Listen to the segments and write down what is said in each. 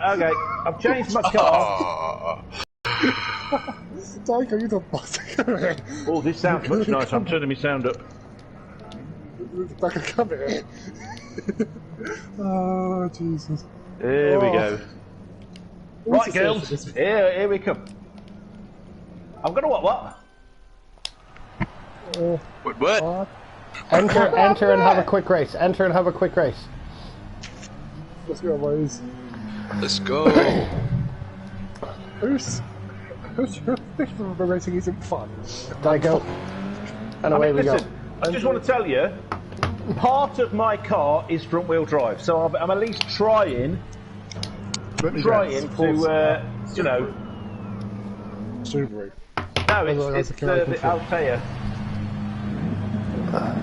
Okay, I've changed my car. Dyko, you the bastard. Oh, this sounds much nicer. I'm turning my sound up. Dyko, come here. Oh, Jesus. Here we go. Right, girls. Here we come. I'm gonna what? What? Enter and have a quick race. Enter and have a quick race. Let's go, boys. Let's go. Who's racing isn't fun. Dyko. And away we go. I just want to tell you, part of my car is front wheel drive, so I'm at least trying to, you know. Subaru. No, it's the Altea.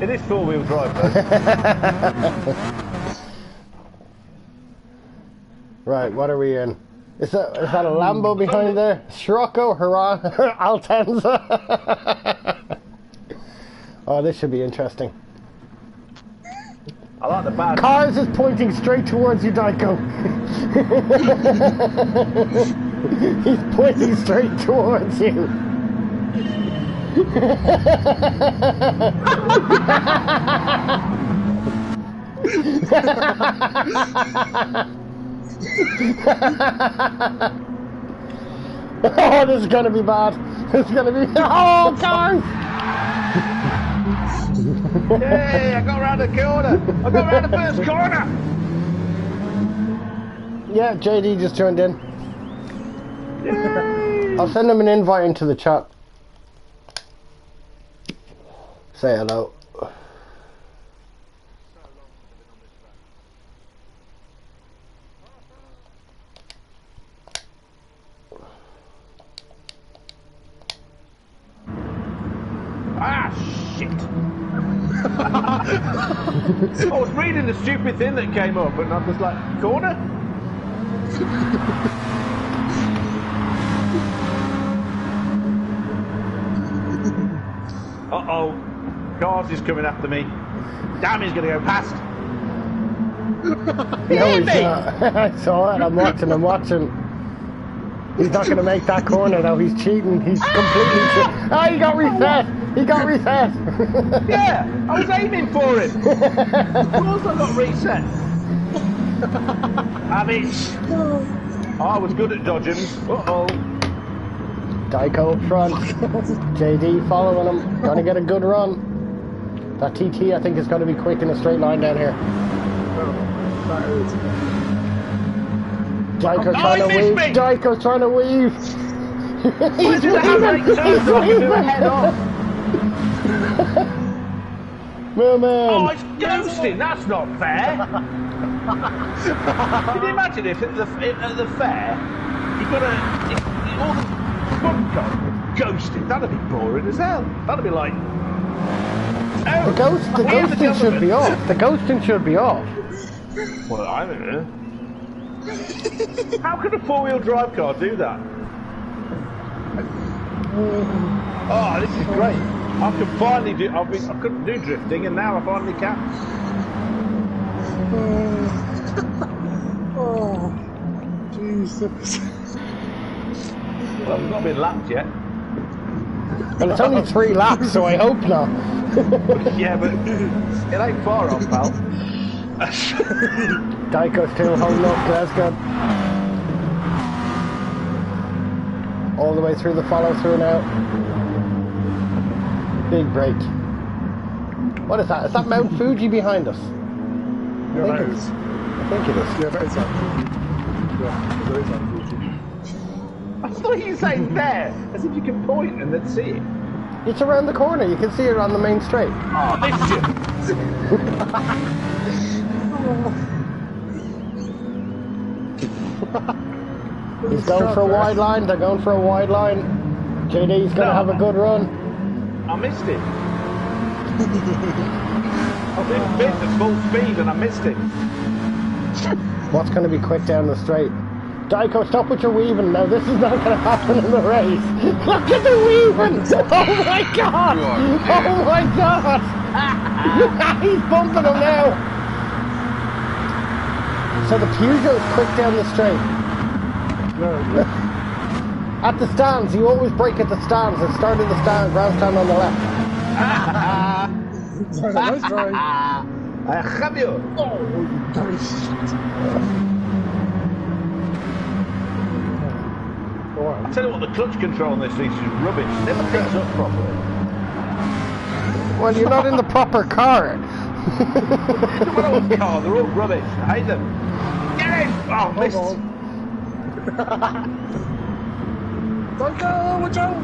It is four wheel drive though. Right, what are we in? Is that a Lambo behind there? Scirocco, hurrah, Altenza. Oh, this should be interesting. I like the bad. Cars is pointing straight towards you, Dyko. He's pointing straight towards you. Oh, this is gonna be bad. This is gonna be. Oh, cars! Hey, I got around the corner. I got around the first corner. Yeah, JD just joined in. Yay. I'll send him an invite into the chat. Say hello. Ah, shit. I was reading the stupid thing that came up and I was like, corner? Uh-oh. Cars is coming after me. Damn, he's going to go past. No, he's not. I saw it. I'm watching. He's not going to make that corner though. He's cheating. He's completely cheating. Oh, he got reset. He got reset. Yeah, I was aiming for it. Of course I got reset. I was good at dodging. Uh-oh. Dyko up front. JD following him. Gonna get a good run. That TT I think is going to be quick in a straight line down here. Dyko trying to weave. Dyko's trying to weave. He's weaving. Head off. Well, man. Oh, it's ghosting. That's not fair. Can you imagine if at the fair you've got all the front cars ghosting? That'd be boring as hell. That'd be like. Oh, the ghosting should be off. The ghosting should be off. Well, I don't know. How could a four-wheel drive car do that? Oh, this is great. I can finally do. I couldn't do drifting, and now I finally can. Oh, Jesus. Well, I've not been lapped yet. Well, it's only 3 laps, so I hope not. Yeah, but it ain't far off, pal. Dyko's still holding up. That's good. All the way through the follow-through now. Big break. What is that? Is that Mount Fuji behind us? Yeah, that is. I think it is. Yeah, that is Mount Fuji. Yeah, that is Mount Fuji. I thought you were saying there, as if you could point and then see it. It's around the corner. You can see it on the main straight. Oh, this shit. He's going for a wide line. They're going for a wide line. JD's going to have a good run. I missed it. I've been bit at full speed and I missed it. What's going to be quick down the straight? Dyko, stop with your weaving now. This is not going to happen in the race. Look at the weaving! Oh my god! Oh my god! He's bumping him now. So the Peugeot's quick down the straight. No. At the stands, you always brake at the stands. The start of the stand, grandstand on the left. Nice try. I have you. Oh, you dummy shit. I tell you what, the clutch control on this thing is rubbish. It never picks up properly. Well, you're not in the proper car. They're all car, they're all rubbish. I hate them. Get in! Oh, missed. Don't go, watch out!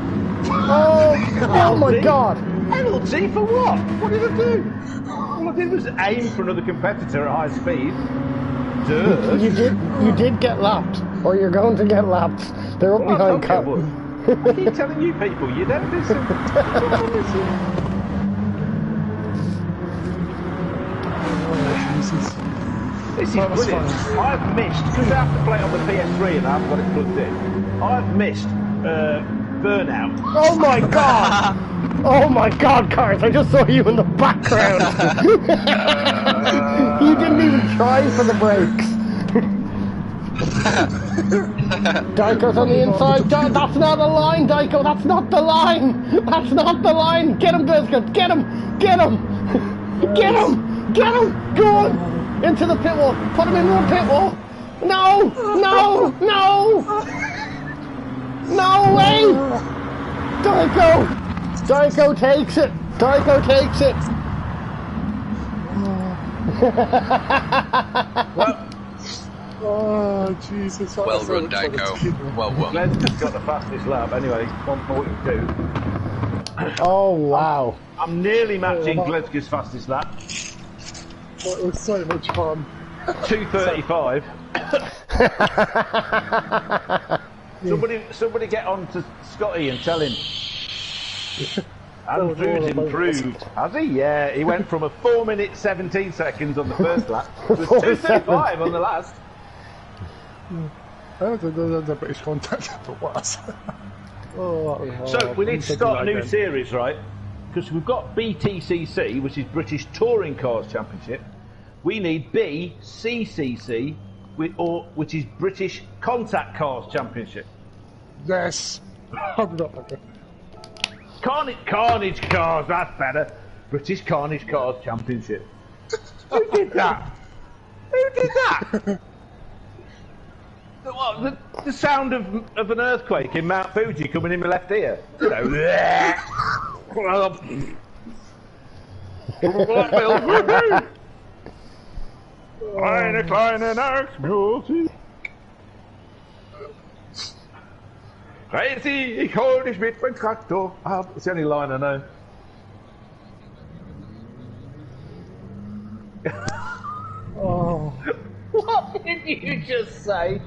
Oh my god! Penalty for what? What did I do? All I did was aim for another competitor at high speed. Duh. You did get lapped, or you're going to get lapped. They're up behind car. I keep telling you people, you don't listen. You don't listen. This is brilliant. I've missed, because I have to play it on the PS3 and I haven't got it plugged in, I've missed Burnout. Oh my god! Oh my god, Cars, I just saw you in the background. You didn't even try for the brakes. Daiko's on the inside. That's not a line, Daiko. That's not the line. That's not the line. Get him, Glasgow. Get him. Get him. Get him. Get him. Go on. Into the pit wall. Put him into the pit wall. No. No. No. No way. Daiko. Daiko takes it. Daiko takes it. Well, oh, Jesus. Well run, Daiko. Well won. Glenn's just got the fastest lap. Anyway, 1:42. Oh, wow. I'm nearly matching Gledska's fastest lap. That was so much fun. 2:35. Somebody get on to Scotty and tell him. Andrew's improved. Has he? Yeah, he went from a 4 minute 17 seconds on the first lap to 2:35 on the last. The British contact, but worse. So we need to start a new series, right? Because we've got BTCC, which is British Touring Cars Championship. We need BCCC, which is British Contact Cars Championship. Yes. I'm not okay. Carnage Cars, that's better. British Carnage Cars Championship. Who did that? Who did that? What, the sound of an earthquake in Mount Fuji coming in my left ear. You know, eine kleine Nachtmusik. Crazy, ich hol dich mit meinem Traktor ab. That's the only line I know. Oh. What did you just say?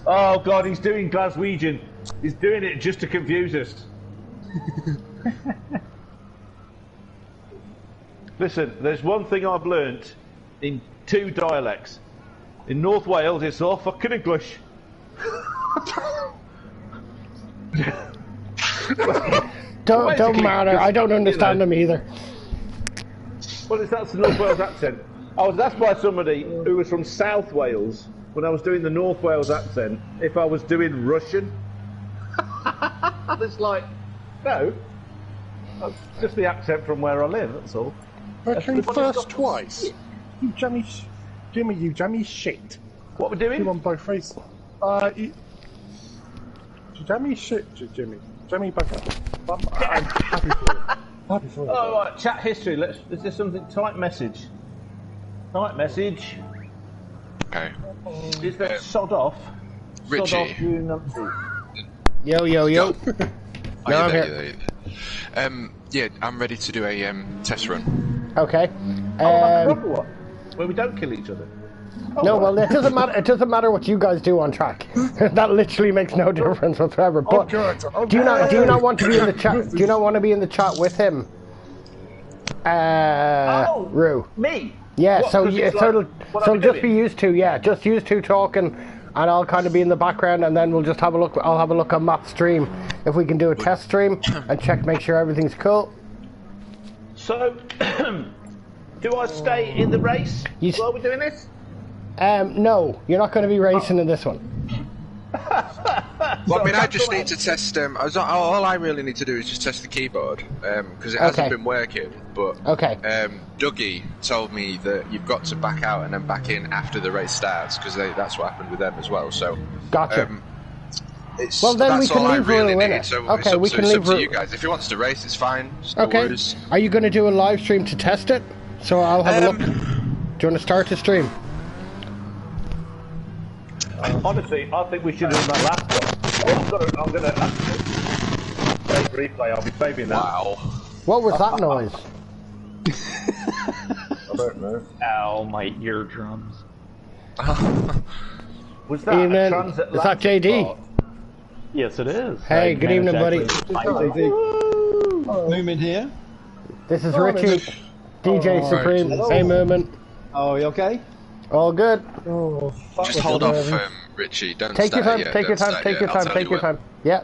Oh God, he's doing Glaswegian. He's doing it just to confuse us. Listen, there's one thing I've learnt in 2 dialects. In North Wales, it's all fucking English. Don't matter. I don't understand them either. Well, that's the North Wales accent. I was asked by somebody who was from South Wales when I was doing the North Wales accent if I was doing Russian. It's like, no, that's just the accent from where I live. That's all. Okay, first twice. You jammy, Jimmy, you jammy shit. What we're doing? You on both faces. You jammy shit, Jimmy. Jammy back up. I'm happy for you. Happy for you. Oh, right, chat history. Is there something? Type message. Type message. Okay. Is that sod off? Richie. Sod off, you numpty. Yo. No, I'm here. Yeah, I'm ready to do a test run. Okay. Like a proper one, where we don't kill each other. No, well, it doesn't matter. It doesn't matter what you guys do on track. That literally makes no difference whatsoever. But do you not want to be in the chat? Do you not want to be in the chat with him? Rue. Me. Yeah. What, so it'll just be doing? used to. Yeah, just used to talking, and I'll kind of be in the background, and then we'll just have a look. I'll have a look on Matt's stream if we can do a test stream and make sure everything's cool. So, do I stay in the race while we're doing this? No, you're not going to be racing in this one. Well, I mean, I just need to test. All I really need to do is just test the keyboard because it hasn't been working. But Dougie told me that you've got to back out and then back in after the race starts because that's what happened with them as well. So gotcha. Well, then we can leave Rue in it. So okay, we can leave Rue. You guys, if he wants to race, it's fine. Okay. Are you going to do a live stream to test it? So I'll have a look. Do you want to start the stream? Honestly, I think we should have done that last one. I'm gonna save replay. I'll be saving that. Wow. What was that noise? I don't know. Ow, my eardrums. Was that a transatlantic? Is that JD? Part? Yes, it is. Hey, good evening, buddy. Moomin here. This is Richie, DJ Supreme. Hello. Hey, Moomin. Oh, are you okay? All good. Oh, fuck. Just hold off, Richie. Don't take your time. Yet. Take your time. Take your time. Take your time. Yeah.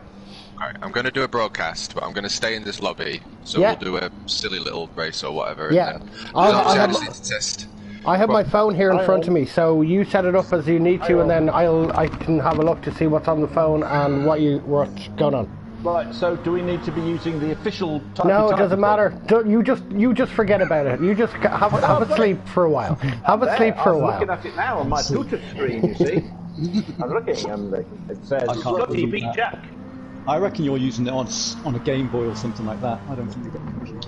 Alright, I'm going to do a broadcast, but I'm going to stay in this lobby, so we'll do a silly little race or whatever. Yeah. And then I just need to test. I have my phone here in front of me, so you set it up as you need to, and then I can have a look to see what's on the phone and what's going on. Right. So, do we need to be using the official? No, it doesn't matter. You just forget about it. You just have a sleep for a while. Have a sleep for a while. I'm looking at it now on my Twitter screen. You see, I'm looking, and it says Scotty beat Jack. I reckon you're using it on a Game Boy or something like that. I don't think you're getting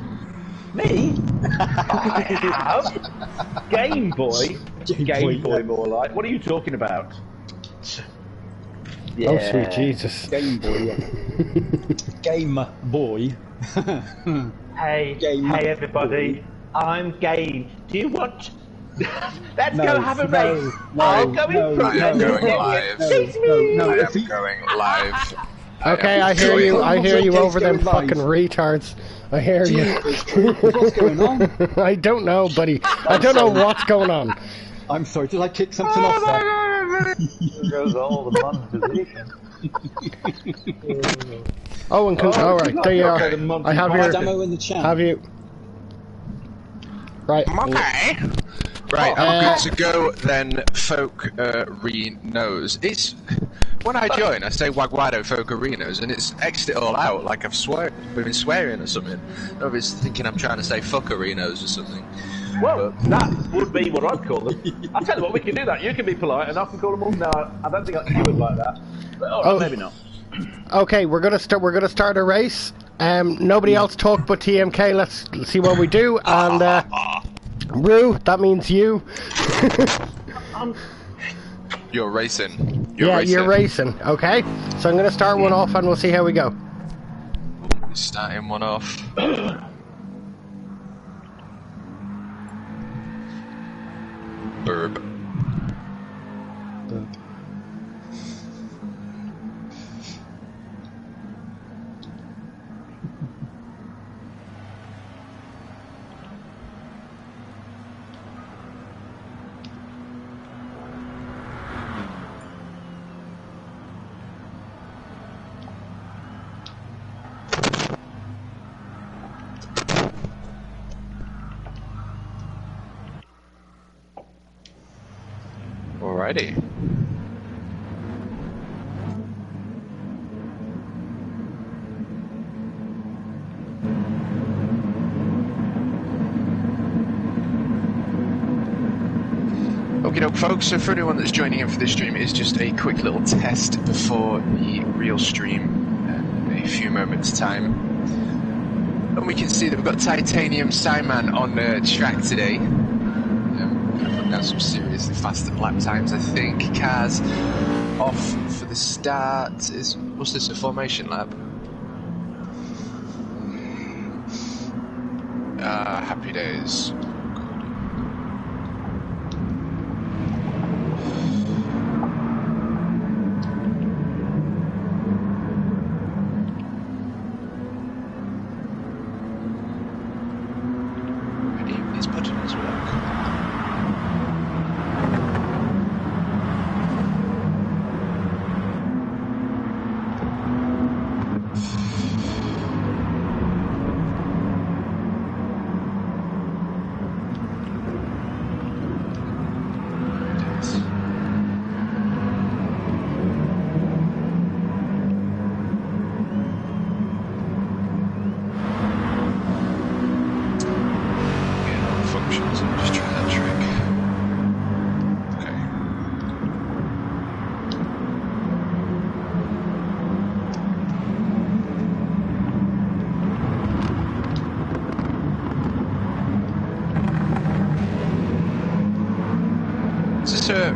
Me? I have Game Boy. Game Boy, more like. What are you talking about? Yeah. Oh, sweet Jesus. Game Boy, yeah. Game Boy. Hey, hey everybody, I'm Game. Do you want... Let's go have a race. I'll go in front. I am going live. I am going live. Okay, I hear you. I hear you over them fucking retards. I hear you. What's going on? I don't know, buddy. I don't know what's going on. I'm sorry, did I kick something off there? There goes all the monetization. Oh, and all right, there you are. I have your demo in the chat. Have you? Right. Okay. Right, I'm good to go then, folk knows. It's when I join, I say Wagwado folk arenas, and it's X'd it all out like I've been swearing or something. Nobody's thinking I'm trying to say fuck arenas or something. Well, that would be what I'd call them. I'll tell you what, we can do that. You can be polite, and I can call them all. No, I don't think you would like that. But, maybe not. Okay, we're gonna start a race. Nobody else talk but TMK. Let's see what we do. And Rue, that means you. You're racing. You're racing. Okay, so I'm gonna start one off, and we'll see how we go. Starting one off. Burp. Alrighty. Okay, doke, folks. So for anyone that's joining in for this stream, it's just a quick little test before the real stream in a few moments' time. And we can see that we've got Titanium Simon on the track today. Now some seriously faster lap times, I think. Cars off for the start. What's this, a formation lap? Happy days. Ready? These buttons work.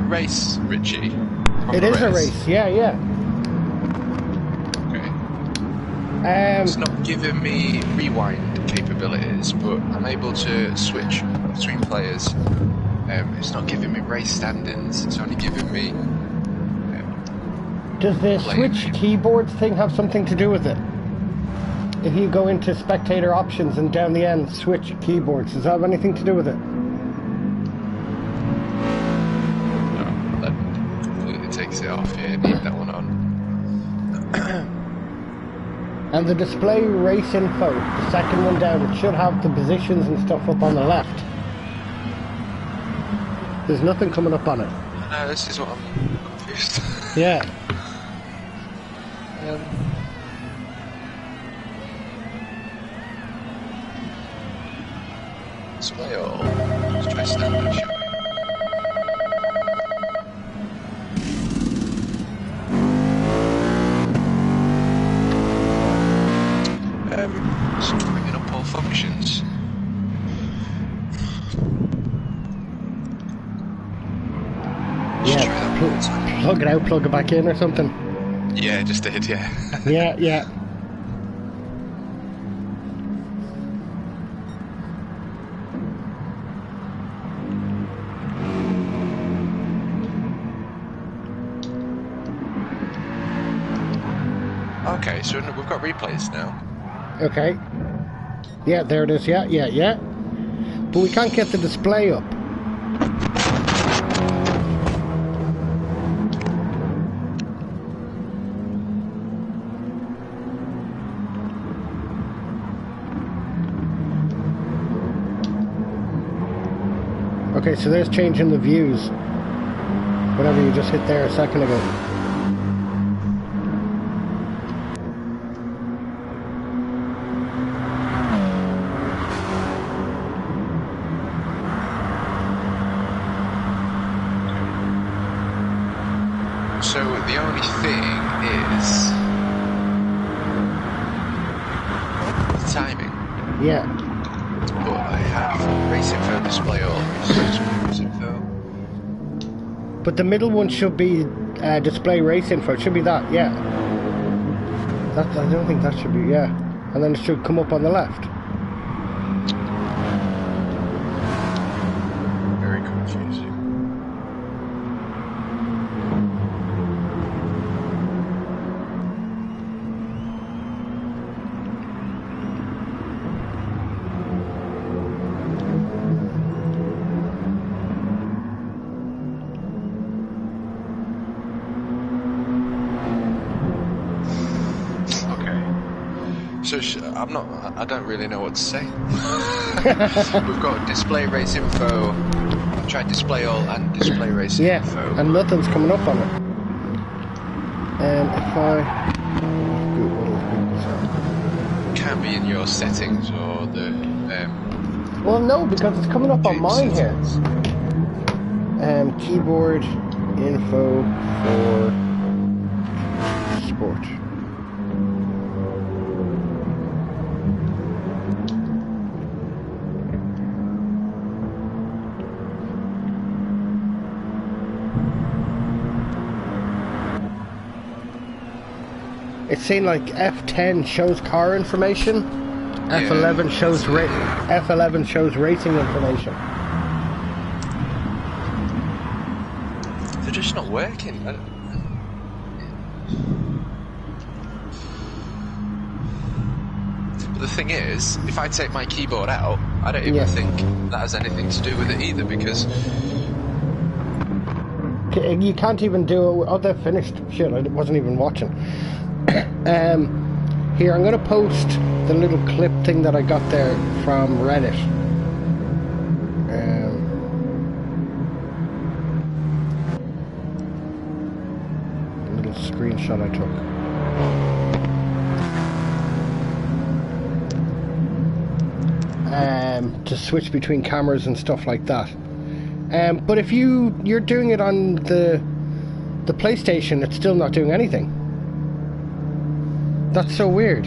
race, Richie? It is a race, yeah. Okay. It's not giving me rewind capabilities, but I'm able to switch between players. It's not giving me race standings, it's only giving me... Does the switch keyboards thing have something to do with it? If you go into spectator options and down the end switch keyboards, does that have anything to do with it? No, that completely takes it off. Yeah, leave that one on. And the display race info, the second one down, it should have the positions and stuff up on the left. There's nothing coming up on it. No, this is what I'm confused. Yeah. Display all. Let's try standard, shall we? So bringing up all functions. Yeah, plug it out, plug it back in or something. Yeah, just did, yeah. Yeah. Okay, so we've got replays now. Okay. Yeah, there it is, yeah. But we can't get the display up. Okay, so there's changing the views. Whatever you just hit there a second ago. So the only thing is the timing. Yeah. But I have race info display all. Race info. But the middle one should be display race info. It should be that, yeah. I don't think that should be, yeah. And then it should come up on the left. Very confusing. So I don't really know what to say. We've got display race info. I've tried display all and display race info. Yeah, and nothing's coming up on it. If I... Can't be in your settings or the... well, no, because it's coming up on mine here. Keyboard info for sport. It's saying like F10 shows car information, F11 shows F11 shows racing information. They're just not working. But the thing is, if I take my keyboard out, I don't even think that has anything to do with it either, because you can't even do it. Oh, they're finished. Shit, I wasn't even watching. Here, I'm going to post the little clip thing that I got there from Reddit. A little screenshot I took. To switch between cameras and stuff like that. But if you're doing it on the PlayStation, it's still not doing anything. That's so weird.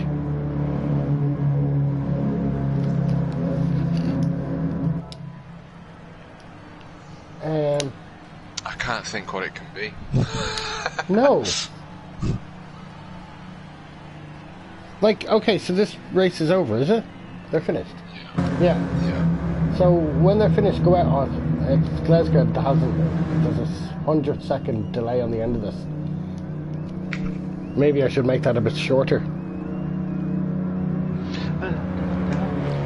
I can't think what it can be. No. Like, okay, so this race is over, is it? They're finished. Yeah. So when they're finished, go out on. Glasgow there's a 100-second delay on the end of this. Maybe I should make that a bit shorter.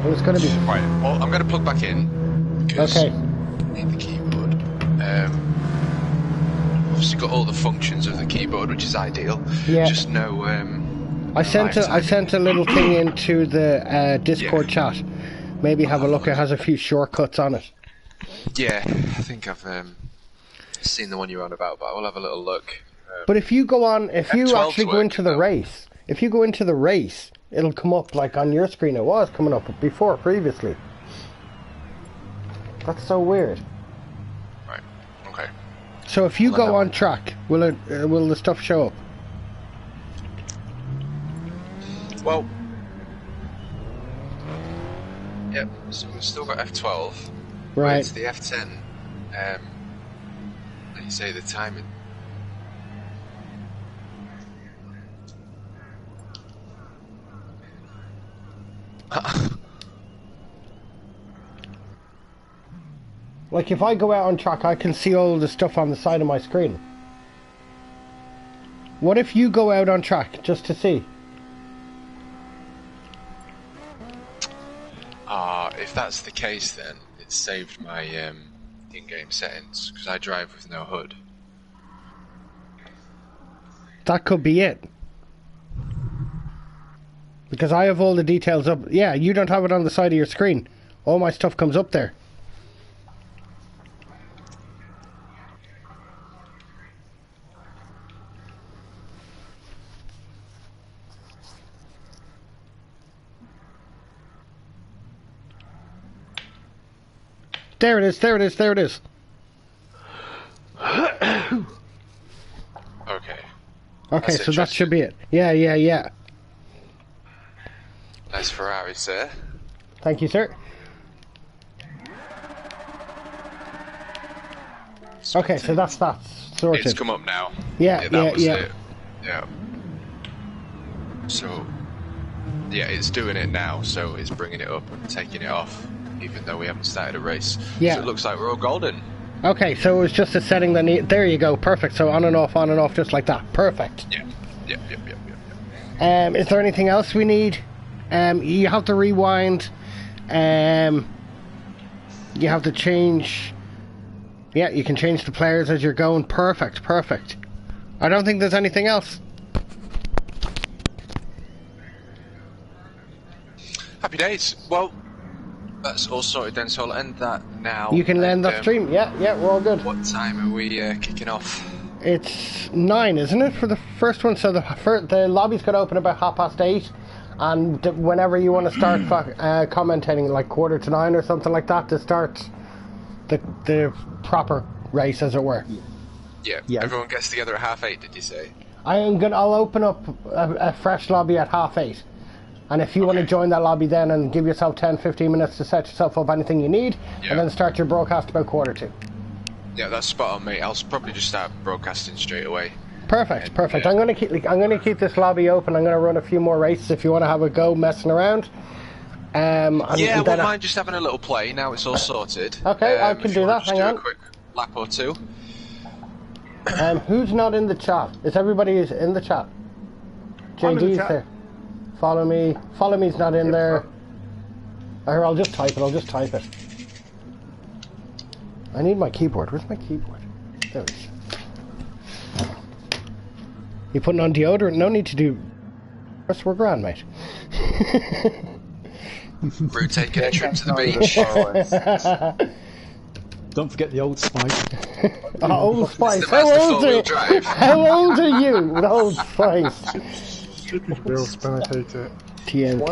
Well, it's going to be. Right. Well, I'm going to plug back in. Because okay. I need the keyboard. Obviously got all the functions of the keyboard, which is ideal. Yeah. Just no. I sent a little thing into the Discord chat. Maybe have a look. It has a few shortcuts on it. Yeah, I think I've seen the one you're on about, but I will have a little look. But if you go on, if you actually go into the though. race, if you go into the race, it'll come up like on your screen. It was coming up before previously. That's so weird. Right. Okay. So if you go on track, will the stuff show up? Well. Yep. So we've still got F12. Right. It's the F10. Like you say, the timing. Like if I go out on track, I can see all the stuff on the side of my screen. What if you go out on track just to see? If that's the case, then it saved my in-game settings because I drive with no hood. That could be it. Because I have all the details up. Yeah, you don't have it on the side of your screen. All my stuff comes up there. There it is, there it is, there it is. Okay. Okay, so that should be it. Yeah. Nice Ferrari, sir. Thank you, sir. Okay, so that's sorted. It's come up now. Yeah. It. Yeah. So, yeah, it's doing it now, so it's bringing it up and taking it off, even though we haven't started a race. Yeah. So it looks like we're all golden. Okay, so it was just a setting that there you go, perfect. So on and off, just like that. Perfect. Yeah. Is there anything else we need? You have to rewind. You have to change. Yeah, you can change the players as you're going. Perfect. I don't think there's anything else. Happy days. Well, that's all sorted then, so I'll end that now. You can end that stream. Yeah, we're all good. What time are we kicking off? It's 9, isn't it, for the first one? So the lobby's got to open about 8:30, and whenever you want to start commentating, like 9:15 or something like that, to start the proper race, as it were. Yeah. Everyone gets together at 8:30. Did you say? I'll open up a fresh lobby at 8:30. And if you want to join that lobby then and give yourself 10-15 minutes to set yourself up anything you need, and then start your broadcast about 1:45. Yeah, that's spot on, mate. I'll probably just start broadcasting straight away. Perfect. I'm going to keep this lobby open. I'm going to run a few more races if you want to have a go messing around. I wouldn't mind just having a little play. Now it's all sorted. Okay, I can do that. Hang on. A quick lap or two. Who's not in the chat? Is everybody in the chat? JD's there. Follow me's not in there. Or I'll just type it. I need my keyboard. Where's my keyboard? There it is. You putting on deodorant? No need to do. We're grand, mate. Brew taking a trip to the beach. Don't forget the Old Spice. Old Spice. How old are you? The Old Spice. Stupid Bill spin, I hate it. TNK.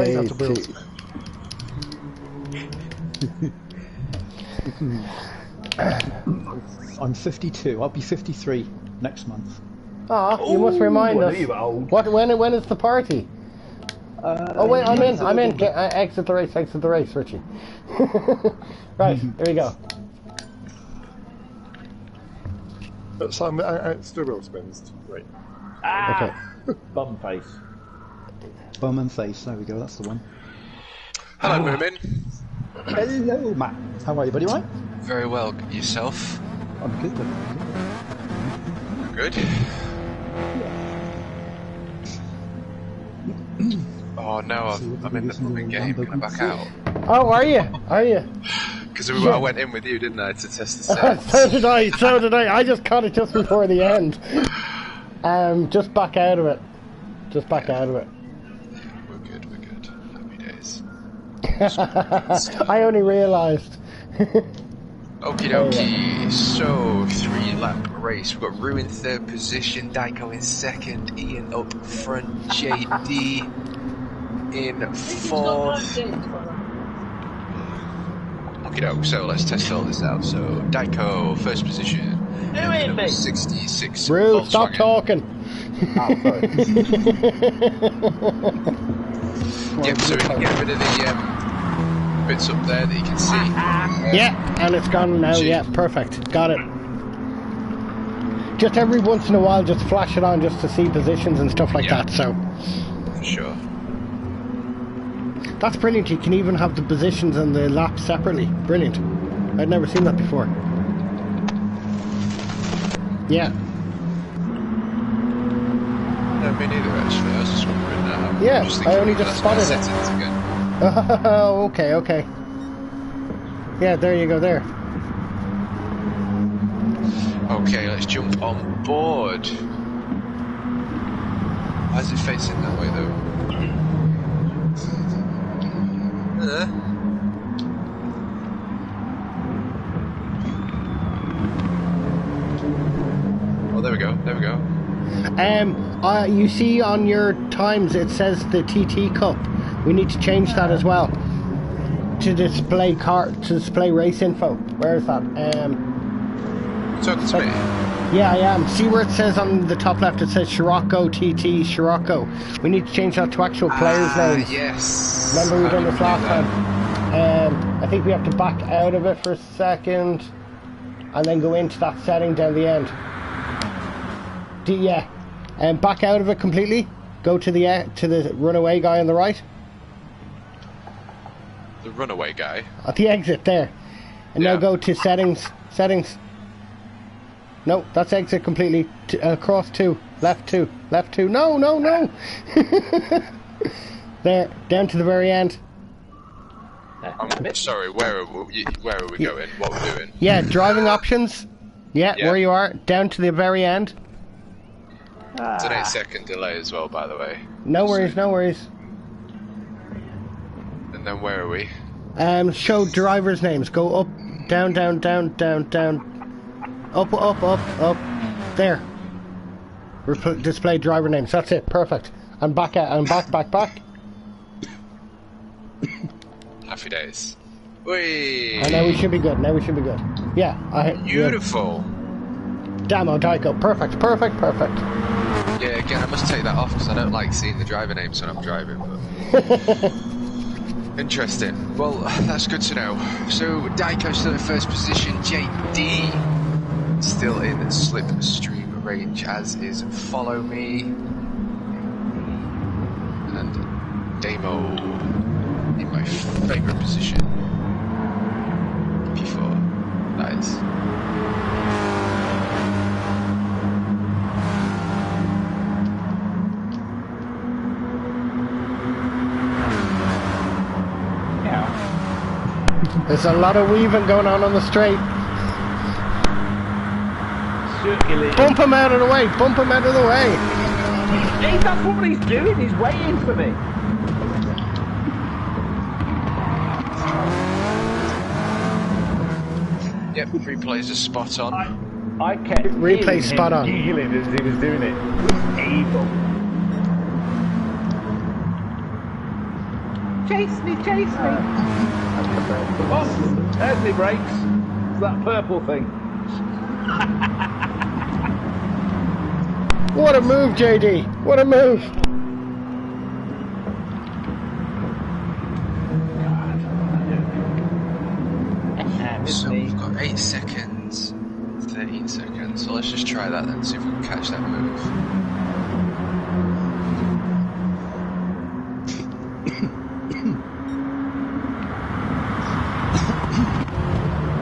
I'm 52. I'll be 53 next month. You must remind us. When is the party? Wait, I'm in. Exit the race, Richie. Right, here we go. So it's still wheel spins. Great. Ah! Okay. Bum face. Bum and face, there we go, that's the one. Hello, Moomin. Hello, Matt. How are you, buddy? Right? Very well. Yourself? I'm good. Good. Oh no, I'm in the fucking game. Can I back out? Oh, are you? Are you? Because I went in with you, didn't I, to test the set? So did I. So did I. I just caught it just before the end. Just back out of it. Just back out of it. We're good. Happy days. I only realised. Okie dokie. So 3-lap race. We've got Rue in third position, Daiko in second, Ian up front, JD in fourth. Okie doke. So let's test all this out. So Daiko first position. Number 66. Rue, Volkswagen. stop talking. Yep. So we can get rid of the bits up there that you can see. Yeah, and it's gone now. Yeah, perfect. Got it. Just every once in a while, just flash it on just to see positions and stuff like that. So. For sure. That's brilliant. You can even have the positions and the laps separately. Brilliant. I'd never seen that before. Yeah. No, me neither actually. I was just wondering that. Yeah, I only just spotted it. Settings again. Oh, okay. Yeah, there you go there. Okay, let's jump on board. Why is it facing that way though? Oh, there we go. You see on your times it says the TT Cup. We need to change that as well. To display race info. Where is that? Talking to me? Yeah, I am. See where it says on the top left, it says Scirocco, TT, Scirocco. We need to change that to actual players' names. Yes. Remember we done this last time? I think we have to back out of it for a second and then go into that setting down the end. Back out of it completely. Go to the runaway guy on the right. The runaway guy? At the exit there. And now go to settings. No, that's exit completely. Across 2. Left 2. No. There, down to the very end. I'm sorry, where are we going? What we're doing? Yeah, driving options. Yeah, where you are. Down to the very end. It's an 8-second delay as well, by the way. No worries. And then where are we? Show drivers' names. Go up, down. Up. There. Display driver names. That's it. Perfect. And back. Happy days. Whee! And now we should be good. Yeah. Beautiful. Damo Daiko. Perfect. Yeah, again, I must take that off because I don't like seeing the driver names when I'm driving. But... Interesting. Well, that's good to know. So, Daiko still in first position. JD still in slipstream range, as is Follow Me. And Damo in my favourite position. P4. Nice. There's a lot of weaving going on the straight. Circulating. Bump him out of the way. Hey, that's what he's doing. He's waiting for me. Yep, replays are spot on. I kept replay spot on. Giggling as he was doing it. Evil. Chase me. Oh, there's my brakes. It's that purple thing. What a move, JD. What a move. So we've got 8 seconds, 13 seconds. So let's let's just try that then, see if we can catch that move.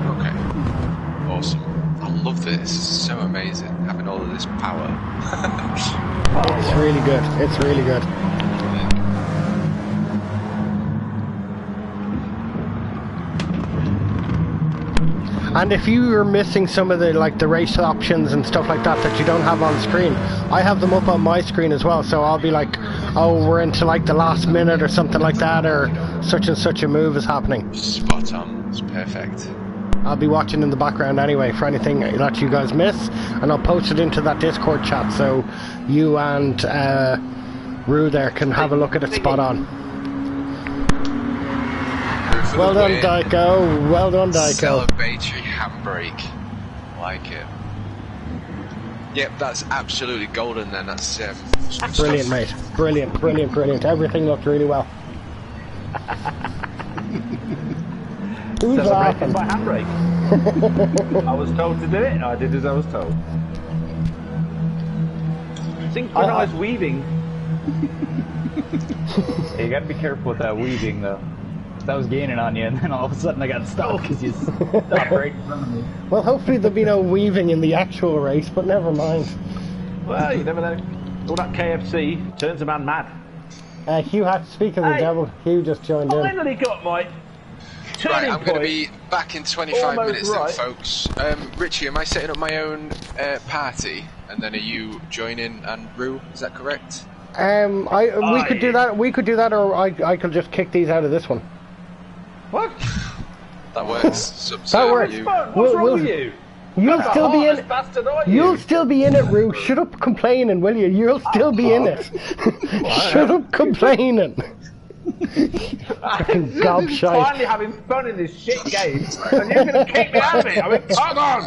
Okay. Awesome. I love this. This is so amazing, having all of this power. It's really good. It's really good. And if you are missing some of the the race options and stuff like that you don't have on screen, I have them up on my screen as well. So I'll be like, oh, we're into the last minute or something like that, or such and such a move is happening. Spot on. It's perfect. I'll be watching in the background anyway for anything that you guys miss, and I'll post it into that Discord chat so you and Rue there can have a look at it spot on. Well done, Daiko. Well done, Daiko. Celebratory handbrake. Like it. Yep, that's absolutely golden then. That's brilliant, mate. Brilliant, brilliant, brilliant. Everything looked really well. Who's laughing? My handbrake. I was told to do it. I did as I was told. Synchronized weaving. You gotta be careful with that weaving though. I was gaining on you, and then all of a sudden I got stuck because you stopped right in front of me. Well, hopefully there'll be no weaving in the actual race, but never mind. Well, you never know. All that KFC turns a man mad. Hugh had to speak of the devil. Hugh just joined in. Finally got my turning Right, I'm going to be back in 25 minutes then, folks. Richie, am I setting up my own party, and then are you joining and Rue? Is that correct? We could do that. We could do that, or I could just kick these out of this one. What? That works. That works. What's wrong with you? You'll still be in it. You'll still be in it, Rue. Shut up complaining, will you? You'll still be in it. Shut up complaining. Fucking gobshite. Finally having fun in this shit game, and you're going to kick me out of it. I mean, come on.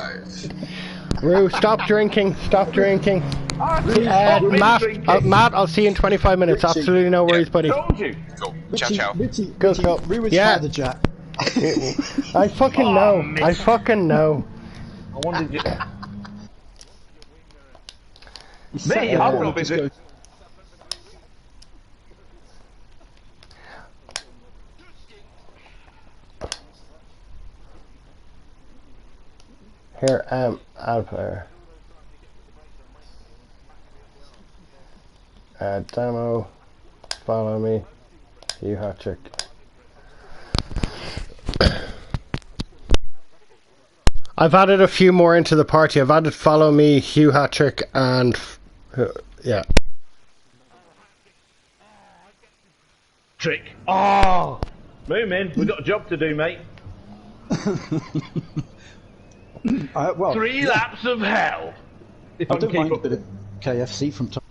Rue, stop drinking. Stop drinking. Matt, I'll see you in 25 minutes. Absolutely no worries, buddy. Told you. Cool. Ciao, ciao. Richie, Rue was part of the chat. I fucking know. I fucking know. I wanted you. Me? I'm not busy. Here, out there. Demo, follow me, you hot chick. I've added a few more into the party. I've added follow me, Hugh Hattrick, and yeah. Trick. Oh, move in. We've got a job to do, mate. Well, 3 laps of hell. If I don't mind a bit of KFC from time.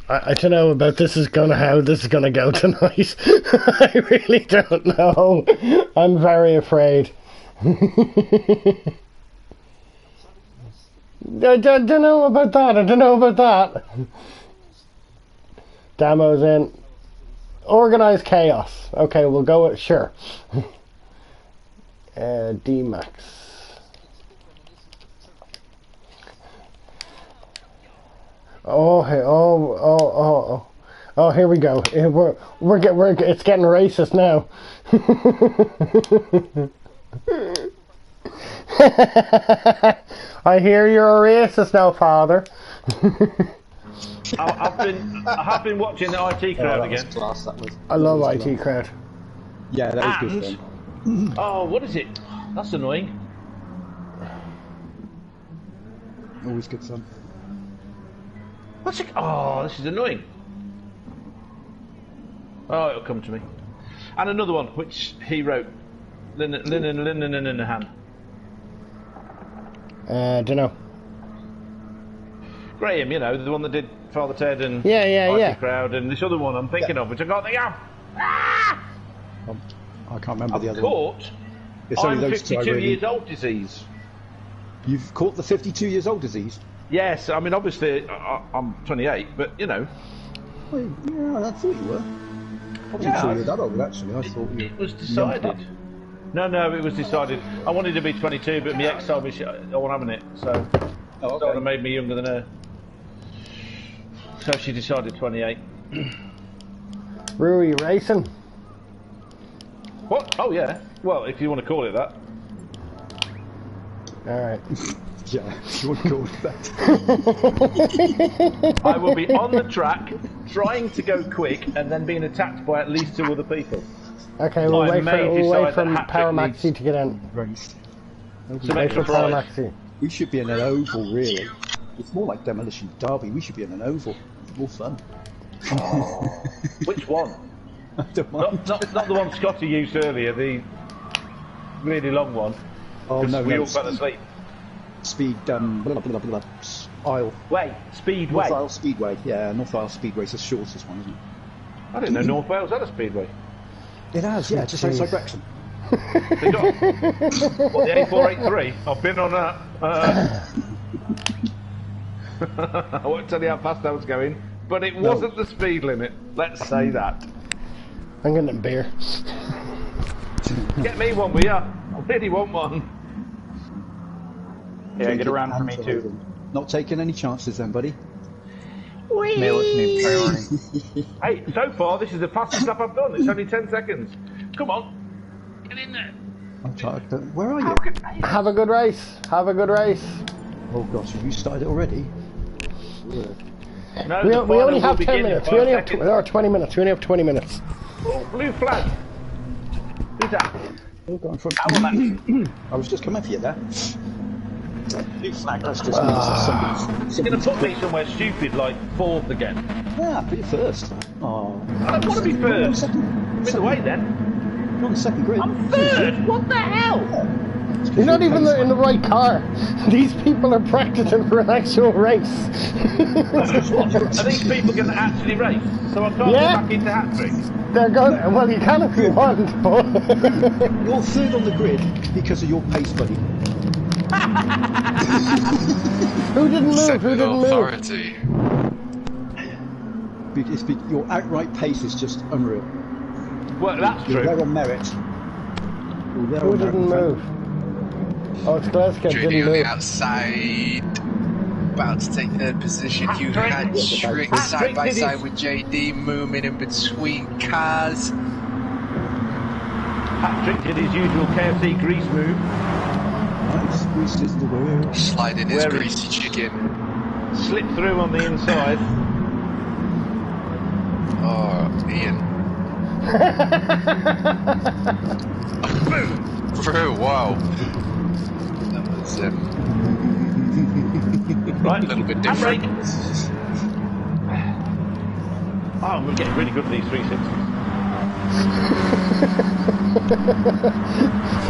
I don't know about how this is gonna go tonight. I really don't know. I'm very afraid. I don't know about that. I don't know about that. Damo's in. Organized chaos. Okay, we'll go with sure. D-Max. Oh, hey, oh, here we go. It's getting racist now. I hear you're a racist now, Father. I have been watching the IT crowd again. Class, I love IT crowd. Yeah, that is good fun. Oh, what is it? That's annoying. Always good fun. What's it? Oh, this is annoying. Oh, it'll come to me. And another one, which he wrote. Linehan. Dunno. Graham, you know, the one that did Father Ted and yeah. Crowd, and this other one I'm thinking of, which I can't think of. Ah! I can't remember the other caught. one. It's only I'm those 52 two I really... years old disease. You've caught the 52 years old disease? Yes, I mean, obviously, I'm 28, but, you know. Well, yeah, I thought you were. I wasn't sure you were that old, actually. I thought you It was decided. No, it was decided. I wanted to be 22, but my ex told me I wasn't having it, so... Oh, okay. It made me younger than her. So she decided 28. Rui racing. What? Oh, yeah. Well, if you want to call it that. Alright. Yeah, if you want to call it that. I will be on the track, trying to go quick, and then being attacked by at least 2 other people. Okay, we'll wait for Power Maxi to get in. Race. Wait for Power Maxi. We should be in an oval, really. It's more like Demolition Derby. We should be in an oval. More fun. Oh, which one? I don't mind. Not the one Scotty used earlier, the really long one. Oh, no, we all fell asleep. Speed, Isle. Speedway. North Isle Speedway, yeah, North Isle Speedway is the shortest one, isn't it? I didn't know North Wales had a speedway. It has, yeah, just outside Wrexham. They got what, the A483? I've been on that. I won't tell you how fast I was going, but it wasn't the speed limit. Let's say that. I'm getting a beer. Get me one, will ya? I really want one. Yeah, get around for me too. Not taking any chances then, buddy. Mail it to me priority. Hey, so far this is the fastest lap I've done. It's only 10 seconds. Come on, get in there. I'm tired. Where are you? Have a good race. Have a good race. Oh gosh, have you started it already? No, we only have 10 minutes. We only have 20 minutes. We only have 20 minutes. Oh, blue flag. Who's that? Oh, go in front. I was just coming for you there. Blue flag. That's just somebody's. You're going to put me somewhere stupid like 4th again. Yeah, but you're first. Oh. I don't want to be first. I'm in the way then. You're on the second grid. I'm 3rd. What the hell? You're not even in the right car. These people are practicing for an actual race. Are these people going to actually race? So I can't get back into hat-trick? They're going. Well, you can if you want, but you're 3rd on the grid because of your pace, buddy. Who didn't move? Who didn't authority. move? Your outright pace is just unreal. Well, that's You're true. there on merit. Who didn't move? Oh, it's Glasgow JD didn't on the move. outside. About to take 3rd position. You had Trick side by side with JD moving in between cars. Patrick did his usual KFC grease move. Nice, grease is the word. Sliding his greasy chicken. Slip through on the inside. Oh, Ian. Through, wow. That was right, a little bit different. Oh, we're getting really good at these 360s.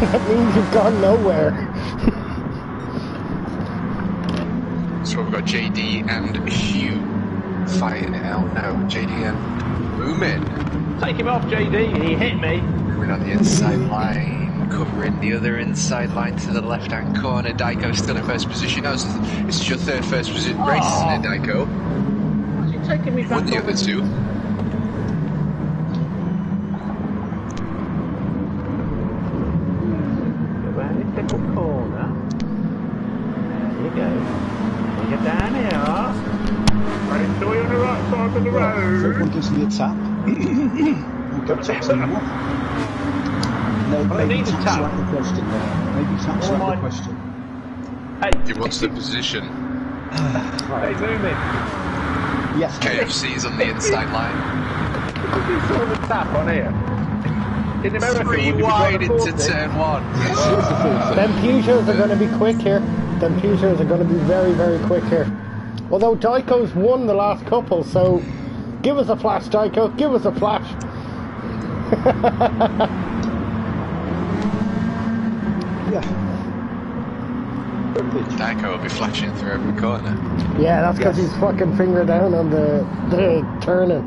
That means you've gone nowhere. So we've got JD and Hugh fighting it out now. JD and Moomin. Take him off, JD. He hit me. Moomin on the inside line, covering the other inside line to the left-hand corner. Daiko still in 1st position. Oh, this is your 3rd first race, isn't it, Daiko? What's he taking me back? Won the other 2. Little corner. There you go. Bring it down here. Right, so we're on the right side of the road. Everyone gives me a tap. We'll go taps anymore. No, maybe taps like the question there. Maybe taps like the question. Hey, he wants the position. Hey, moving. Yes. KFC's on the inside line. Did you saw the tap on here? In America, 3 wide into turn 1. Them Peugeots are going to be quick here. Them Peugeots are going to be very, very quick here. Although Daiko's won the last couple, so give us a flash, Daiko. Give us a flash. Yeah. Daiko will be flashing through every corner. Yeah, that's because he's fucking finger down on the turning.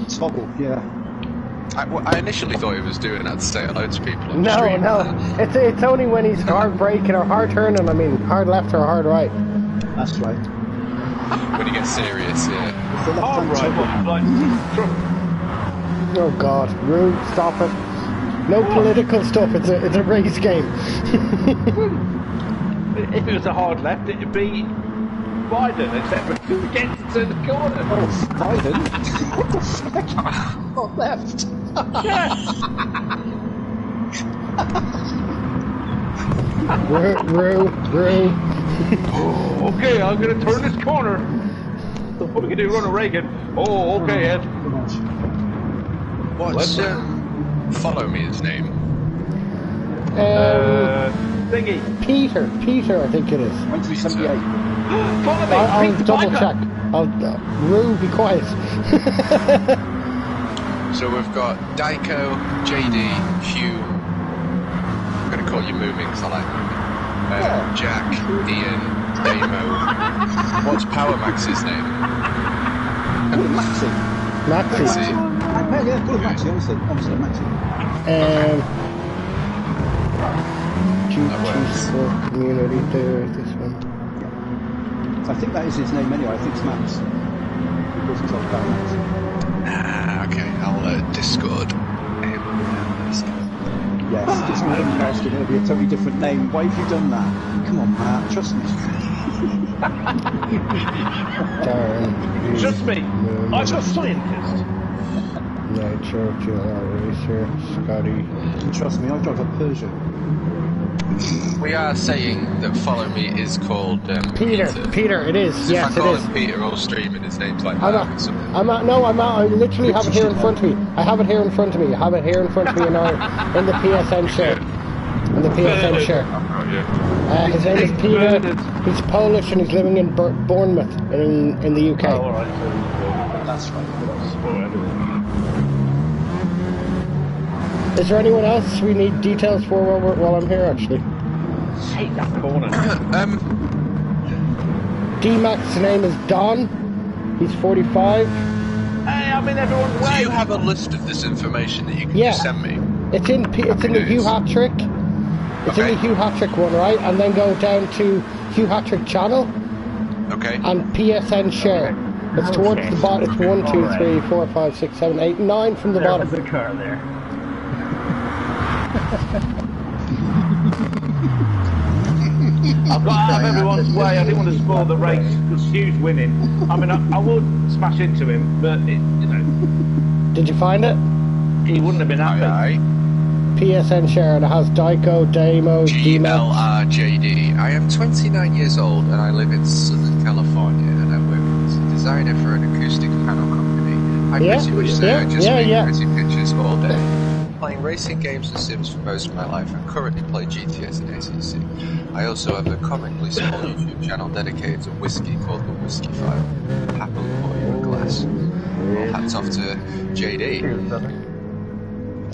Toggle, yeah. I initially thought he was doing that to stay alert to people on the stream. No. It's only when he's hard braking or hard turning, I mean, hard left or hard right. That's right. when it gets serious, yeah. Hard right, like Oh God, Rue, stop it. No political stuff, it's a race game. If it was a hard left, it'd be Biden, except for it gets to turn the corner. Oh, Biden? What the fuck? Not left. Yeah. Rue. Okay, I'm gonna turn this corner. What are we gonna do, Ronald Reagan? Oh, okay, Ed. What's Follow Me's name? Thingy. Peter, I think it is. 1978. Follow me, I'll Peter double Piper. check. Rue, be quiet. So we've got Daiko, JD, Hugh. I'm going to call you Moomin because I like Moomin. Jack, Ian, Damo. What's Power Max's name? Maxi. Maxi. Yeah, call him Maxi, honestly, Maxi. for community there, this one. I think that is his name anyway, I think it's Max. He calls himself Power Max. Okay, I'll Discord. Yes, Discord and Casting, it'll be a totally different name. Why have you done that? Come on, Matt, trust me. Trust me, I'm a scientist. Nature, Racer, Scotty. Trust me, I drive a Persian. We are saying that Follow Me is called Peter, it is. So yes, if I call it is. him Peter or streaming, his name's like I'm not. I literally have it here in front of me. I have it here in front of me. I have it here in front of me in the PSN share. In the PSN share. His name is Peter. He's Polish and he's living in Bournemouth in the UK. Oh, alright. That's right. Is there anyone else we need details for while I'm here, actually? Hate that corner. D-Mac's name is Don. He's 45. Hey, I'm in everyone's way. Do you have a list of this information that you can just send me? It's in the Hugh Hat-Trick. It's in the Hugh Hat-Trick one, right? And then go down to Hugh Hat-Trick channel. Okay. And PSN share. It's towards the bottom. It's 1, 2, 3, 4, 5, 6, 7, 8, 9 from the bottom. There's a car there. I've got out of everyone's way. I didn't want to spoil the race because Hugh's winning. I mean, I would smash into him, but Did you find it? he wouldn't have been happy. PSN share, and it has Daiko, Damo, GLRJD. I am 29 years old and I live in Southern California and I work as a designer for an acoustic panel company. I pretty much say I just make pretty pictures all day. Playing racing games and sims for most of my life and currently play GTS and ACC. I also have a comically small YouTube channel dedicated to whiskey called The Whiskey File. Happily pour you a glass. Well, hats off to JD.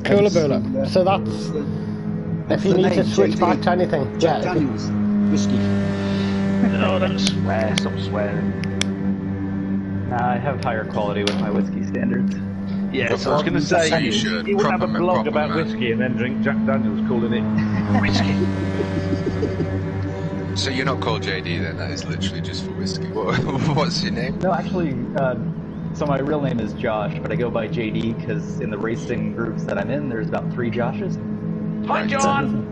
Coolaboola. So that's... if you need to switch back to anything. Jack Daniels. Whiskey. No, don't swear. Stop swearing. Nah, I have higher quality with my whiskey standards. Yes, I was going to say, you wouldn't have a blog about whiskey and then drink Jack Daniels calling it whiskey. So you're not called JD then, that is literally just for whiskey. What's your name? No, actually, so my real name is Josh, but I go by JD because in the racing groups that I'm in, there's about 3 Joshes. Hi, John!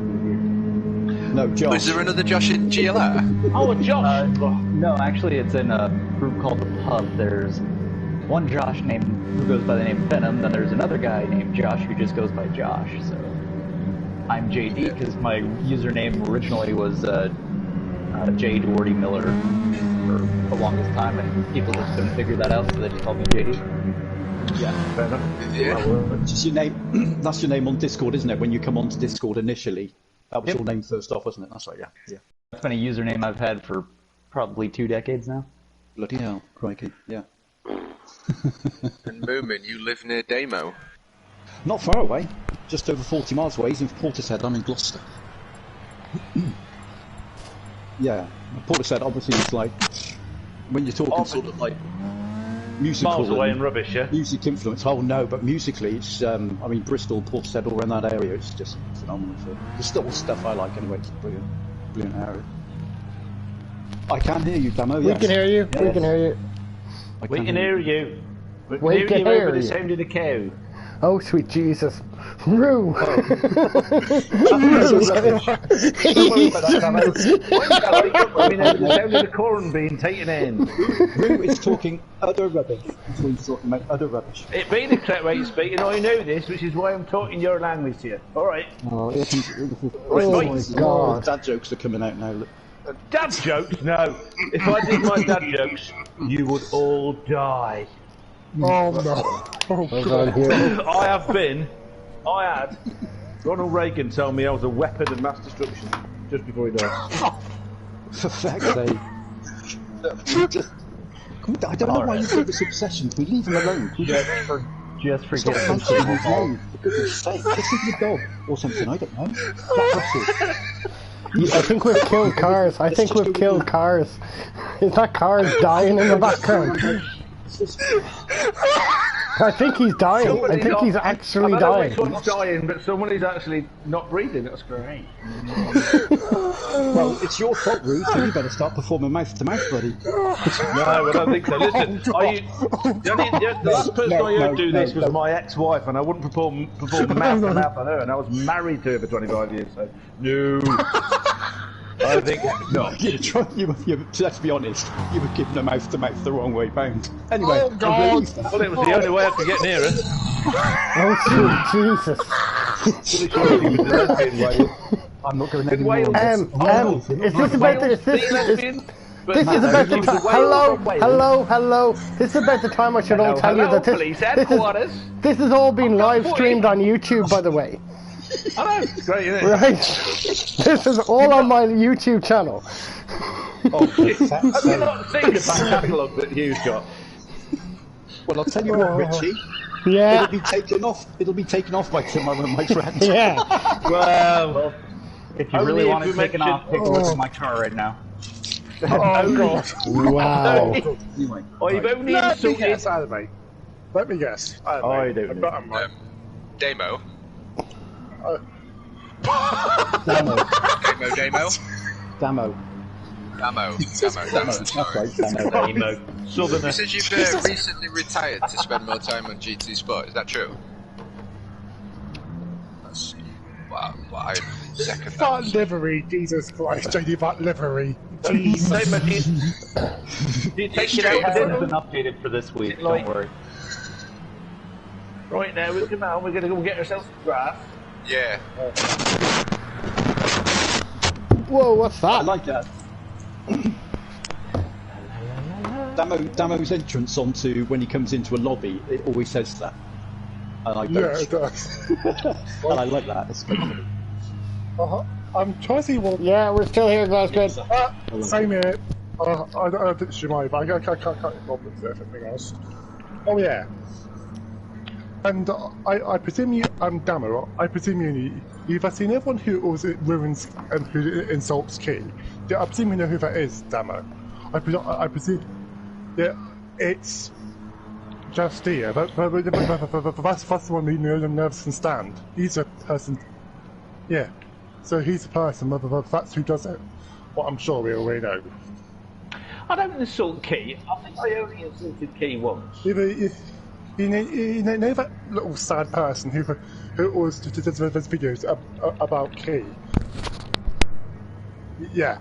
No, Josh. Is there another Josh in GLR? Oh, a Josh! No, actually, it's in a group called The Pub. There's one Josh who goes by the name Venom, then there's another guy named Josh who just goes by Josh, so I'm JD because my username originally was J. Doherty Miller for the longest time, and people just couldn't figure that out, so they just called me JD. Yeah, fair enough. Yeah. It's your name. That's your name on Discord, isn't it? When you come onto Discord initially, that was your name first off, wasn't it? That's right. Yeah. That's been a username I've had for probably 2 decades now. Bloody hell, crikey. Yeah. And Moomin, you live near Damo? Not far away. Just over 40 miles away. He's in Portishead. I'm in Gloucester. Yeah, Portishead obviously is like when you're talking sort of like musical miles away and rubbish, yeah. Music influence. Oh no, but musically, it's I mean Bristol, Portishead, all around that area. It's just phenomenal. The stuff I like anyway. It's brilliant area. I can hear you, Damo. We can hear you. Yes. We can hear you. We can hear you. We can hear over the you. sound of the cow. Oh, sweet Jesus. Roo! Don't worry about that, Damo. I mean, the sound of the corn being taken in. Roo is talking utter rubbish. He's talking about utter rubbish. It being the correct way to speak, and I know this, which is why I'm talking your language here. Alright. Oh, Oh my God. Dad jokes are coming out now. Look. Dad jokes? No. If I did my dad jokes, you would all die. Oh no. Oh God. I had Ronald Reagan tell me I was a weapon of mass destruction just before he died. For fuck's sake. I don't know why you have this obsession. Can we leave him alone? Just forget him. For goodness sake, just leave the dog or something, I don't know. I think we've killed cars. I think we've killed cars. Is that cars dying in the background? I think he's dying. I think he's actually dying. I don't know which one's dying, but somebody's actually not breathing. That's great. Well, it's your fault, Ruth, so you better start performing mouth to mouth, buddy. No, I don't think so. Listen, the last person I heard do this was my ex-wife, and I wouldn't perform mouth to mouth on her, and I was married to her for 25 years, so no. I think not. Let's be honest, you were giving a mouth to mouth the wrong way round. Anyway, oh, God. Well, it was the only way I could get near her. Oh, sweet Jesus. I'm not going anywhere. Is this about the... This is about the time. Hello. This is about the time I should all tell you that this has all been live streamed on YouTube, by the way. I know, it's great, isn't it? Right. This is all on my YouTube channel. Oh, have you not seen the back catalogue that Hugh's got? Well, I'll tell you what, Richie. Yeah. It'll be taken off by tomorrow, my friend. Yeah. Well, if you really want it taken off, take a look at my car right now. Oh God. Wow. I've only Let me insulted... guess, anime. Let me guess. I don't know. Demo. Damo. Demo. That's right, Damo. Southerner. You said you've recently retired to spend more time on GT Sport, is that true? That's... Wow, I second That that. livery, Jesus Christ, JD, that livery. Jesus. Do you take it out It's for dinner? been updated for this week, Like- don't worry. Right now, we're going to go get ourselves some grass. Yeah. Whoa, what's I that? like that. Damo's entrance onto when he comes into a lobby, it always says that. I like that. Yeah, it does. And I like that. It's quite funny. I'm trying to see what. Yeah, we're still here, guys. Good. Same here. I don't think she might, but I can't problem with everything else. Oh yeah. And I presume you, Damo, I presume you've seen everyone who always ruins and who insults Key. I presume you know who that is, Damo. I presume, yeah, it's just here. That's the one who nerves can stand. He's a person, yeah. So he's the person, that's who does it. Well, I'm sure we already know. I don't insult Key. I think I only insulted Key once. You know that little sad person who always does videos about Key? Yeah.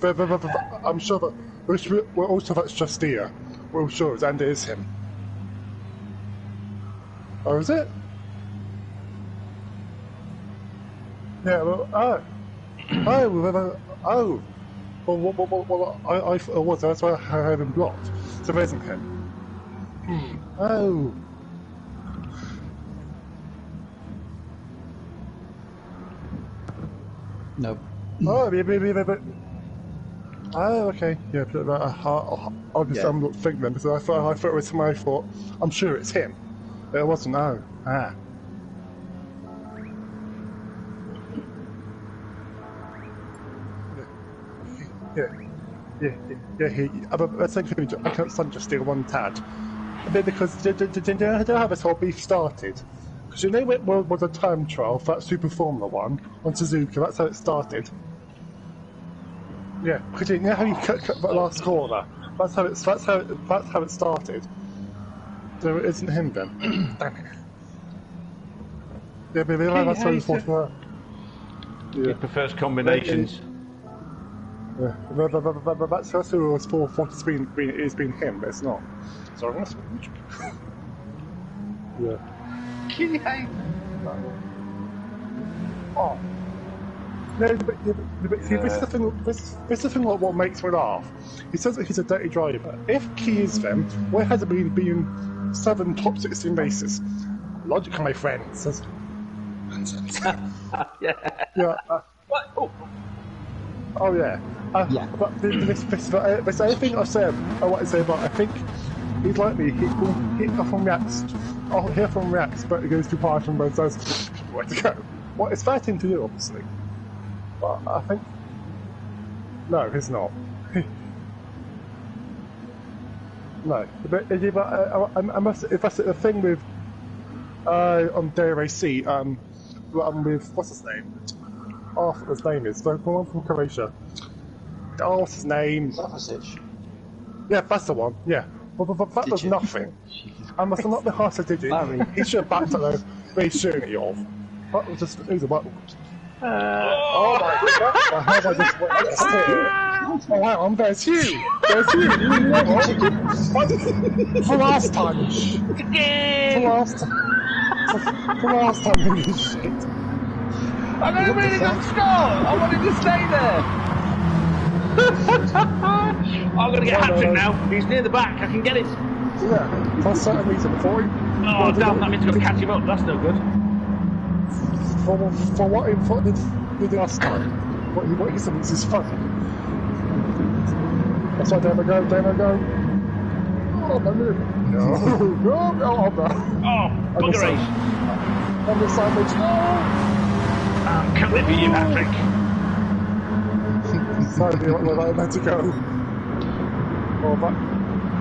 I'm sure that we're also that's just here. We're all sure and it is him. Oh, is it? Yeah, well, Well, I was, that's why I have him blocked. So there isn't him. Oh. No. Oh, but... Oh, okay. Yeah, but obviously I'm not thinking then, because I thought it was somebody I thought, I'm sure it's him. But it wasn't, oh. Ah. But let's think I can't just steal one tad. Because do you know how this whole beef started? Because you know it was a time trial for that Super Formula 1 on Suzuka, that's how it started. Yeah, because you know how you cut the last corner? That's how it started. So it isn't him then. Damn it. Yeah, but that's how it's for. He prefers combinations. Yeah, but that's who it was for. It's been him, but it's not. Sorry, that's yeah. Key hate. Oh. No, but see, this is the thing. This is the thing. What makes me laugh? He says that he's a dirty driver. If Key is them, why has it been 7 top 16 races? Logic, my friend. Says. Yeah. Yeah. What? Oh yeah. Yeah. But this other thing I said, I want to say about, I think he's like me. He often reacts. I'll hear from reacts, but it goes too far from both sides. Where to go? Well, it's a fair thing to do, obviously. But I think no, it's not. No, but I must. If that's the thing with on DRAC, with what's his name? Oh, what his name is the one from Croatia. Oh, what's his name? Zavasic. Yeah, that's the one. Yeah, but that was nothing. I must have not been harsh, did you? He should have backed it though. But he shouldn't have. That was just it was a button. Oh my god! I heard I just went this Oh wow, there's you! There's you! For last time! For last time you shit! I got a really good score! I wanted to stay there! I'm gonna get hat-trick now. He's near the back, I can get it! Yeah, for a certain reason, before he... Oh damn, that means I've got to catch him up, that's no good. For what he did last time, what he thinks is funny. That's why there we go. Oh, my move. No. Oh, bugger it. On the sandwich, no! I'm coming for you, Patrick. Sorry, where I meant to go. Oh,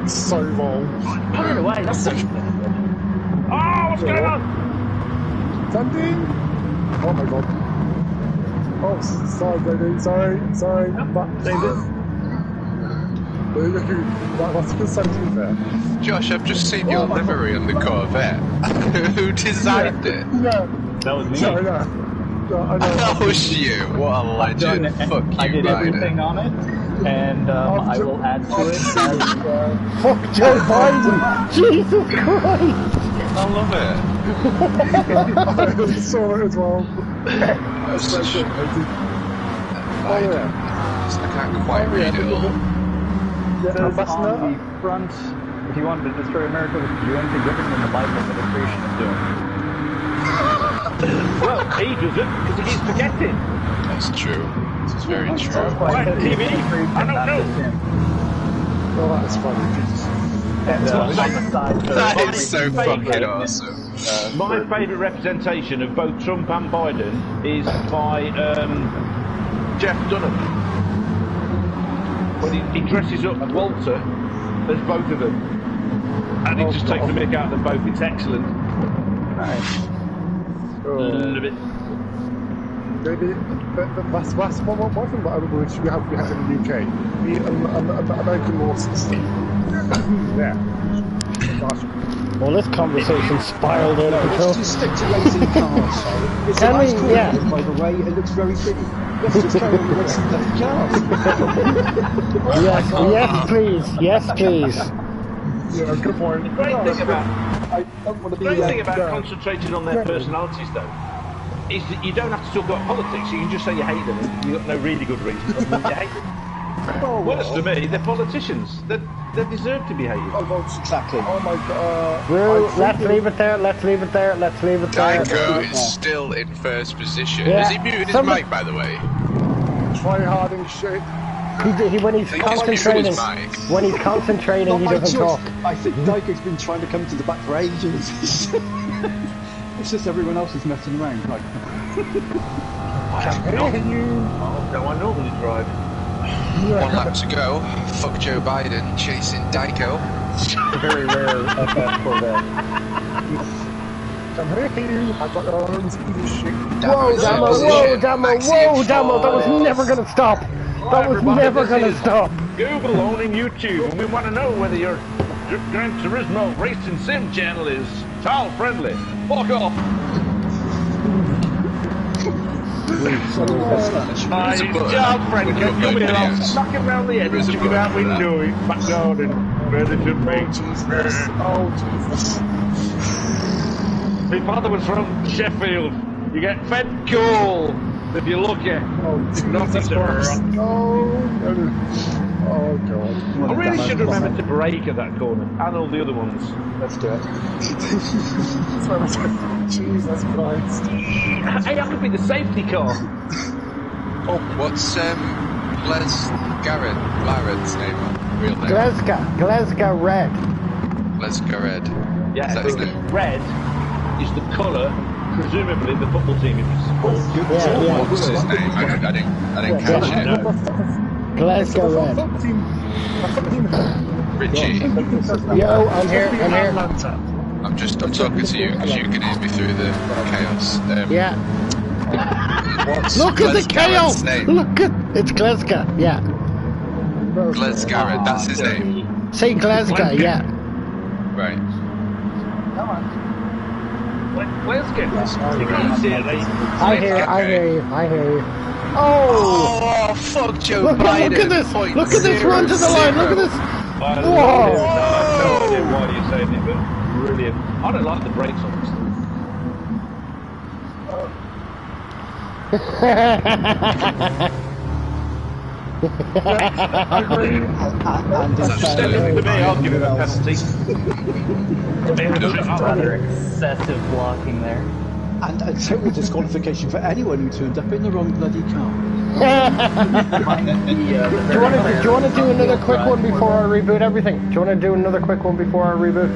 that's so wrong. Put it away, that's so... Oh, what's going on? Something? Oh my god. Oh, sorry, baby. Sorry. But saved it. That must have been something there. Josh, I've just seen your livery on the Corvette. Who designed it? Yeah. That was me. Sorry, no. I know. Oh shit, what a legend. Fuck you, I did everything on it, and I will add to it as... Fuck Joe Biden! Jesus Christ! I love it. I saw it as well. That's such a... Oh yeah. I can't quite read it all. It says on the front, if you wanted to destroy America, we could do anything different than the Biden administration is doing. Well, he does it because he keeps forgetting. That's true. This is very true. Right, TV, I don't know. Oh, that's funny. And on the side, That is so fucking awesome. My favourite representation of both Trump and Biden is by Jeff Dunham. When he dresses up Walter as both of them. And he just takes the mick out of them both. It's excellent. Nice. Love it. Maybe that's one thing that I wish we had in the UK. The American law system. Yeah. Well, this conversation spiraled out of control. Let's just stick to racing cars. It's Can a nice we- car, yeah. by the way. It looks very pretty. Let's just carry on racing bloody cars. Yes, please. Yes, please. Yeah, good point. The great thing about I don't want to be... The great thing about concentrating on their personalities, though, is that you don't have to talk about politics. You can just say you hate them, and you've got no really good reason to hate them. Worse to me, they're politicians. They deserve to be hated. Exactly. Oh my god. Let's leave it there. Let's leave it there. Let's leave it there. Geico is still in first position. Yeah. Has he muted his mic, by the way? Try harding shit. When he's concentrating, when he's concentrating, he doesn't talk. I think Geico's been trying to come to the back for ages. It's just everyone else is messing around. Like, No, I normally drive. 1 lap to go. Fuck Joe Biden chasing Geico. Very rare for that. I've got your own speedy shit. Whoa, Damo! Whoa, Damo! Whoa, Damo! That was never gonna stop. That was never gonna stop. Google owning YouTube, and we want to know whether your Gran Turismo Racing Sim channel is child friendly. Fuck off. Child friendly. Come here, I'll knock him round the head and chuck him out window in back garden. Ready to make. Oh, Jesus. My father was from Sheffield. You get fed coal if you're lucky. Oh, Jesus Christ. Oh, God. I really should remember to brake at that corner and all the other ones. Let's do it. Jesus Christ. Hey, that could be the safety car. What's Garrett's name? Real name? Glasgow Red. Glasgow Red. Yeah, Is that his name? red is the colour, presumably the football team it supports. What's his name? I didn't catch it. Glasgow Red. Richie. Yo, I'm here. I'm talking to you because you can hear me through the chaos. Yeah. Look at the chaos! Name? Look at it's Glasgow. Yeah. Glasgow, that's his name. Say Glasgow. Yeah. Right. Glasgow. I hear you. Oh, fuck Joe Biden. Look at this! Look at this run to the line! Look at this! I have no idea why you're saying it, but brilliant. I don't like the brakes on this thing. I'll give him a penalty. Rather excessive blocking there. And a total disqualification for anyone who turned up in the wrong bloody car. Do you want to do another quick one before I reboot everything? Do you want to do another quick one before I reboot?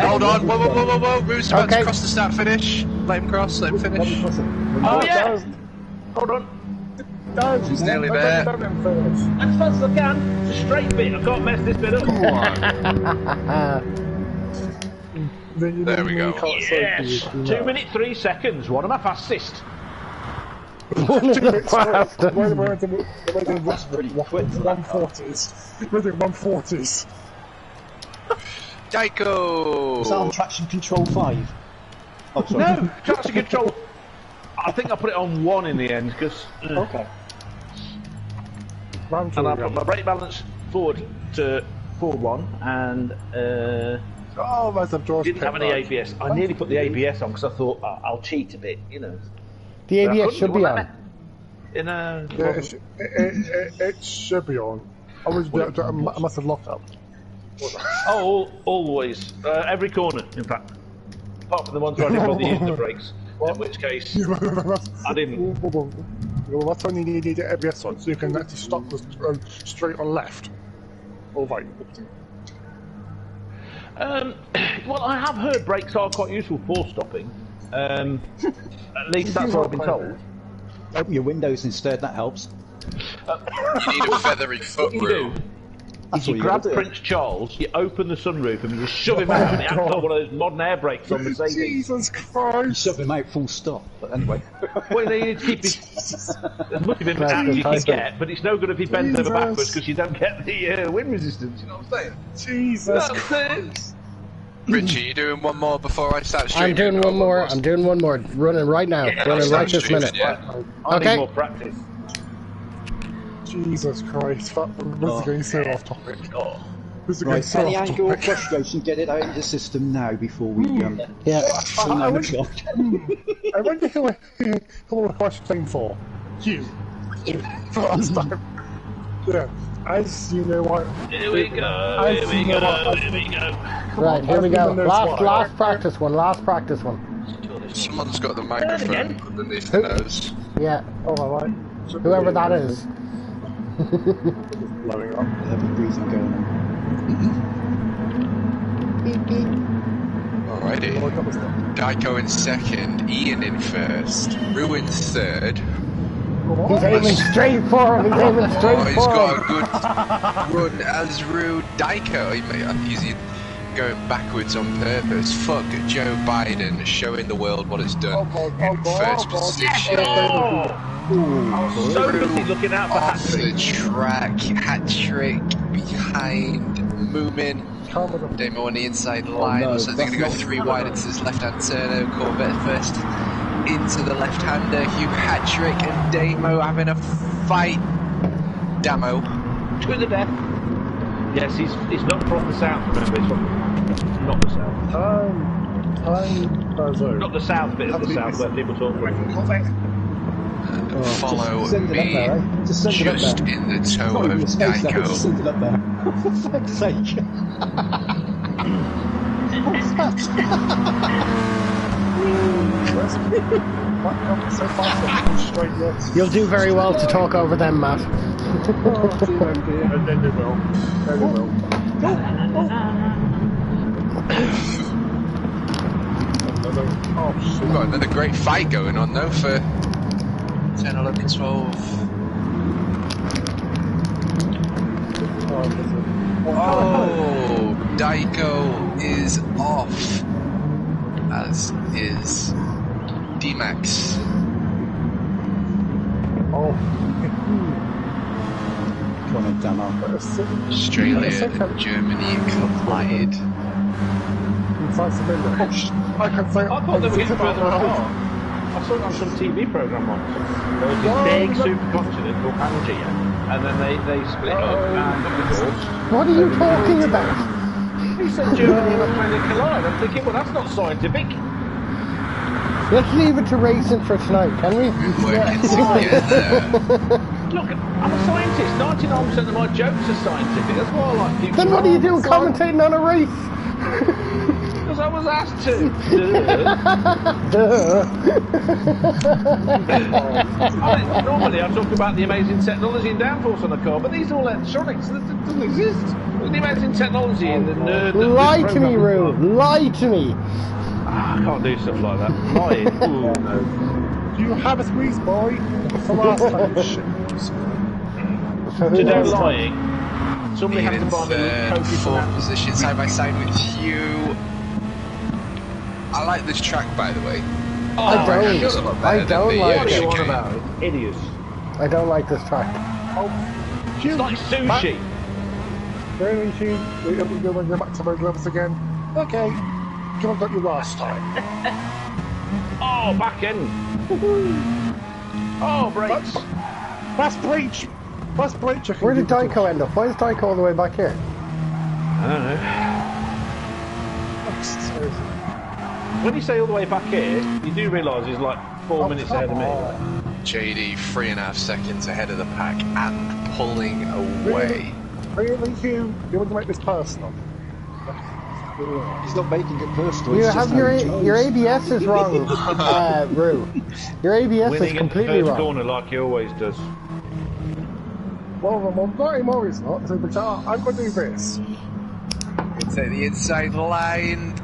Hold on. Whoa. Rue's about to cross the start finish. Let him cross, let him finish. Oh, yeah! Hold on. He's nearly there. As fast as I can. It's a straight bit. I can't mess this bit up. There we go. Yes! 2 minutes 3 seconds. One of my fastest. One of the fastest. We're doing 140s. We're doing 140s. Daiko! Is that on traction control 5? Oh, sorry. No! Traction control. I think I put it on 1 in the end because. Okay. And I put my brake balance forward to forward 1 and. Didn't have any ABS. I nearly put the ABS on because I thought I'll cheat a bit, you know. The ABS should be on. In a. Yeah, it should be on. I must have locked up. Oh, always. Every corner, in fact. Apart from the ones where I didn't bother using the brakes. In which case, I didn't. Well, that's when you need the ABS on, so you can actually stop straight on left. Or right. Well, I have heard brakes are quite useful for stopping. At least that's what I've been told. Open your windows instead, that helps. You need a feathery foot, Rue. If you grab Prince Charles, you open the sunroof and you just shove him out, and he acts like one of those modern air brakes on Mercedes. Jesus Christ! Shove him out full stop, but anyway. Well, you need to keep his. As much of him as you can get, but it's no good if he bends over backwards because you don't get the wind resistance, you know what I'm saying? Jesus Christ! Richie, you doing one more before I start streaming? I'm doing one more. I'm doing one more. Running right now. Running right this minute. Yeah. I need more practice. Jesus Christ, this is getting so off topic. This is getting so Any off anger or topic. frustration, get it out of the system now before we Yeah. I wonder who I was playing for. You. First time. Yeah. As you know what. Here we go. Right, here we go. Last practice one. Someone's got the microphone underneath the nose. Yeah. Oh, alright. Whoever that is. Blowing up. heavy breathing going on. Alrighty. Daiko in second, Ian in first, Rue in third. He's aiming straight for him. He's aiming straight He's for got him. a good run as Rue. Daiko, going backwards on purpose. Fuck Joe Biden showing the world what it's done in first position. I was so busy looking out for hat Off the track, hat trick behind Moomin. Damo on the inside line. Looks like they're going to go 3 wide into this left-hand turner. Corvette first into the left-hander. Hugh hat trick and Damo having a fight. Damo to the death. Yes, he's not from the south. Remember, he's from not the south. Not the south bit of the south where people talk from. Follow me just in the toe of Daiko. Send it up there. For fuck's sake. What's that? You'll do very well to talk over them, Matt. And then they will. We've got another great fight going on though for 10, 11, 12. Oh, Daiko is off, as is D-Max. Australia and Germany collided. I thought they were getting further apart. I saw it on some TV programme once. There was this big supercontinent called Pangea, and then they split up and got divorced. What are you talking about? He said Germany and Australia collide. I'm thinking, well, that's not scientific. Let's leave it to racing for tonight, can we? Working together. Look, I'm a scientist. 99% of my jokes are scientific. That's why I like people. Then what are you doing commentating on a race? Because I was asked to. Normally I talk about the amazing technology and downforce on the car, but these are all electronics. That doesn't exist. The amazing technology and the nerd. Lie to me, Rube. Lie to me. I can't do stuff like that. Lying. Ooh, no. Do you have a squeeze, boy? The last time to do lying, somebody has to find a fourth position side by side with you. I like this track, by the way. I don't like it. What about it? Idiots. I don't like this track. It's like sushi. Really, Hugh? You're going to go back to my gloves again? Okay. John got you last time. Oh, back end. Oh, brakes. That's breach. That's breach. Where did Daiko end up? Why is Daiko all the way back here? I don't know. When you say all the way back here, you do realise he's like 4 minutes ahead of me. JD 3.5 seconds ahead of the pack and pulling away. Really, Hugh? You want to make this personal? He's not making it personal. You have your ABS is wrong, Rue. Your ABS Winning is completely in the wrong. corner like he always does. Well, not anymore, he's not. So, but I'm going to do this. Take the inside line.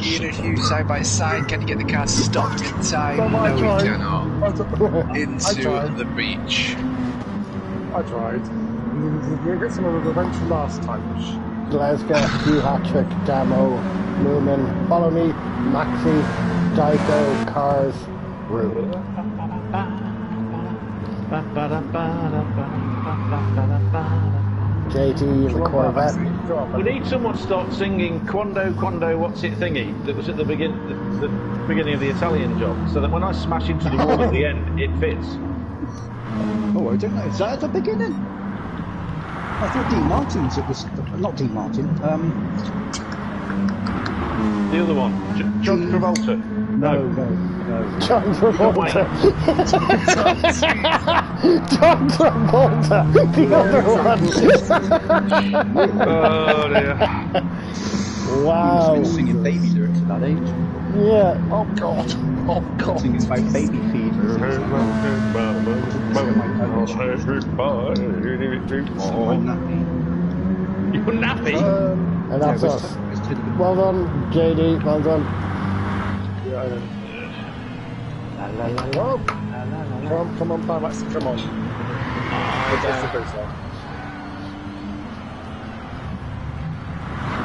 Ian and Hugh side by side. Can you get the car stopped in time? No, we cannot. Into the beach. I tried. You get some of the revenge from last time. Glasgow, Hugh Hattrick, Damo, Newman, Follow Me, Maxi, Daiko, Cars, Rue. JT in the Corvette. We need someone to start singing Quando, what's it thingy that was at the beginning of the Italian job, so that when I smash into the wall at the end, it fits. Oh, I don't know. Is that at the beginning? I thought Dean Martin's it was not Dean Martin. The other one, John Travolta. No. John Travolta. John Travolta. The other one. Oh dear. Wow. He's been singing baby lyrics at that age. Yeah. Oh God. Singing about baby feed. You're nappy. And that's us. Well done, JD. Well done. Come on, Barbax, come on.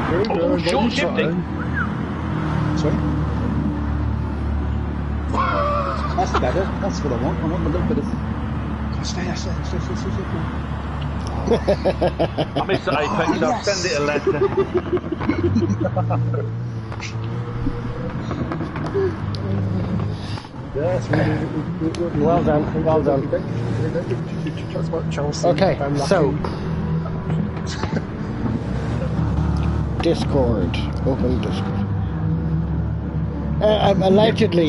Oh, short shifting. Sorry? That's better. That's what I want. I want a little bit of... Stay. I missed the apex, so I'll send it a letter. Yes, well done, well done. Okay, so Discord, open Discord. Allegedly.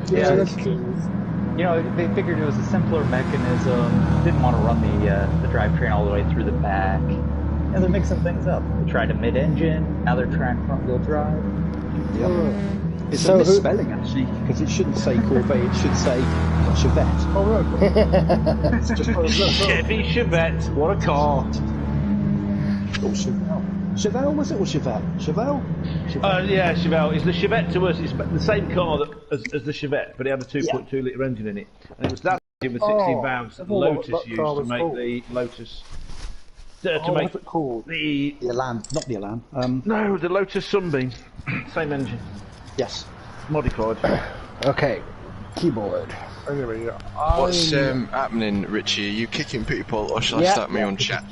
Yeah, you know, they figured it was a simpler mechanism. Didn't want to run the drivetrain all the way through the back. And they're mixing things up. They tried a mid-engine, now they're trying front-wheel drive. Yeah. It's a misspelling, actually, because it shouldn't say Corvette, it should say Chevette. Oh, right. Chevy Chevette, what a car. Oh, Chevelle. Chevelle, was it, or Chevette? Chevelle? Yeah, Chevelle. It's the Chevette to us. It's the same car as the Chevette, but it had a 2.2 litre engine in it. And it was that engine with 16 valves that the Lotus used to make the Lotus. What's it called? The Elan, not the Elan. No, the Lotus Sunbeam. Same engine. Yes. Modified. Okay, keyboard. Anyway, yeah. What's happening, Richie? Are you kicking people, or shall I start my own chat?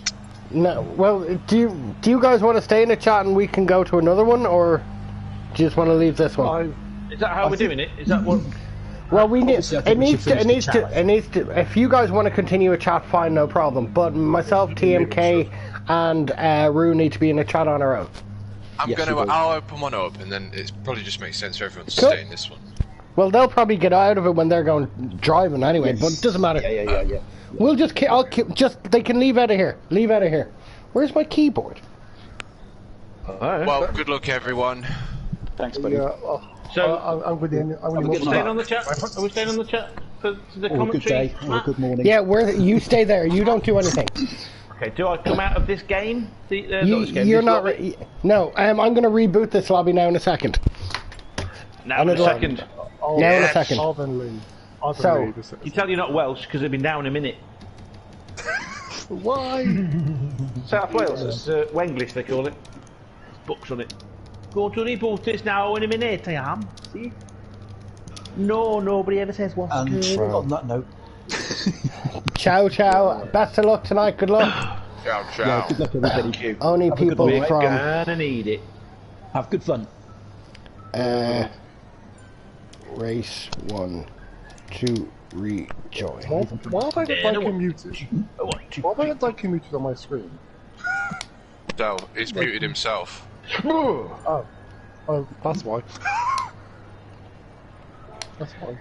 No, well, do you guys want to stay in the chat and we can go to another one, or do you just want to leave this one? Is that how we're doing it? Is that what? Well, we need. It needs to. If you guys want to continue a chat, fine, no problem. But myself, TMK, and Rue need to be in the chat on our own. I'll open one up, and then it probably just makes sense for everyone to stay in this one. Well, they'll probably get out of it when they're going driving anyway, but it doesn't matter. Yeah. We'll just. They can leave out of here. Leave out of here. Where's my keyboard? Well, good luck, everyone. Thanks, buddy. Yeah, So I'm going Are we staying on the chat? Are we staying on the chat for the commentary? Good day, or good morning. Yeah, you stay there. You don't do anything. Okay, do I come out of this game? You're not. No, I'm going to reboot this lobby now in a second. Now in a second. Now in a second. So, you tell you're not Welsh because it'll be now in a minute. Why? South Wales, it's Wenglish they call it. There's books on it. Go to reboot this now in a minute, I am. See? No, nobody ever says what's good. On that note. Ciao. Best of luck tonight. Good luck. Ciao. Yeah, good luck, everybody. Only people We're from. gonna need it. Have good fun. Race 1, 2, rejoin. Why have I got Viking muted? Why have I got Viking muted on my screen? So, he's muted himself. Oh, that's why. That's why.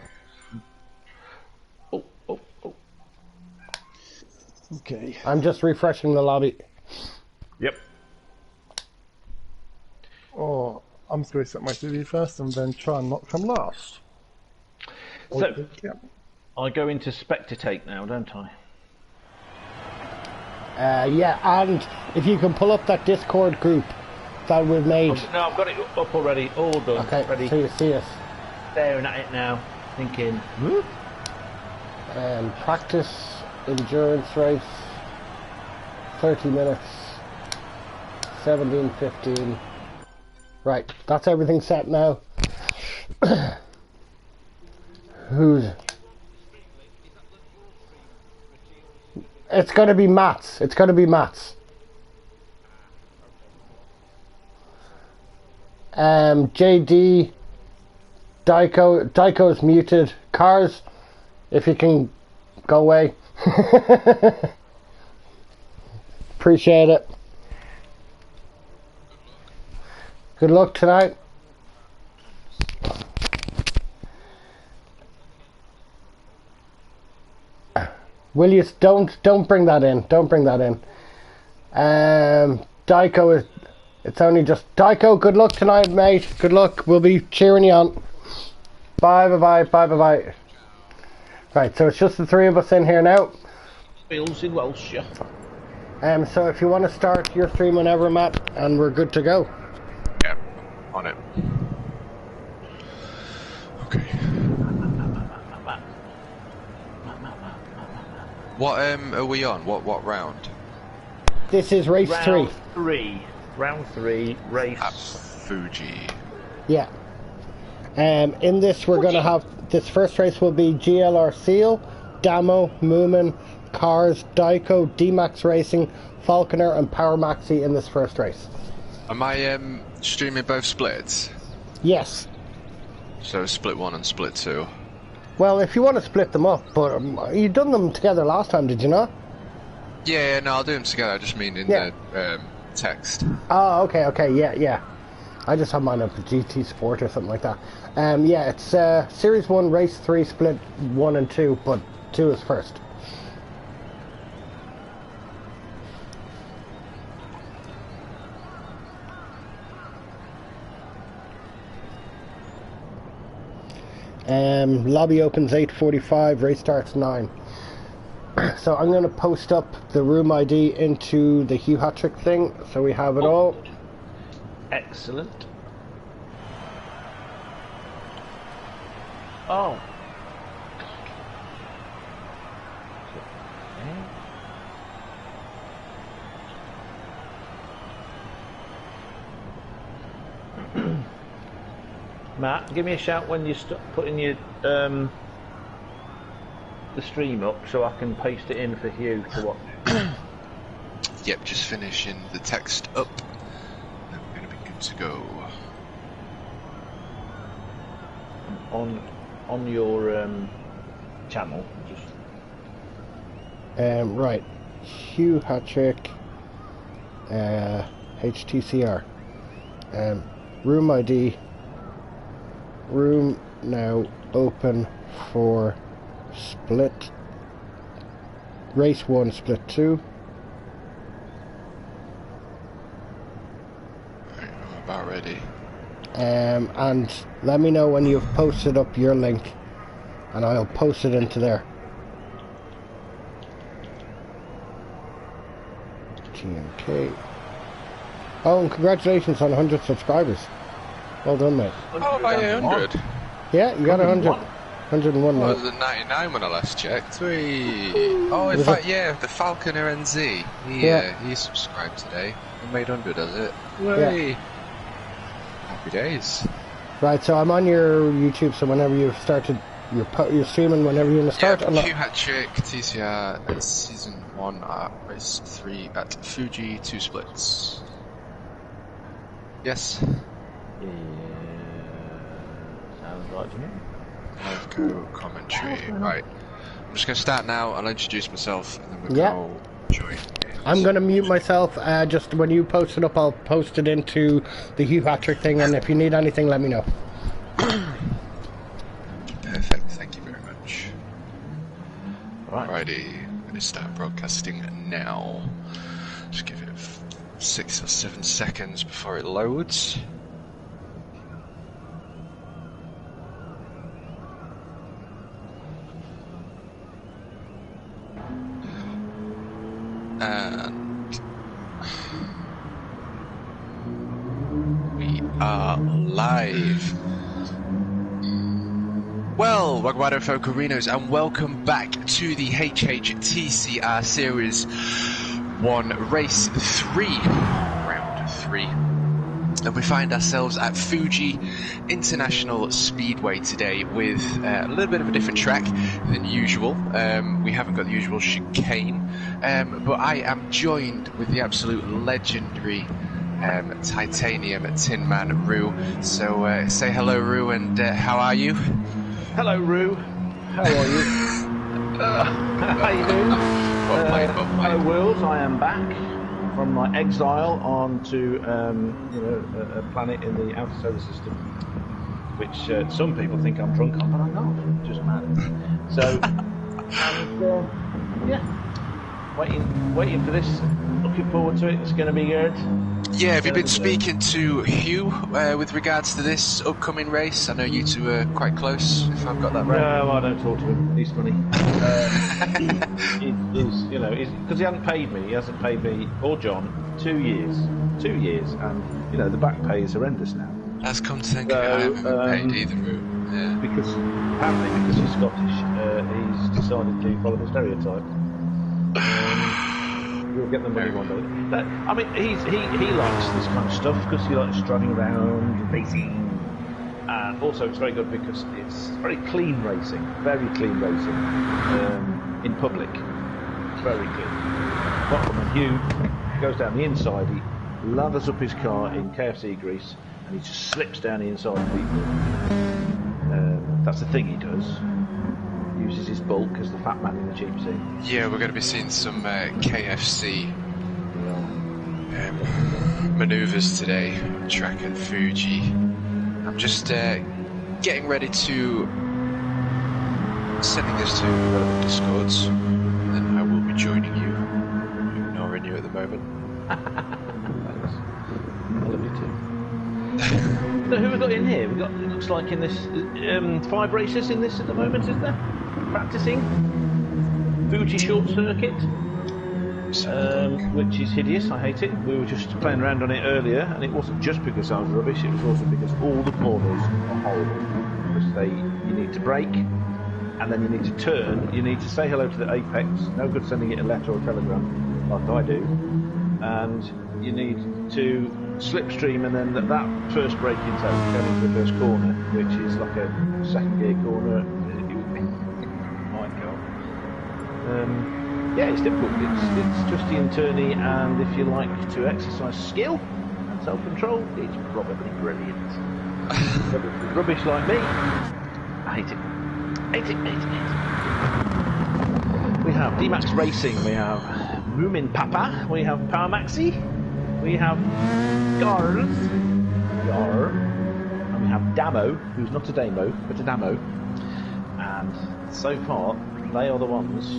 Oh. Okay. I'm just refreshing the lobby. Yep. Oh, I'm just going to set my CV first and then try and not come last. So, yeah. I go into Spectatake now, don't I? Yeah, and if you can pull up that Discord group that we've made. No, I've got it up already, all done. Okay, ready. so you see us. Staring at it now, thinking, practice endurance race, 30 minutes, 17:15. Right, that's everything set now. It's going to be Mats. JD, Dyko's muted. Cars, if you can go away. Appreciate it. Good luck tonight. Will you don't bring that in. Don't bring that in. Dyko is. It's only just Dyko. Good luck tonight, mate. Good luck. We'll be cheering you on. Bye. Right, so it's just the three of us in here now. Bills in Welsh, yeah. So if you want to start your stream whenever, Matt, and we're good to go. Yep, on it. Okay. What are we on? What round? This is race round 3. Round 3, race. At Fuji. Yeah. In this, we're going to have... This first race will be GLR Seal, Damo, Moomin, Cars, Daiko, D-Max Racing, Falconer, and Power Maxi in this first race. Am I streaming both splits? Yes. So split 1 and split 2. Well, if you want to split them up, but you done them together last time, did you not? Yeah, no, I'll do them together. I just mean in the text. Oh, okay, yeah. I just have mine up at GT Sport or something like that. Yeah, it's Series 1, Race 3, Split 1 and 2, but 2 is first. Lobby opens 8:45, race starts 9. So I'm going to post up the room ID into the Hugh Hat-Trick thing, so we have it all. Excellent. Oh. Matt, give me a shout when you start putting your the stream up so I can paste it in for Hugh to watch. Yep, just finishing the text up. And we're going to be good to go. On your channel, just. Right. Hugh Hat-Trick, HTCR. Room ID. Room now open for split. Race 1, split 2. Right, I'm about ready. And let me know when you've posted up your link, and I'll post it into there. TMK. Oh, and congratulations on 100 subscribers. Well done, mate. Oh, by 100? Yeah, you got 100. 101, Well, mate. it was at 99 when I last checked. Oh, in fact, yeah, the Falconer NZ. He subscribed today. He made 100, has it? Yeah. Happy days. Right, so I'm on your YouTube, so whenever you've started, you're streaming whenever you want to start. Yeah, Hugh Hat-Trick, TCR, Season 1 at Race 3 at Fuji, 2 splits. Yes? Sounds right to me. Live go commentary. Right. I'm just going to start now. I'll introduce myself and then we'll go join. I'm going to mute myself. Just when you post it up, I'll post it into the Hugh Hat-Trick thing, and if you need anything, let me know. Perfect. Thank you very much. Right. Alrighty. I'm going to start broadcasting now. Just give it 6 or 7 seconds before it loads. And we are live. Well, Wagwado Focorinos, and welcome back to the HHTCR Series 1 Race 3, Round 3. And we find ourselves at Fuji International Speedway today with a little bit of a different track than usual. We haven't got the usual chicane, but I am joined with the absolute legendary Titanium Tin Man, Roo. So say hello, Roo, and how are you? Hello, Roo. How are you? How you doing? Hello, Wills. I am back from my exile onto a planet in the outer solar system, which some people think I'm drunk on, but I'm not. I'm just mad. So, waiting for this. Looking forward to it. It's going to be good. Yeah, have you been speaking to Hugh with regards to this upcoming race? I know you two are quite close, if I've got that right. No, I don't talk to him. He's funny. He's because he hasn't paid me. He hasn't paid me or John 2 years. 2 years, and the back pay is horrendous now. That's come to think of it. I haven't been paid either, Roo. Yeah. Because he's Scottish, he's decided to follow the stereotype. We'll get the money one day. But, I mean, he likes this kind of stuff because he likes driving around, racing. And also it's very good because it's very clean racing, in public. It's very clean. Apart from when Hugh goes down the inside, he lathers up his car in KFC grease and he just slips down the inside of people. That's the thing he does. Uses his bulk as the fat man in the cheap seat. Yeah, we're going to be seeing some KFC manoeuvres today. Track at Fuji. I'm just getting ready to sending this to relevant Discords, and then I will be joining you. I'm ignoring you at the moment. Thanks. I love you too. So who have we got in here? It looks like in this 5 racers in this at the moment, isn't there? Practicing Fuji short circuit, which is hideous. I hate it. We were just playing around on it earlier, and it wasn't just because I was rubbish. It was also because all the corners are horrible. Because you need to brake, and then you need to turn. You need to say hello to the apex. No good sending it a letter or a telegram, like I do. And you need to slipstream, and then that first braking zone going into the first corner, which is like a second gear corner. My God. Yeah, it's difficult. It's twisty and turny, and if you like to exercise skill and self-control, it's probably brilliant. But if you're rubbish like me, I hate it. Hate it. We have D-Max Racing, we have Moomin Papa, we have Power Maxi, we have Gar, and we have Damo, who's not a Damo, but a Damo. And so far, they are the ones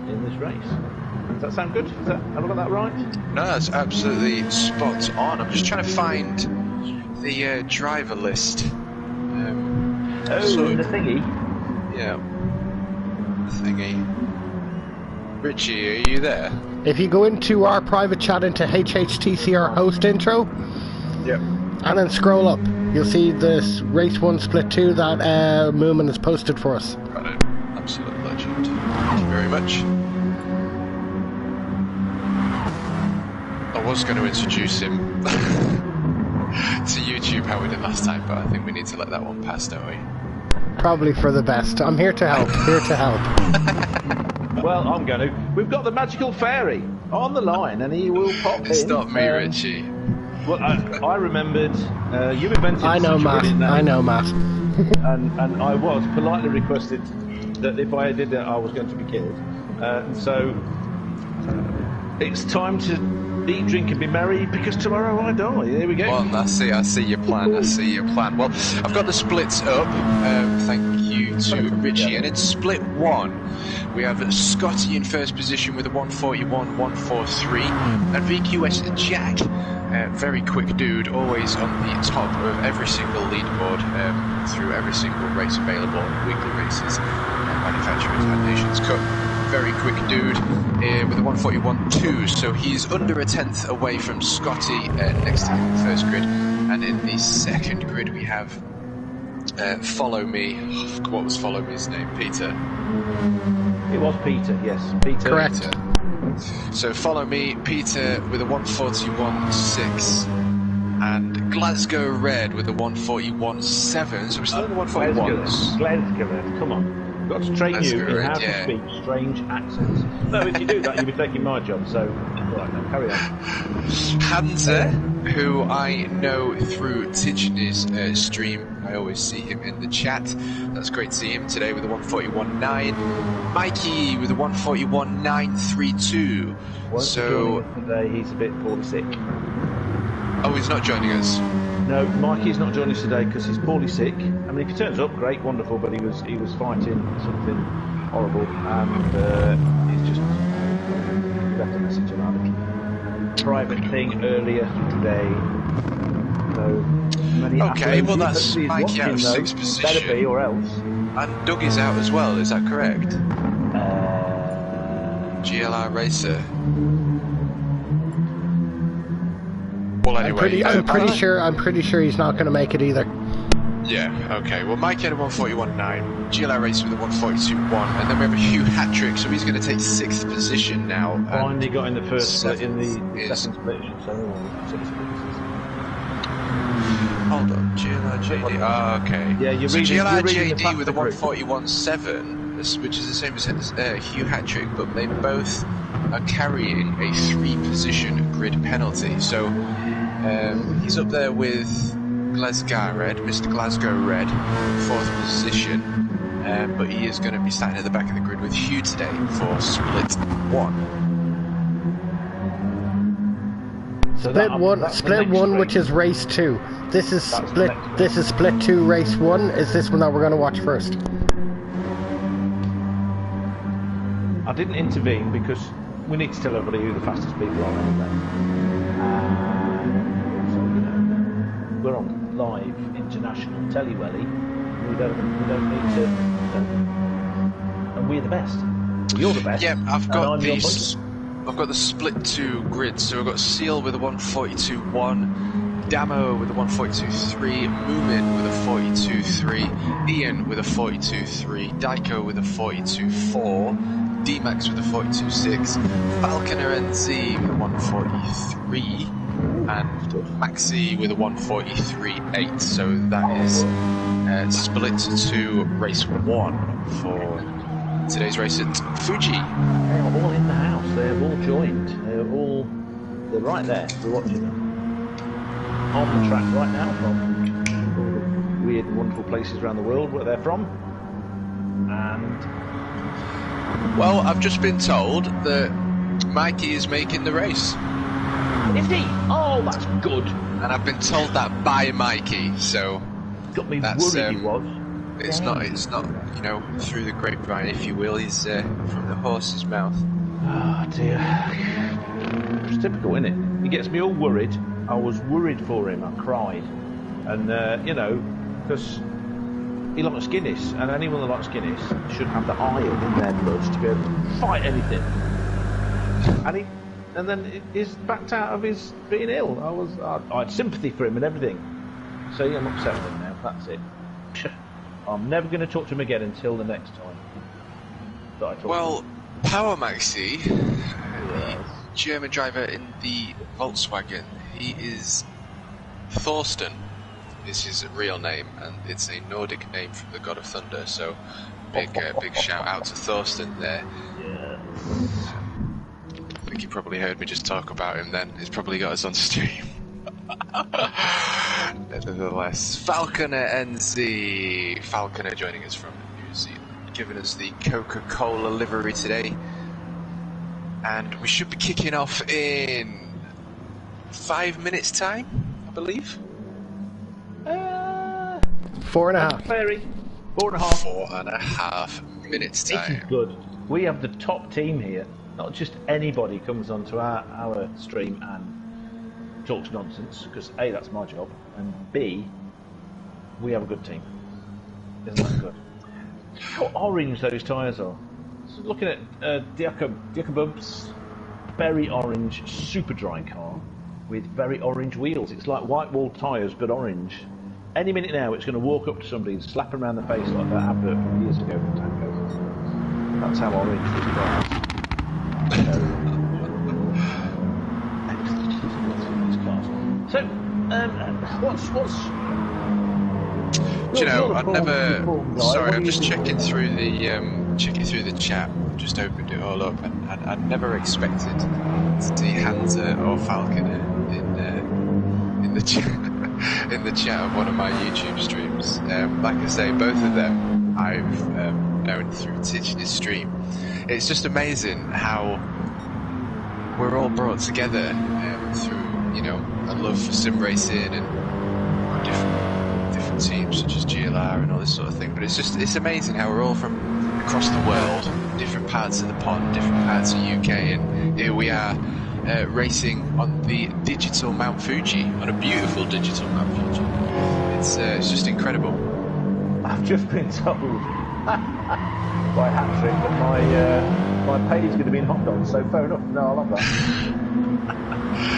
in this race. Does that sound good? Have I got that right? No, that's absolutely spot on. I'm just trying to find the driver list. The thingy? Yeah. The thingy. Richie, are you there? If you go into our private chat into HHTCR host intro, yep, and then scroll up, you'll see this race 1 split 2 that Moomin has posted for us. Got it. Absolute legend. Thank you very much. I was going to introduce him to YouTube how we did last time, but I think we need to let that one pass, don't we? Probably for the best. I'm here to help. Well, I'm going to. We've got the magical fairy on the line, and he will pop in. It's not me, Richie. Well, I remembered you invented. I know, Matt. And I was politely requested that if I did that, I was going to be killed. So it's time to eat, drink, and be merry because tomorrow I die. There we go. Well, I see your plan. Well, I've got the splits up. Thank you to Richie. And in split 1, we have Scotty in first position with a 141.143, and VQS Jack, very quick dude, always on the top of every single leaderboard through every single race available on weekly races, manufacturers and Nations Cup. Very quick dude with a 141.2, so he's under a tenth away from Scotty next to him in the first grid. And in the second grid we have Follow Me. What was Follow Me's name? Peter? It was Peter, yes. Peter. Correct. Peter. So Follow Me, Peter with a 141.6, and Glasgow Red with a 141.7, so we're still in the 141s. Glasgow Red, come on. We've got to train you in how to speak strange accents. No, if you do that, you'll be taking my job, so right, now, carry on. Hansa, who I know through Tijani's stream, I always see him in the chat. That's great to see him today with a 141.9. Mikey with a 141.932. So today he's a bit poorly sick. Oh, he's not joining us. No, Mikey's not joining us today because he's poorly sick. I mean, if he turns up, great, wonderful, but he was fighting something horrible, and he's just left a message on our little private thing earlier today. So many okay, well that's Mikey out of 6th position. Better be, or else. And Doug is out as well. Is that correct? GLR Racer. Well, anyway, I'm pretty sure he's not going to make it either. Yeah, okay. Well, Mike had a 141.9, GLR Race with a 142.1, and then we have a Hugh hat-trick, so he's going to take 6th position now. Finally got in the first split, in the is... second split, I should say, or 6 splits. Hold on, GLR JD. Oh, okay. Yeah, you're so reading, GLR you're JD with a 141.7, which is the same as Hugh hat-trick, but they both are carrying a 3-position grid penalty. So he's up there with Glasgow Red, Mr. Glasgow Red, 4th position, but he is going to be starting at the back of the grid with Hugh today for split 1. So split one, which is race 2. This is split 2, race 1. Is this one that we're going to watch first? I didn't intervene because we need to tell everybody who the fastest people are anyway. So, you know, we're on live international telewelly. We don't need to. And we're the best. You're the best. Yeah, I've got the split 2 grid. So I've got Seal with a 142.1, Damo with a 142.3, Moomin with a 42.3, Ian with a 42.3, Daiko with a 42.4, D-Max with a 42.6, Falconer NZ with a 143, and Maxi with a 143.8. So that is split 2 race 1 for today's race at Fuji. They're all in the house. They have all joined. They're right there. We're watching them on the track right now from all the weird, wonderful places around the world where they're from. And well, I've just been told that Mikey is making the race. Is he? Oh, that's good. And I've been told that by Mikey. So got me worried he was. It's not, you know, through the grapevine, if you will. He's from the horse's mouth. Oh dear. It's typical, isn't it? He gets me all worried. I was worried for him. I cried. And, you know, because he likes Guinness, and anyone that likes Guinness should have the iron in their blood to be able to fight anything. And then he's backed out of his being ill. I had sympathy for him and everything. So yeah, I'm upset with him now. That's it. I'm never going to talk to him again until the next time that I talk to him. Power Maxi, the German driver in the Volkswagen, he is Thorsten, is his real name, and it's a Nordic name from the God of Thunder, so big shout out to Thorsten there. Yeah. I think you probably heard me just talk about him then. He's probably got us on stream. Nevertheless, Falconer NZ. Falconer joining us from New Zealand, giving us the Coca-Cola livery today. And we should be kicking off in 5 minutes time, I believe. 4.5. Clary. 4.5. 4.5 minutes time. This is good. We have the top team here. Not just anybody comes onto our stream and talks nonsense, because A, that's my job, and B, we have a good team. Isn't that good? How orange those tyres are. So looking at Diakabub's very orange, super dry car with very orange wheels. It's like white wall tyres, but orange. Any minute now, it's going to walk up to somebody and slap them around the face like that advert from years ago from Tango. That's how orange this car is. So, what's do you know, I'd never. Sorry, I'm just checking through the chat. I've just opened it all up, and I'd never expected to see Hansa or Falconer in the chat in the chat of one of my YouTube streams. Like I say, both of them I've known through Titch's stream. It's just amazing how we're all brought together through, you know, a love for sim racing and different teams such as GLR and all this sort of thing. But it's amazing how we're all from across the world, different parts of the pond, different parts of UK, and here we are racing on the digital Mount Fuji, on a beautiful digital Mount Fuji. It's just incredible. I've just been told by Hat-Trick that my pay is going to be in hot dogs, so fair enough. No, I love that.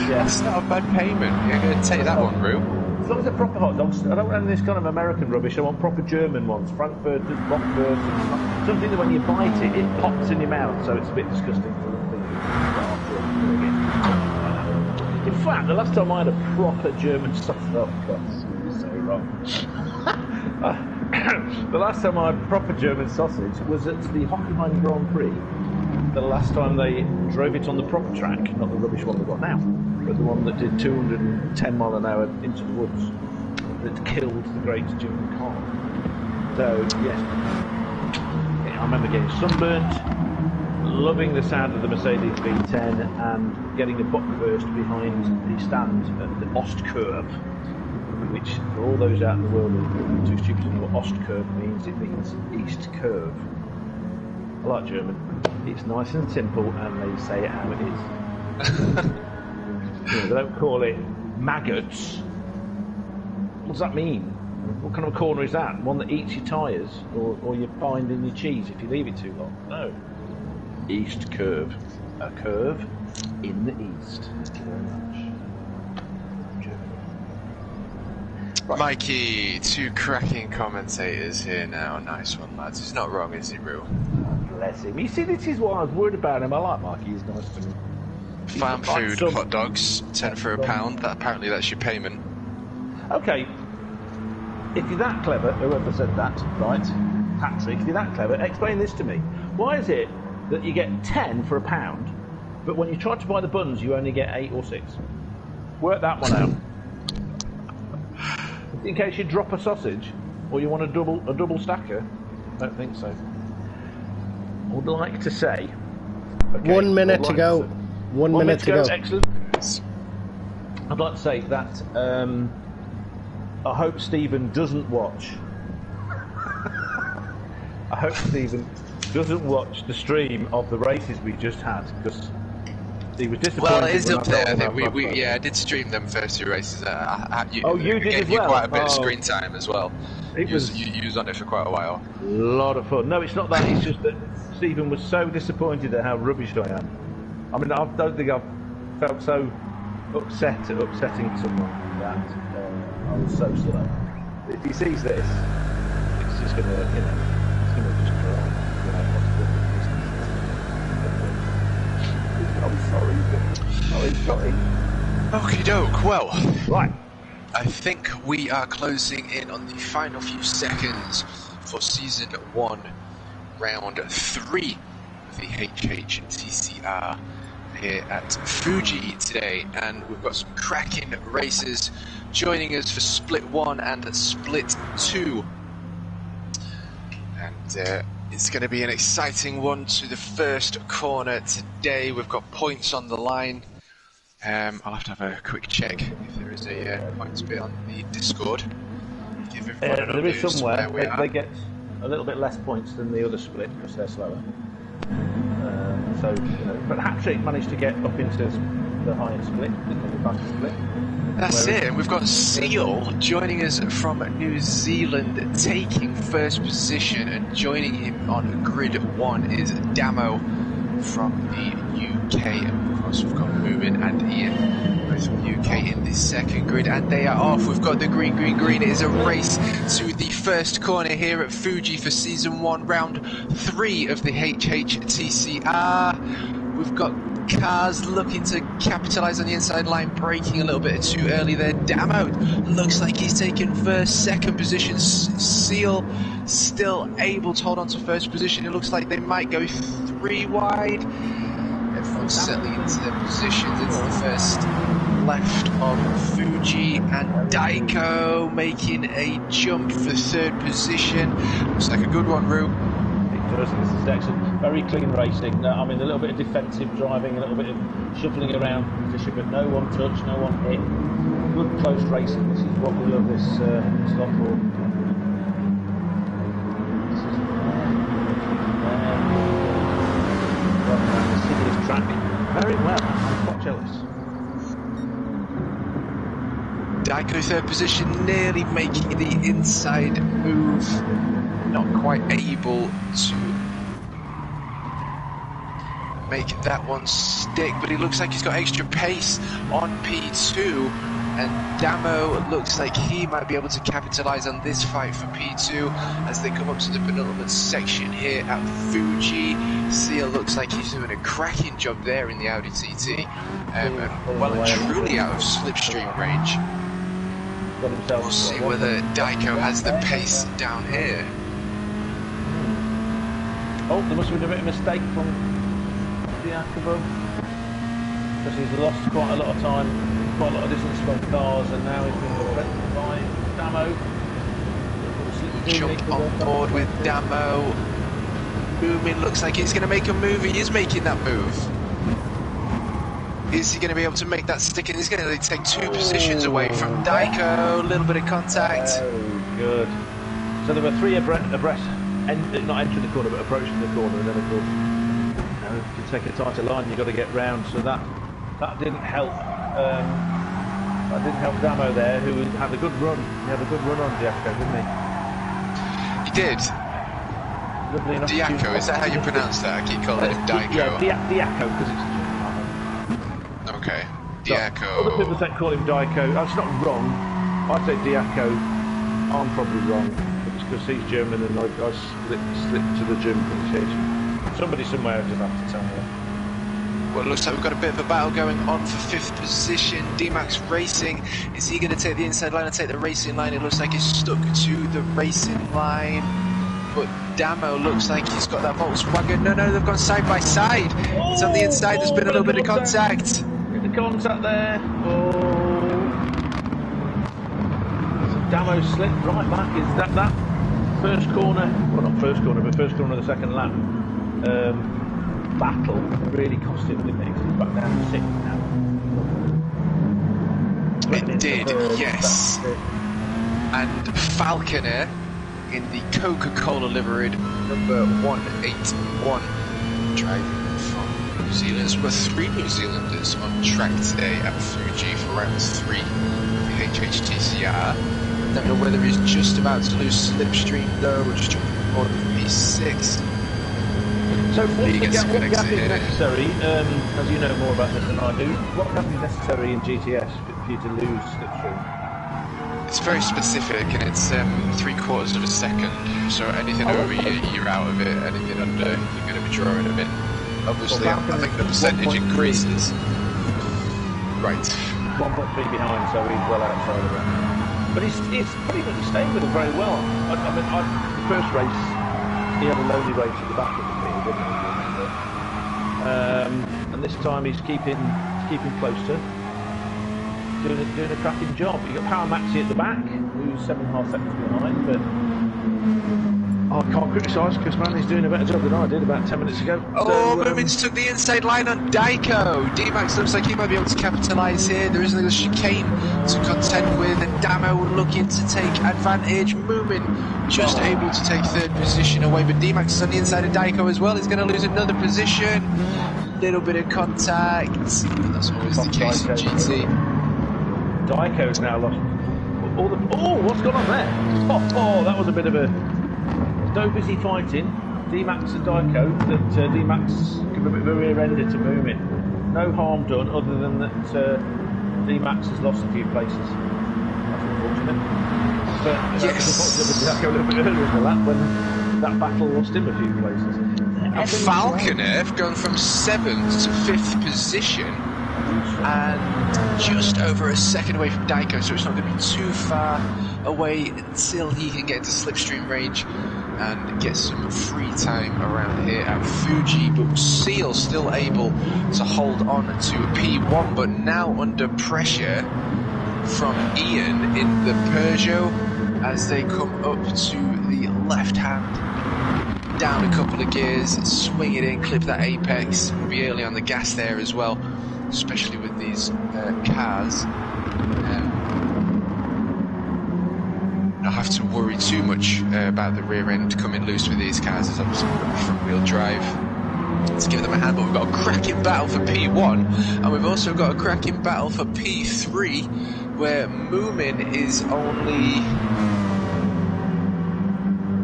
Yeah. That's not a bad payment. You're going to take that one, Rue. As long as they're proper hot dogs, I don't want this kind of American rubbish. I want proper German ones, Frankfurters, Bockwursts, something that when you bite it, it pops in your mouth, so it's a bit disgusting for the thing. In fact, the last time I had a proper German sausage, oh God, you're so wrong. The last time I had proper German sausage was at the Hockenheim Grand Prix. The last time they drove it on the proper track, not the rubbish one they've got now, but the one that did 210 mile an hour into the woods, that killed the great German car. So, yes, I remember getting sunburnt, loving the sound of the Mercedes V10, and getting a Bockwurst behind the stand at the Ostkurve, which, for all those out in the world who are too stupid to know what Ostkurve means, it means East Curve. I like German. It's nice and simple, and they say it how it is. They don't call it maggots. What does that mean? What kind of a corner is that? One that eats your tyres, or you bind in your cheese if you leave it too long? No. East Curve. A curve in the east. Thank you very much. Right. Mikey, two cracking commentators here now. Nice one, lads. He's not wrong, is he, Rue? Bless him. You see, this is what I was worried about him. I like Mikey. He's nice to me. Farm food, hot dogs, 10 for a pound. Apparently that's your payment. Okay. If you're that clever, whoever said that, right? Patrick, if you're that clever, explain this to me. Why is it that you get 10 for a pound, but when you try to buy the buns, you only get 8 or 6? Work that one out. In case you drop a sausage, or you want a double stacker, I don't think so. I would like to say... Okay, 1 minute to go. 1 minute to go. Excellent. I'd like to say that I hope Stephen doesn't watch. I hope Stephen doesn't watch the stream of the races we just had, because he was disappointed. Well, it is up there. I think yeah, I did stream them first 2 races. You did as well? Quite a bit of screen time as well. You was on it for quite a while. A lot of fun. No, it's not that. It's just that Stephen was so disappointed at how rubbish I am. I mean, I don't think I've felt so upset at upsetting someone that I was so slow. If he sees this, it's just gonna, it's gonna just cry. I'm sorry. Okie doke. Well, right. I think we are closing in on the final few seconds for Season 1, Round 3 of the HHTCR here at Fuji today, and we've got some cracking races joining us for Split 1 and Split 2. And it's going to be an exciting one to the first corner today. We've got points on the line. I'll have to have a quick check if there is a points bit on the Discord. There is somewhere. They get a little bit less points than the other split because they're slower. So, but Hat-Trick managed to get up into the higher split, the faster split. That's it, and we've got Seal joining us from New Zealand, taking first position, and joining him on grid 1 is Damo from the UK, and of course we've got Moomin and Ian, both from UK in the second grid, and they are off. We've got the green. It is a race to the first corner here at Fuji for Season 1, Round 3 of the HHTCR. We've got cars looking to capitalise on the inside line, braking a little bit too early there. Damo looks like he's taken first, second position. Seal still able to hold on to first position. It looks like they might go 3 wide. Everyone's settling into their positions. It's the first left of Fuji, and Daiko making a jump for third position. Looks like a good one, Rue. This is excellent. Very clean racing. I mean, a little bit of defensive driving, a little bit of shuffling around position, but no one touched, no one hit. Good close racing. This is what we love this slot for. This is this track very well. I'm quite jealous. Daiko third position, nearly making the inside move. Not quite able to make that one stick, but it looks like he's got extra pace on P2, and Damo looks like he might be able to capitalise on this fight for P2 as they come up to the penultimate section here at Fuji. Seal looks like he's doing a cracking job there in the Audi TT, and well and truly out of slipstream range. We'll see whether Daiko has the pace down here. Oh, there must have been a bit of a mistake from Diakovo, because he's lost quite a lot of time, quite a lot of distance from cars, and now he's been defended by Damo. Jump on board with Damo. Moomin looks like he's going to make a move. He is making that move. Is he going to be able to make that stick? And he's going to take 2 positions away from Daiko. A little bit of contact. Oh, good. So there were 3 abreast. Not entering the corner, but approaching the corner, and then of course, to take a tighter line, you've got to get round. So that didn't help. That didn't help Damo there, who had a good run. He had a good run on Diaco, didn't he? He did. Diaco, is that how you pronounce that? I keep calling him Daiko. Yeah, Diaco, because it's. Okay, Diaco. So, other people call him Daiko. That's not wrong. I say Diaco. I'm probably wrong. Because he's German and I slipped to the German pronunciation. Somebody somewhere just have to tell me. Well, it looks like we've got a bit of a battle going on for 5th position. D-Max Racing, is he going to take the inside line and take the racing line? It looks like he's stuck to the racing line. But Damo looks like he's got that Volkswagen. No, they've gone side by side. It's on the inside, there's been a little bit of contact. Get the contact there. Damo slipped right back. Is that first corner? Well, not first corner, but first corner of the second lap. Battle really cost him, didn't it? 'Cause he's back down to 6th now. It did, yes. And Falconer in the Coca-Cola liveried number 181, driving from New Zealand. There were 3 New Zealanders on track today at Fuji for round 3 of the HHTCR. Don't know whether he's just about to lose slipstream though, we're just jumping forward with P6. So what gap is necessary, as you know more about this than I do, what gap is necessary in GTS for you to lose slipstream? It's very specific and it's 3/4 of a second, so anything over you're out of it, anything under you're going to be drawing a bit. Obviously I think the percentage increases. Right. 1.3 behind, so he's well outside of it. But he's pretty much staying with him very well. I mean, the first race, he had a lonely race at the back of the field, didn't he? And this time he's keeping close to, doing a cracking job. You've got Power Maxi at the back, who's 7.5 seconds behind, but I can't criticise because man, he's doing a better job than I did about 10 minutes ago. Oh, Moomin's took the inside line on Daiko. D-Max looks like he might be able to capitalise here. There is a little chicane to contend with, and Damo looking to take advantage. Moomin just able to take 3rd position away, but D-Max is on the inside of Daiko as well. He's going to lose another position. Little bit of contact, but that's always the case in GT. Daiko's now lost. What's gone on there? Oh, that was a bit of a. So busy fighting, D-Max and Daiko, that D-Max give a bit of a rear-ender to Moomin. No harm done, other than that D-Max has lost a few places. That's unfortunate. But yes. It was unfortunate with Daiko a little bit earlier in the lap when that battle lost him a few places. Falconer have gone from 7th to 5th position and just over a second away from Daiko, so it's not going to be too far away until he can get into slipstream range and get some free time around here at Fuji. But Seal still able to hold on to a P1, but now under pressure from Ian in the Peugeot as they come up to the left hand, down a couple of gears, swing it in, clip that apex, be early on the gas there as well, especially with these cars. Not have to worry too much about the rear end coming loose with these cars, as obviously we've got the front wheel drive to give them a hand. But we've got a cracking battle for P1, and we've also got a cracking battle for P3, where Moomin is only.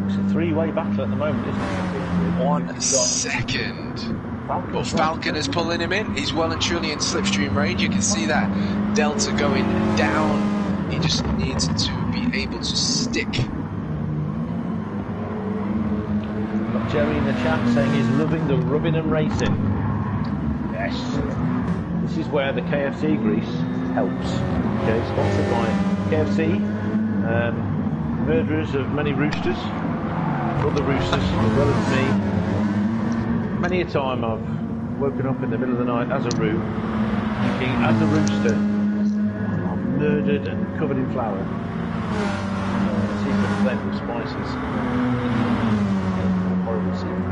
It's a 3-way battle at the moment, isn't it? 1 second But Falconer's pulling him in. He's well and truly in slipstream range. You can see that delta going down. He just needs to be able to stick. Got Jerry in the chat saying he's loving the rubbing and racing. Yes. This is where the KFC grease helps. Okay, sponsored by KFC, murderers of many roosters, other roosters as well as me. Many a time I've woken up in the middle of the night as a roo, thinking as a rooster, I'm murdered and covered in flour. Secret blend of spices. Horrible secret.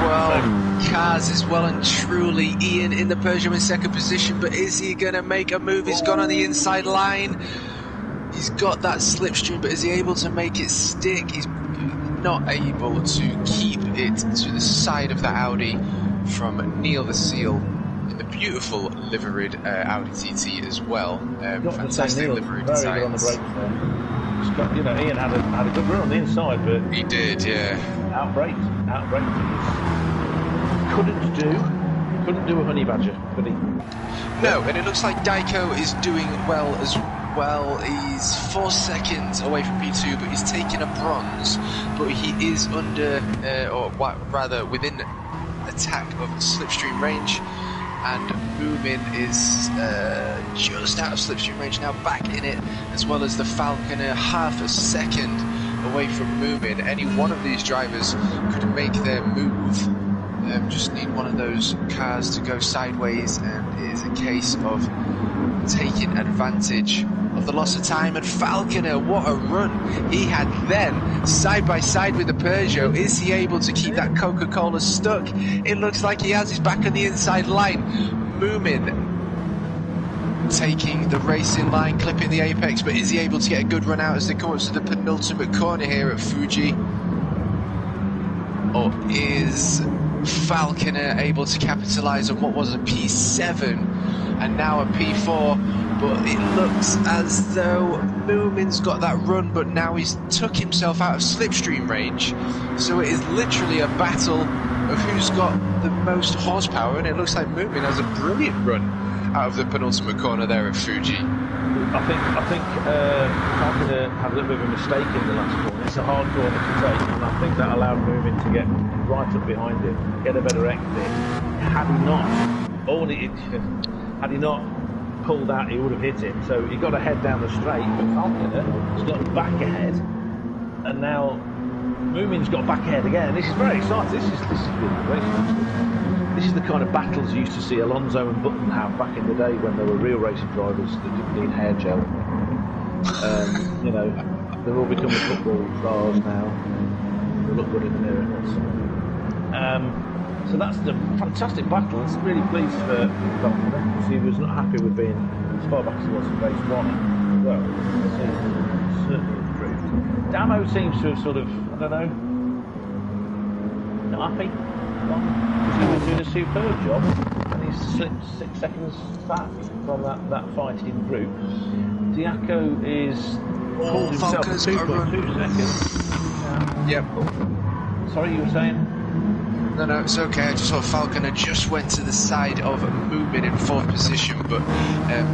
Well, Kaz is well and truly Ian in the Peugeot in second position, but is he going to make a move? He's gone on the inside line. He's got that slipstream, but is he able to make it stick? He's not able to keep it to the side of the Audi from Neil the Seal in the beautiful liveried Audi TT as well. Fantastic liveried designs. You know, Ian had a good run on the inside, but he did, yeah. Outbraked. Couldn't do a honey badger, could he? No, and it looks like Daiko is doing well as well. He's 4 seconds away from P2, but he's taking a bronze. But he is under, or rather within attack of slipstream range. And Moomin is just out of slipstream range now, back in it, as well as the Falconer, half a second away from Moomin. Any one of these drivers could make their move. Just need one of those cars to go sideways, and it is a case of taking advantage of the loss of time. And Falconer, what a run he had then, side by side with the Peugeot. Is he able to keep that Coca-Cola stuck? It looks like he has. He's back on the inside line. Moomin taking the racing line, clipping the apex, but is he able to get a good run out as they come up to the penultimate corner here at Fuji? Or is Falconer able to capitalise on what was a P7 and now a P4? But it looks as though Moomin's got that run, but now he's took himself out of slipstream range. So it is literally a battle of who's got the most horsepower, and it looks like Moomin has a brilliant run out of the penultimate corner there at Fuji. I think Falconer had a little bit of a mistake in the last corner. It's a hard corner to take, and I think that allowed Moomin to get right up behind him, get a better exit. Had he not pulled out, he would have hit it. So he got a head down the straight, but Falconer has got back ahead, and now Moomin's got back ahead again. This is very exciting. This is good racing. This is the kind of battles you used to see Alonso and Button have back in the day when there were real racing drivers that didn't need hair gel. You know, they're all becoming football stars now. They look good in the mirror. So that's the fantastic battle. I'm really pleased for Falconer because he was not happy with being as far back as he was in race 1. Well, certainly improved. Damo seems to have sort of, I don't know, not happy. He's doing a superb job, and he's slipped 6 seconds back from that fighting group. Diaco is pulled himself 2.2 seconds. Yep. Sorry, you were saying? No, it's okay. I just saw Falconer just went to the side of Moomin in 4th position, but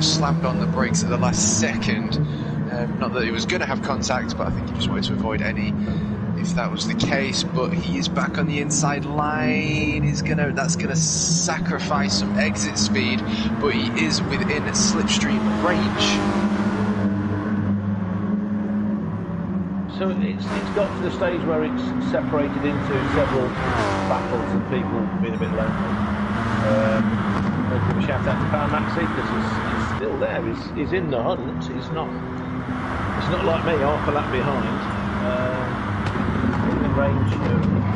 slammed on the brakes at the last second. Not that he was going to have contact, but I think he just wanted to avoid any if that was the case. But he is back on the inside line. That's gonna sacrifice some exit speed, but he is within slipstream range. So it's got to the stage where it's separated into several battles and people being a bit lonely. I'll give a shout out to Power Maxi because he's still there. He's in the hunt. It's not like me, half a lap behind. In range of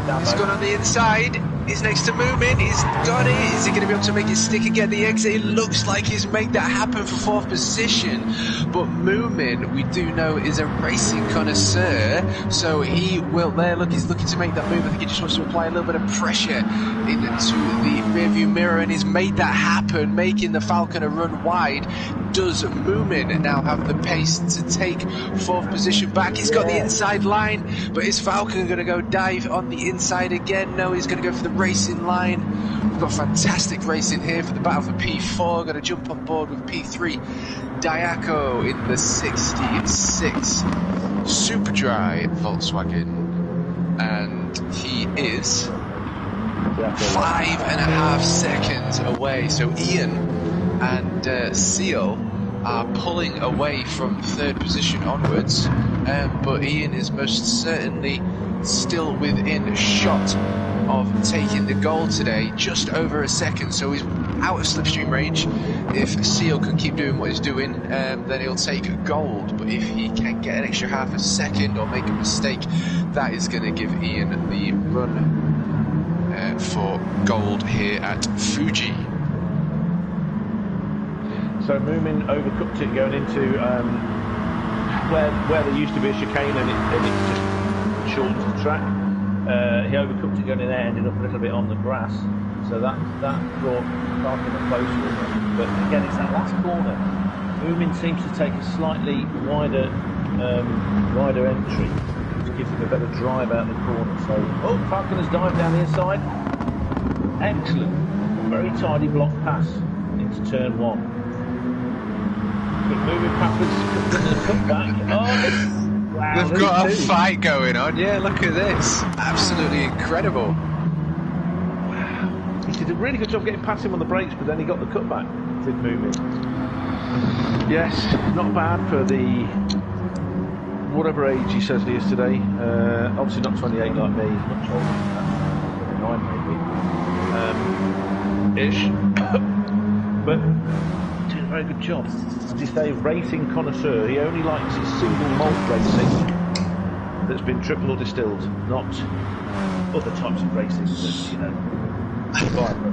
Damo. He's gone on the inside. He's next to Moomin. He's got it. Is he going to be able to make it stick and get the exit? It looks like he's made that happen for 4th position. But Moomin, we do know, is a racing connoisseur. So he will there. Look, he's looking to make that move. I think he just wants to apply a little bit of pressure into the rearview mirror, and he's made that happen, making the Falconer run wide. does Moomin now have the pace to take 4th position back. He's got the inside line, but is Falcon going to go dive on the inside again? No, he's going to go for the racing line. We've got fantastic racing here for the battle for P4. Going to jump on board with P3. Diaco in the 66 Super Dry Volkswagen. And he is 5.5 seconds away. So Ian and Seal are pulling away from 3rd position onwards, but Ian is most certainly still within shot of taking the goal today, just over a second, so he's out of slipstream range. If Seal can keep doing what he's doing, then he'll take gold, but if he can get an extra half a second or make a mistake, that is going to give Ian the run for gold here at Fuji. So Moomin overcooked it going into where there used to be a chicane and it just shortens the track. He overcooked it going in there, ended up a little bit on the grass, so that brought Falcon a close one. But again, it's that last corner. Moomin seems to take a slightly wider entry to give him a better drive out the corner. So, Falcon has dived down the inside. Excellent, very tidy block pass into turn 1. But Moomin Papa's cut back. Wow, they've got a fight going on. Yeah, look at this. Absolutely incredible. Wow. He did a really good job getting past him on the brakes, but then he got the cutback. Did Moomin. Yes, not bad for the whatever age he says he is today. Obviously not 28 like me. He's much older than that. 29 maybe. Ish. But did a very good job. As you say, racing connoisseur. He only likes his single malt racing that's been triple or distilled, not other types of racing that, you know.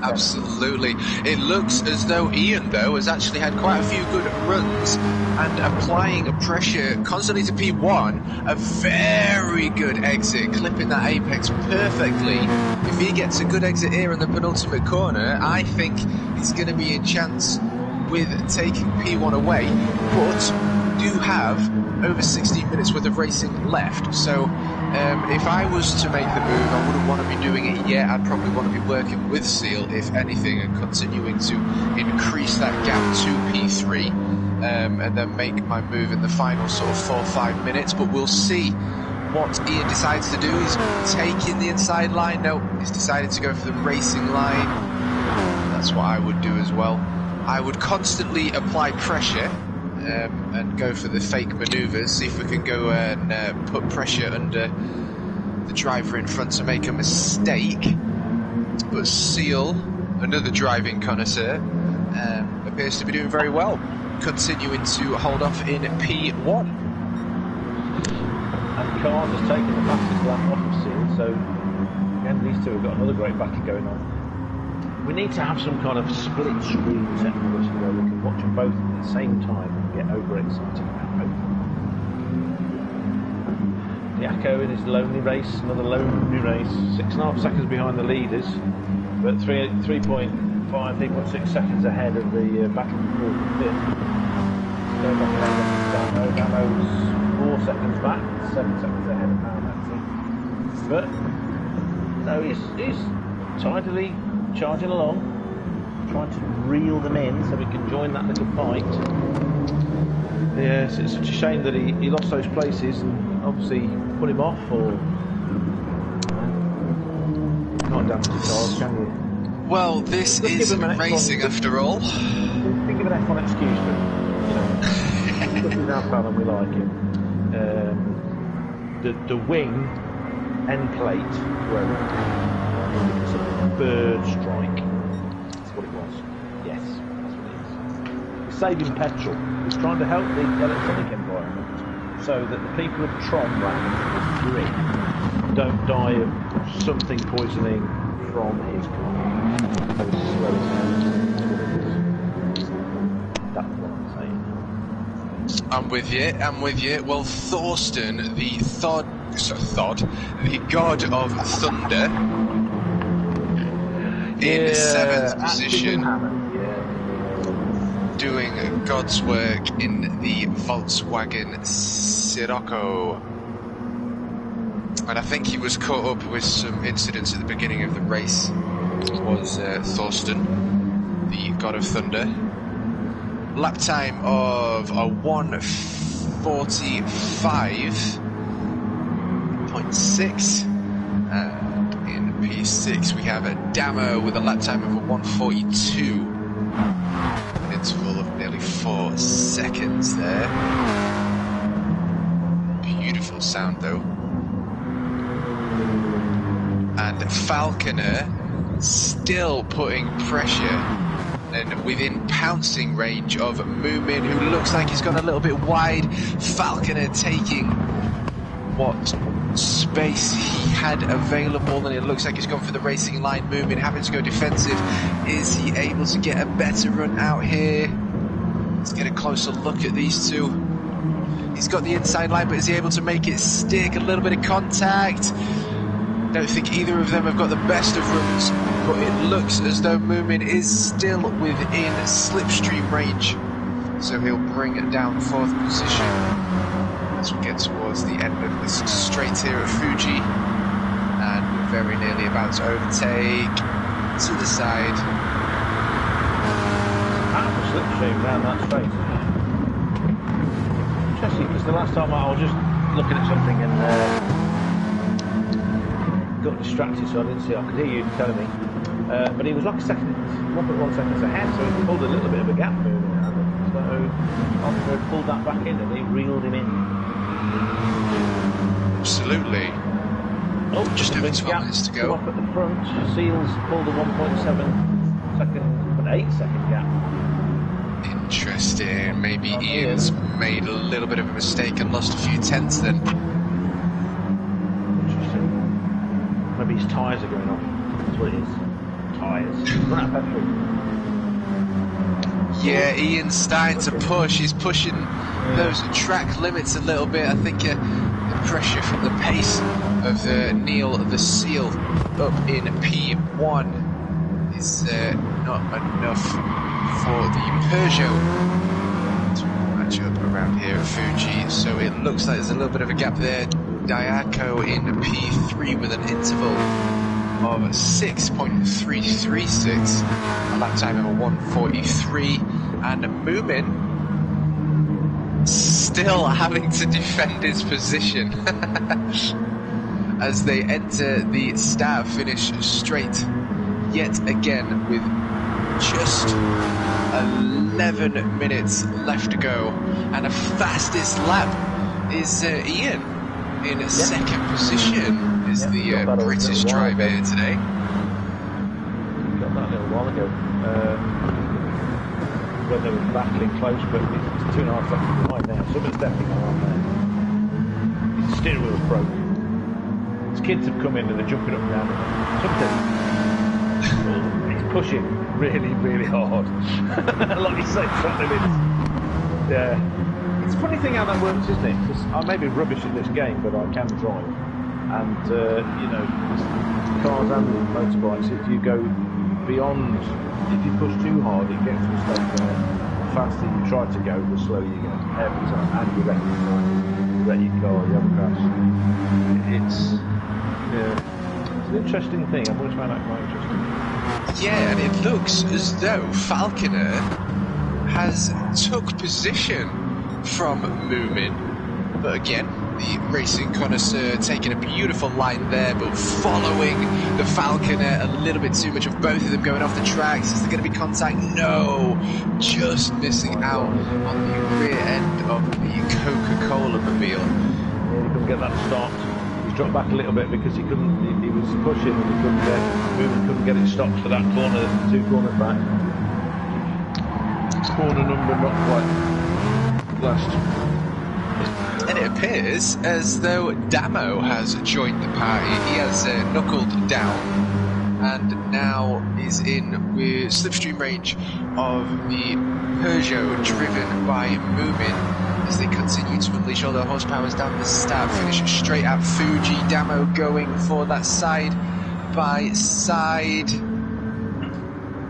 Absolutely. It looks as though Ian, though, has actually had quite a few good runs and applying pressure constantly to P1. A very good exit, clipping that apex perfectly. If he gets a good exit here in the penultimate corner, I think he's going to be in chance with taking P1 away, but do have over 16 minutes worth of racing left. So if I was to make the move, I wouldn't want to be doing it yet. I'd probably want to be working with Seal, if anything, and continuing to increase that gap to P3, and then make my move in the final sort of 4 or 5 minutes. But we'll see what Ian decides to do. He's taking the inside line. No, he's decided to go for the racing line. That's what I would do as well. I would constantly apply pressure and go for the fake manoeuvres, see if we can go and put pressure under the driver in front to make a mistake. But Seal, another driving connoisseur, appears to be doing very well, continuing to hold off in P1. And Khan has taken the fastest lap off of Seal, so again these two have got another great battle going on. We need to have some kind of split screen technology where we can watch them both at the same time and get overexcited about both of them. Diaco in his lonely race, another lonely race, 6.5 seconds behind the leaders, but 3.6 seconds ahead of the battle for 5th. Going back ahead of Damo's 4 seconds back, 7 seconds ahead of Paramaxi. But no, he's tidily charging along, trying to reel them in so we can join that little fight. Yes, it's such a shame that he lost those places and obviously put him off, or can't damage the cars, can you? Well, this is racing after all. Think of an F1 excuse for him, you know. He's our pal and we like him. The wing end plate broke. Because of a bird strike. That's what it was. Yes, that's what it is. He's saving petrol. He's trying to help the electronic environment so that the people of Tron don't die of something poisoning from his car. That's what I'm saying. I'm with you. Well, Thorsten, the god of thunder, in 7th position. doing God's work in the Volkswagen Sirocco. And I think he was caught up with some incidents at the beginning of the race. Was Thorsten, the God of Thunder. Lap time of a 1:45.6. And in P6 we have a Damo with a lap time of a 1:42. An interval of nearly 4 seconds there. Beautiful sound though. And Falconer still putting pressure and within pouncing range of Moomin, who looks like he's gone a little bit wide. Falconer taking what space he had available, and it looks like he's gone for the racing line. Moomin having to go defensive. Is he able to get a better run out here? Let's get a closer look at these two. He's got the inside line, but is he able to make it stick? A little bit of contact. Don't think either of them have got the best of runs, but it looks as though Moomin is still within slipstream range. So he'll bring it down 4th position as we get towards the end of this straight here at Fuji. And we're very nearly about to overtake to the side. Out of the slipstream down that straight. Interesting, because the last time I was just looking at something and got distracted, so I didn't see. I could hear you telling me, but he was like 1.1 seconds ahead, so he pulled a little bit of a gap moving around. So Oliver pulled that back in and he reeled him in. Absolutely. Oh, just over 12 minutes to go. Up at the front, Seals pulled a 1.7 second, an 8 second gap. Interesting. Maybe Ian's made a little bit of a mistake and lost a few tenths then. Maybe his tyres are going off. That's what it is. Tyres. Run out of petrol. Yeah, Ian's starting to push. He's pushing those track limits a little bit. I think the pressure from the pace of Neil the Seal up in P1 is not enough for the Peugeot to match up around here at Fuji. So it looks like there's a little bit of a gap there. Diaco in P3 with an interval of 6.336, a lap time of a 1:43, and Moomin still having to defend his position as they enter the start-finish straight yet again with just 11 minutes left to go, and the fastest lap is Ian. In second position is the British driver here today. Got that a little while ago when they were battling close, but it's 2.5 seconds behind now. Someone's definitely gone on there. His steering wheel's broken. His kids have come in and they're jumping up and down. He's pushing really, really hard. Like you say, track limits. Yeah. It's a funny thing how that works, isn't it? Because I may be rubbish at this game, but I can drive. And, you know, cars and motorbikes, if you go beyond, if you push too hard, it gets to a state where the faster you try to go, the slower you go every time. And you wreck your car, you have a crash. It's an interesting thing. I've always found that quite interesting. Yeah, and it looks as though Falconer has took position from Moomin, but again, the racing connoisseur taking a beautiful line there, but following the Falconer a little bit too much of both of them going off the tracks. Is there going to be contact? No, just missing out on the rear end of the Coca-Cola mobile. Yeah, he couldn't get that stopped. He's dropped back a little bit because he was pushing and he couldn't get it stopped for that corner, 2 corners back. Corner number not quite last. And it appears as though Damo has joined the party. He has knuckled down and now is in with slipstream range of the Peugeot driven by Moomin as they continue to unleash all their horsepowers down the start finish straight at Fuji. Damo going for that side by side.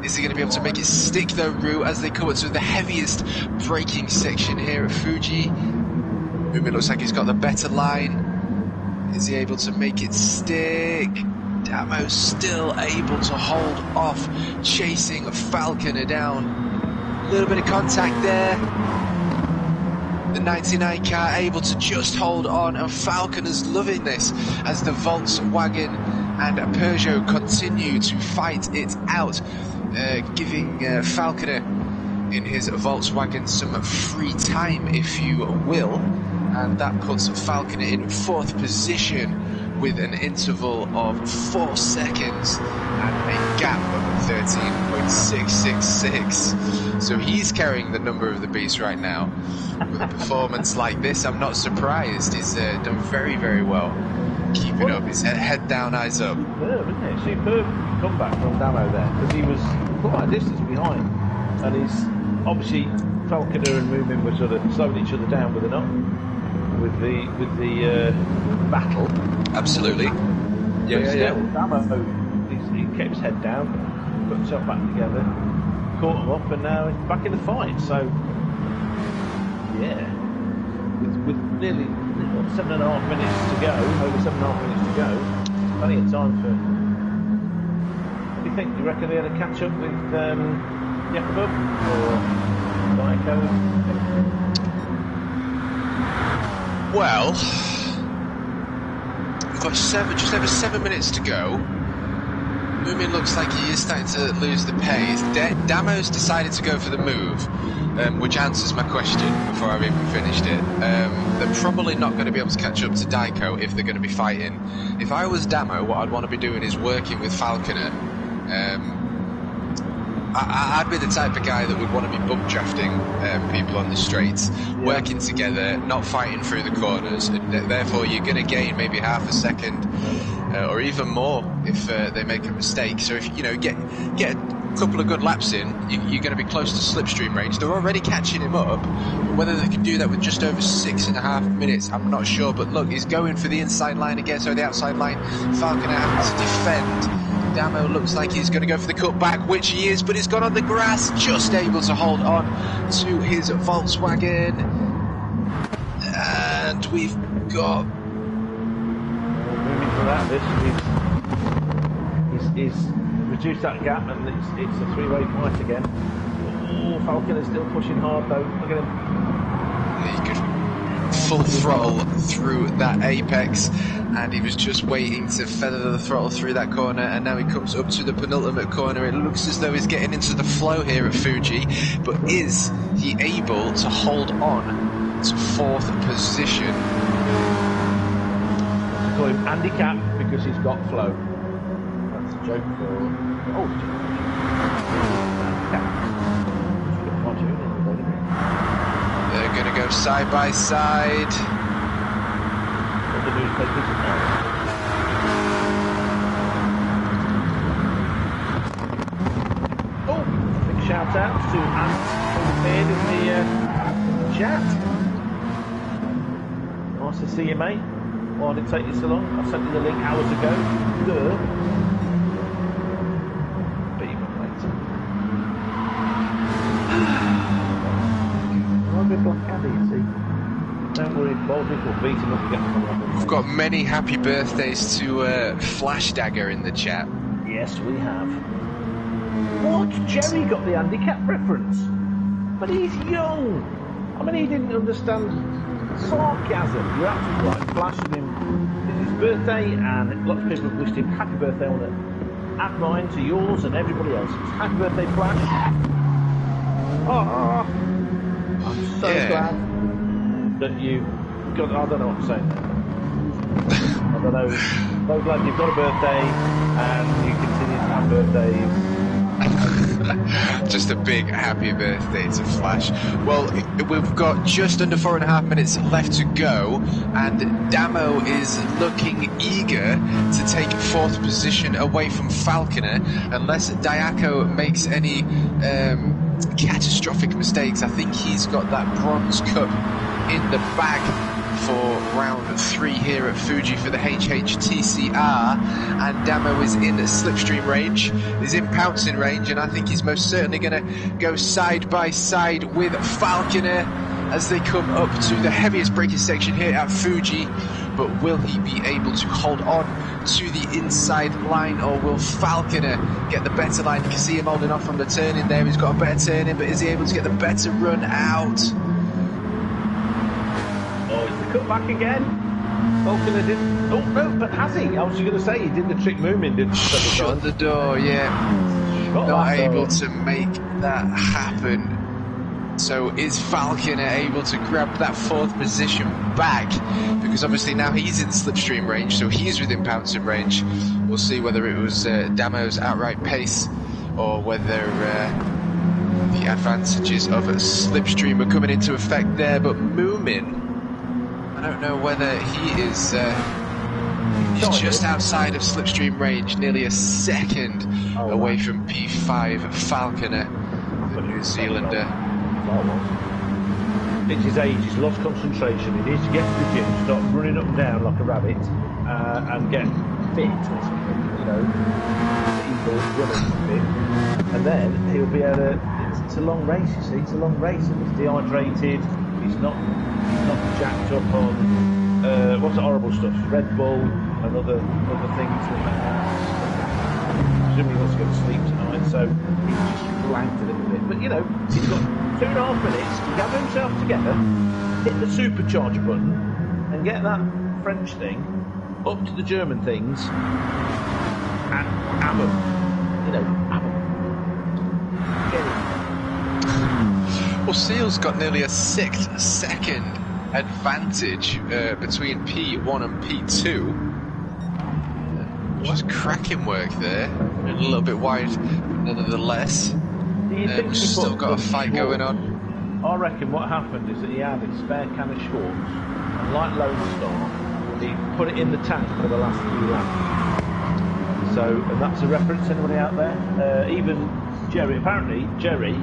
Is he going to be able to make it stick though, Rue, as they come up to the heaviest braking section here at Fuji? Umi looks like he's got the better line. Is he able to make it stick? Damo's still able to hold off, chasing Falconer down. A little bit of contact there. The 99 car able to just hold on, and Falconer's loving this as the Volkswagen and Peugeot continue to fight it out, giving Falconer in his Volkswagen some free time, if you will, and that puts Falconer in 4th position with an interval of 4 seconds and a gap of 13.666. So he's carrying the number of the beast right now. With a performance like this, I'm not surprised. He's done very, very well. Keeping up, his head down, eyes up. Superb, isn't it? Superb comeback from Damo there, because he was quite a distance behind. And he's obviously, Falconer and Moomin were sort of slowing each other down, were they not? With the battle. Absolutely. Yeah. Damo, he kept his head down, put himself back together, caught him up, and now he's back in the fight. So, yeah, with nearly 7.5 minutes to go, over 7.5 minutes to go, plenty of time for. What do you think? Do you reckon they're going to catch up with Jakubov or Daiko? Well, we've got just over 7 minutes to go. Moomin looks like he is starting to lose the pace. Damo's decided to go for the move, which answers my question before I've even finished it. They're probably not going to be able to catch up to Daiko if they're going to be fighting. If I was Damo, what I'd want to be doing is working with Falconer. I'd be the type of guy that would want to be bump drafting people on the straights, working together, not fighting through the corners, and therefore you're going to gain maybe half a second or even more if they make a mistake. So if you get a couple of good laps in, you're going to be close to slipstream range. They're already catching him up, but whether they can do that with just over 6.5 minutes, I'm not sure. But look, he's going for the inside line again, so the outside line. Falconer having to defend. Damo looks like he's going to go for the cutback, which he is, but he's gone on the grass, just able to hold on to his Volkswagen. And we've got... Moving for that, he's reduced that gap, and it's a three-way fight again. Oh, Falcon is still pushing hard though, look at him. He could full throttle through that apex, and he was just waiting to feather the throttle through that corner, and now he comes up to the penultimate corner. It looks as though he's getting into the flow here at Fuji, but is he able to hold on to 4th position? I call him handicap because he's got flow. That's a joke for... Oh, handicap. They're going to go side by side. Oh, big shout out to Ant who appeared in the chat. Nice to see you, mate. Why did it take you so long? I sent you the link hours ago. Good. But even later. Don't worry, Baltic will beat him up against the We've got many happy birthdays to Flash Dagger in the chat. Yes, we have. What? Jerry got the handicap reference? But he's young. I mean, he didn't understand sarcasm. You're absolutely right. Flash with him. It's his birthday, and lots of people have wished him happy birthday. I want to add mine to yours and everybody else's. Happy birthday, Flash. Oh, I'm so glad that you got... I don't know what I'm saying. I don't know. So glad you've got a birthday and you continue to have birthdays. Just a big happy birthday to Flash. Well, we've got just under 4.5 minutes left to go, and Damo is looking eager to take 4th position away from Falconer, unless Daiko makes any catastrophic mistakes. I think he's got that bronze cup in the bag for round 3 here at Fuji for the HHTCR, and Damo is in slipstream range, is in pouncing range, and I think he's most certainly going to go side by side with Falconer as they come up to the heaviest braking section here at Fuji. But will he be able to hold on to the inside line, or will Falconer get the better line? You can see him holding off from the turn in there. He's got a better turn in, but is he able to get the better run out? Oh, it's the cut back again. Falconer did. Oh no, but has he? I was going to say he did the trick Moomin, didn't he? Shut the door, yeah. Not able to make that happen. So is Falconer able to grab that 4th position back? Because obviously now he's in slipstream range, so he's within pouncing range. We'll see whether it was Damo's outright pace, or whether the advantages of slipstream are coming into effect there. But Moomin, I don't know whether he is he's just outside of slipstream range, nearly a second away from P5 Falconer, the New Zealander. It's his age, he's lost concentration, he needs to get to the gym, start running up and down like a rabbit, and get fit or something, you know, running a bit, and then he'll be able to, it's a long race, you see, it's a long race, and he's dehydrated, he's not jacked up on, what's the horrible stuff, Red Bull and other things, presumably he wants to go to sleep tonight, so he's just blanked a little bit, but you know, he's got 2.5 minutes to gather himself together, hit the supercharger button, and get that French thing up to the German things, and have them. You know, have them. Well, Seal's got nearly a 6-second advantage between P1 and P2. Which is cracking work there. A little bit wide, but nonetheless. We've still got a fight going on. I reckon what happened is that he had a spare can of Schwartz, and like Lone Star, he put it in the tank for the last few laps. So, and that's a reference, anybody out there? Even Jerry, apparently, Jerry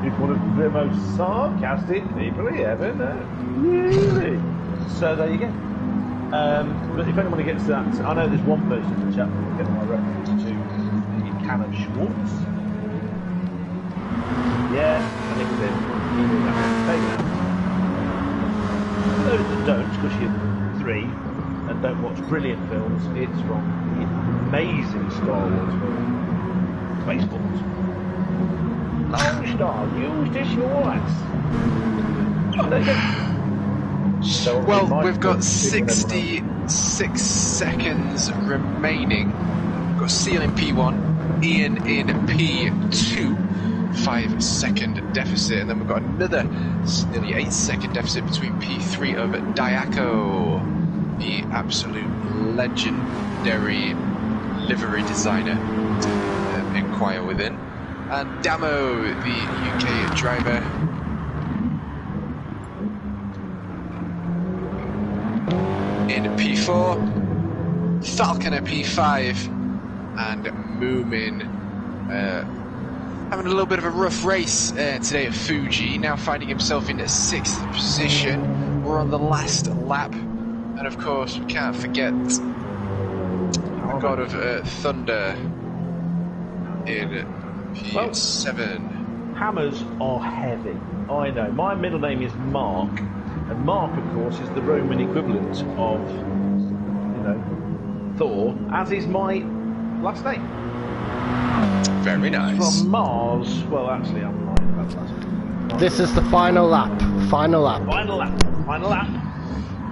is one of the most sarcastic people he ever known. Really? So there you go. But if anybody gets that, I know there's one person in the chat that will get my reference to the can of Schwartz. Yeah, I think it's in. For those that don't, because you're 3 and don't watch brilliant films, it's from the amazing Star Wars film, Spaceballs. Lone Star used his Schwartz. Oh, there you go. So well, we've got 66 seconds remaining. We've got Seal in P1, Ian in P2, 5-second deficit, and then we've got another nearly 8-second deficit between P3 of Diaco, the absolute legendary livery designer, inquire within, and Damo, the UK driver. In P4, Falconer P5, and Moomin having a little bit of a rough race today at Fuji, now finding himself in 6th position. We're on the last lap, and of course we can't forget the God of Thunder in P7. Hammers are heavy, I know. My middle name is Mark. And Mark, of course, is the Roman equivalent of, you know, Thor, as is my last name. Very nice. From Mars. Well, actually, I'm lying about that. This is the final lap. Final lap. Final lap. Final lap.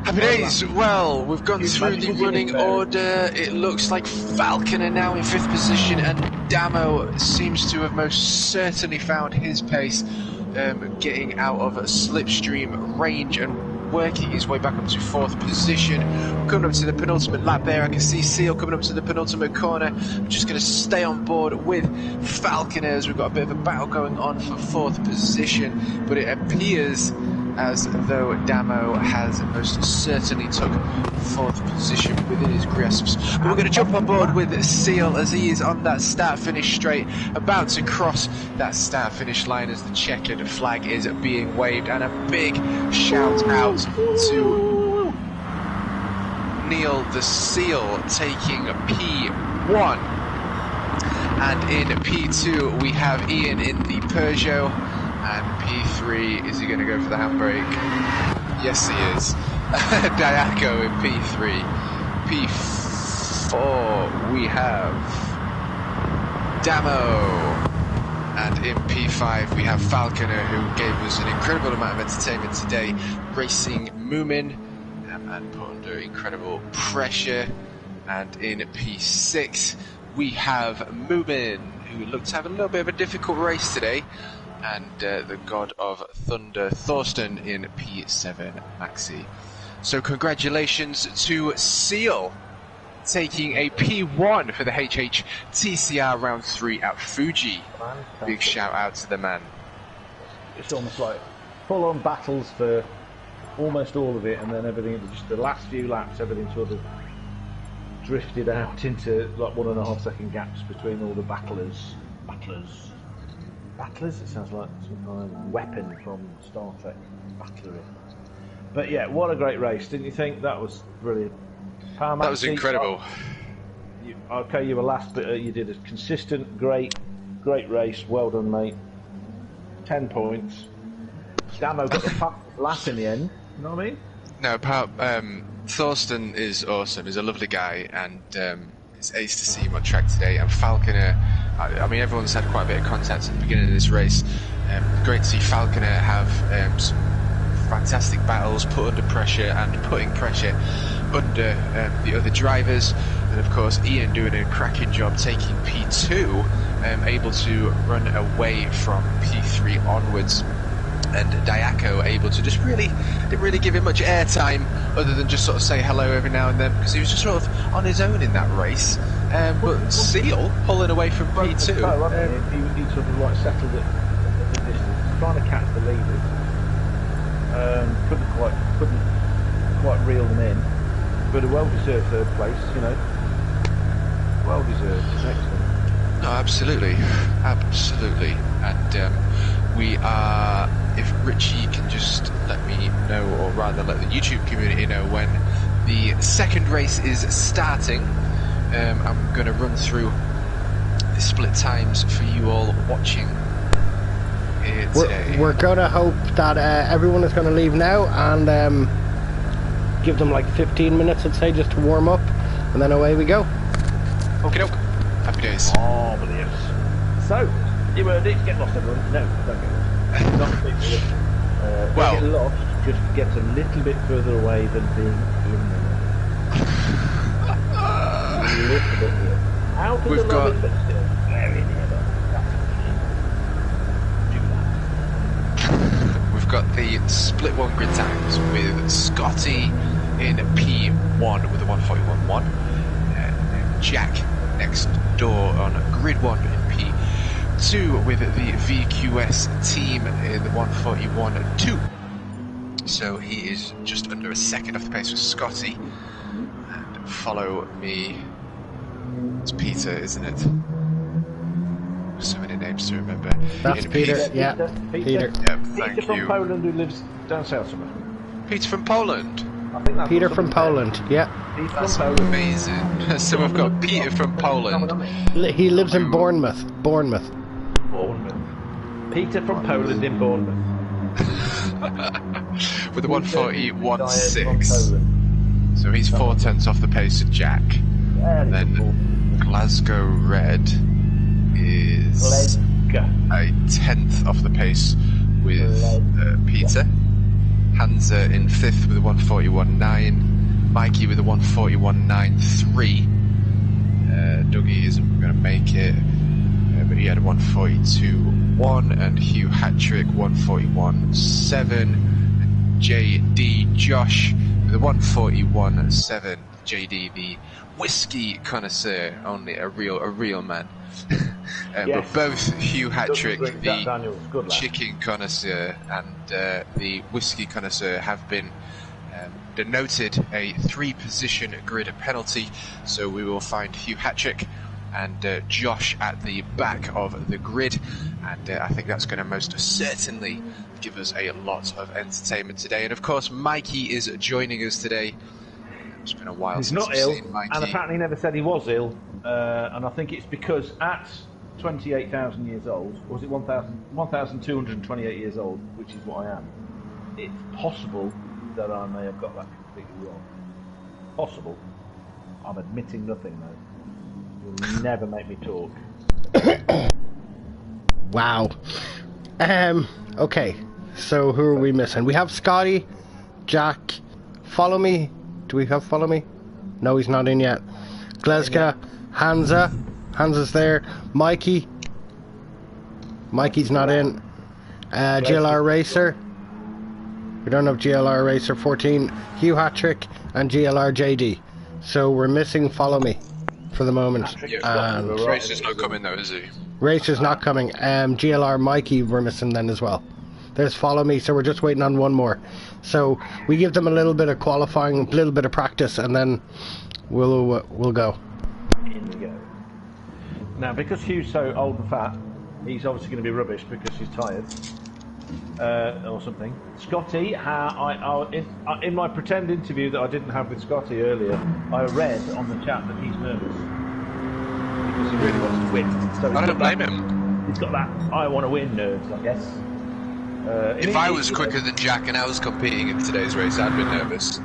Happy days. Well, we've gone through the running order. It looks like Falconer now in 5th position, and Damo seems to have most certainly found his pace. Getting out of slipstream range and working his way back up to 4th position. Coming up to the penultimate lap there, I can see Seal coming up to the penultimate corner. I'm just going to stay on board with Falconer as we've got a bit of a battle going on for 4th position, but it appears as though Damo has most certainly took 4th position within his grasps. But we're going to jump on board with Seal as he is on that start-finish straight, about to cross that start-finish line as the checkered flag is being waved. And a big shout out to Neil the Seal taking P1. And in P2 we have Ian in the Peugeot, and P3, is he going to go for the handbrake? Yes he is. Diaco in P3. P4 we have Damo, and in P5 we have Falconer, who gave us an incredible amount of entertainment today, racing Moomin and put under incredible pressure. And in P6 we have Moomin, who looked to have a little bit of a difficult race today, and the God of Thunder, Thorsten, in P7 Maxi. So congratulations to Seal, taking a P1 for the HHTCR Round 3 at Fuji. Fantastic. Big shout out to the man. It's almost like full-on battles for almost all of it, and then everything, just the last few laps, everything sort of drifted out into like 1.5 second gaps between all the battlers. Battlers? It sounds like some kind of weapon from Star Trek. Battlery. But yeah, what a great race, didn't you think? That was brilliant. That was incredible. Okay, you were last, but you did a consistent, great race. Well done, mate. 10 points. Damo got the fastest lap in the end. You know what I mean? No, Thorsten is awesome. He's a lovely guy, and it's ace to see him on track today. And Falconer, I mean, everyone's had quite a bit of contact at the beginning of this race. Great to see Falconer have some fantastic battles, put under pressure and putting pressure under the other drivers. And of course, Ian doing a cracking job taking P2, able to run away from P3 onwards. And Diaco able to just didn't really give him much airtime, other than just sort of say hello every now and then, because he was just sort of on his own in that race. But Seal pulling away from P2. He sort of like settled it at the distance, trying to catch the leaders. Couldn't quite reel them in, but a well-deserved 3rd place, you know. Well deserved. Excellent. No, absolutely. And we are, if Richie can just let me know, or rather let the YouTube community know, when the 2nd race is starting. I'm going to run through the split times for you all watching here today. We're going to hope that everyone is going to leave now, and give them like 15 minutes, I'd say, just to warm up, and then away we go. Okie doke. Happy days. Oh, brilliant. So, you heard it, get lost everyone. No, don't get lost. Not a big deal. Well, get lost, just get a little bit further away than being in there. A little bit here. Out of the lobby, but still very near them. Do that. We've got the split 1 grid times with Scotty in P1 with a 141.1. Jack next door on grid 1 in P2 with the VQS team in the 141.2. So he is just under a second off the pace with Scotty. And follow me. It's Peter, isn't it? So many names to remember. That's Peter. Yeah, Peter. Yeah, thank Peter from you. Poland, who lives down south somewhere. Peter from Poland. I think that's Peter from Poland. Yeah. That's amazing. So we've got Peter from Poland. He lives in Bournemouth. Bournemouth. Peter from Poland in Bournemouth. With a 140.16. So he's 4/10 off the pace of Jack. And then Glasgow Red is a 10th off the pace with Peter. Hansa in 5th with a 141.9. Mikey with a 141.93. Dougie isn't going to make it, but he had a 142.1, and Hugh Hattrick 141.7. JD Josh with the 141.7 JD, the whiskey connoisseur, only a real man. Yes. But both Hugh Hattrick, the chicken connoisseur, and the whiskey connoisseur have been denoted a 3-position grid penalty, so we will find Hugh Hattrick and Josh at the back of the grid, and I think that's going to most certainly give us a lot of entertainment today. And of course, Mikey is joining us today. It's been a while since we've seen Mikey. And apparently never said he was ill, and I think it's because at 28,000 years old, or was it 1,228 years old, which is what I am, it's possible that I may have got that completely wrong. Possible. I'm admitting nothing though. You'll never make me talk. Wow. Okay, so who are we missing? We have Scotty, Jack, Follow Me. Do we have Follow Me? No, he's not in yet. Gleska, Hansa's there. Mikey's not in. GLR Racer. We don't have GLR Racer 14. Hugh Hattrick and GLR JD. So we're missing Follow Me for the moment. Racer's not coming though, is he? Racer's not coming. GLR Mikey we're missing then as well. There's Follow Me, so we're just waiting on one more. So we give them a little bit of qualifying, a little bit of practice, and then we'll go. In we go. Now, because Hugh's so old and fat, he's obviously going to be rubbish because he's tired. Or something. Scotty, in my pretend interview that I didn't have with Scotty earlier, I read on the chat that he's nervous because he really wants to win. So I don't blame him. He's got that I want to win nerves, I guess. If I was quicker than Jack and I was competing in today's race, I'd be nervous.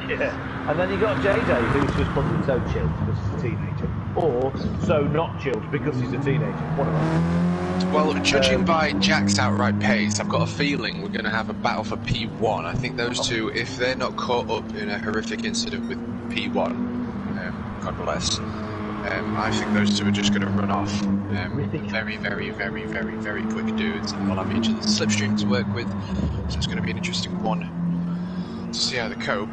Yeah. And then you got JJ, who's just probably so chilled because he's a teenager, or so not chilled because he's a teenager. One of them. Well, judging by Jack's outright pace, I've got a feeling we're going to have a battle for P1. I think those two, if they're not caught up in a horrific incident with P1, God bless, I think those two are just going to run off. Very, very, very, very, very quick dudes, and we'll have each other's slipstream to work with, so it's going to be an interesting one to see how they cope.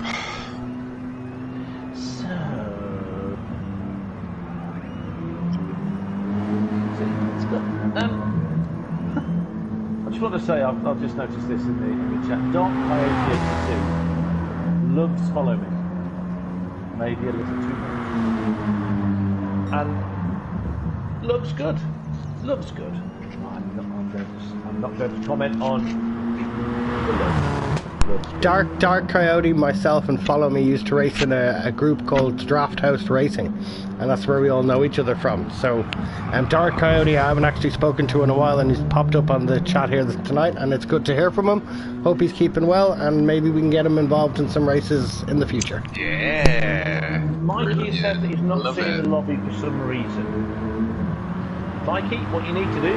I just want to say, I've just noticed this in the chat. Dark Coyote 82 loves Follow Me. Maybe a little too much. And looks good. Looks good. I'm not going to comment on the love. Dark Coyote, myself, and Follow Me used to race in a group called Draft House Racing, and that's where we all know each other from. So, Dark Coyote, I haven't actually spoken to in a while, and he's popped up on the chat here tonight, and it's good to hear from him. Hope he's keeping well, and maybe we can get him involved in some races in the future. Yeah. Mikey said that he's not seeing the lobby for some reason. Mikey, what you need to do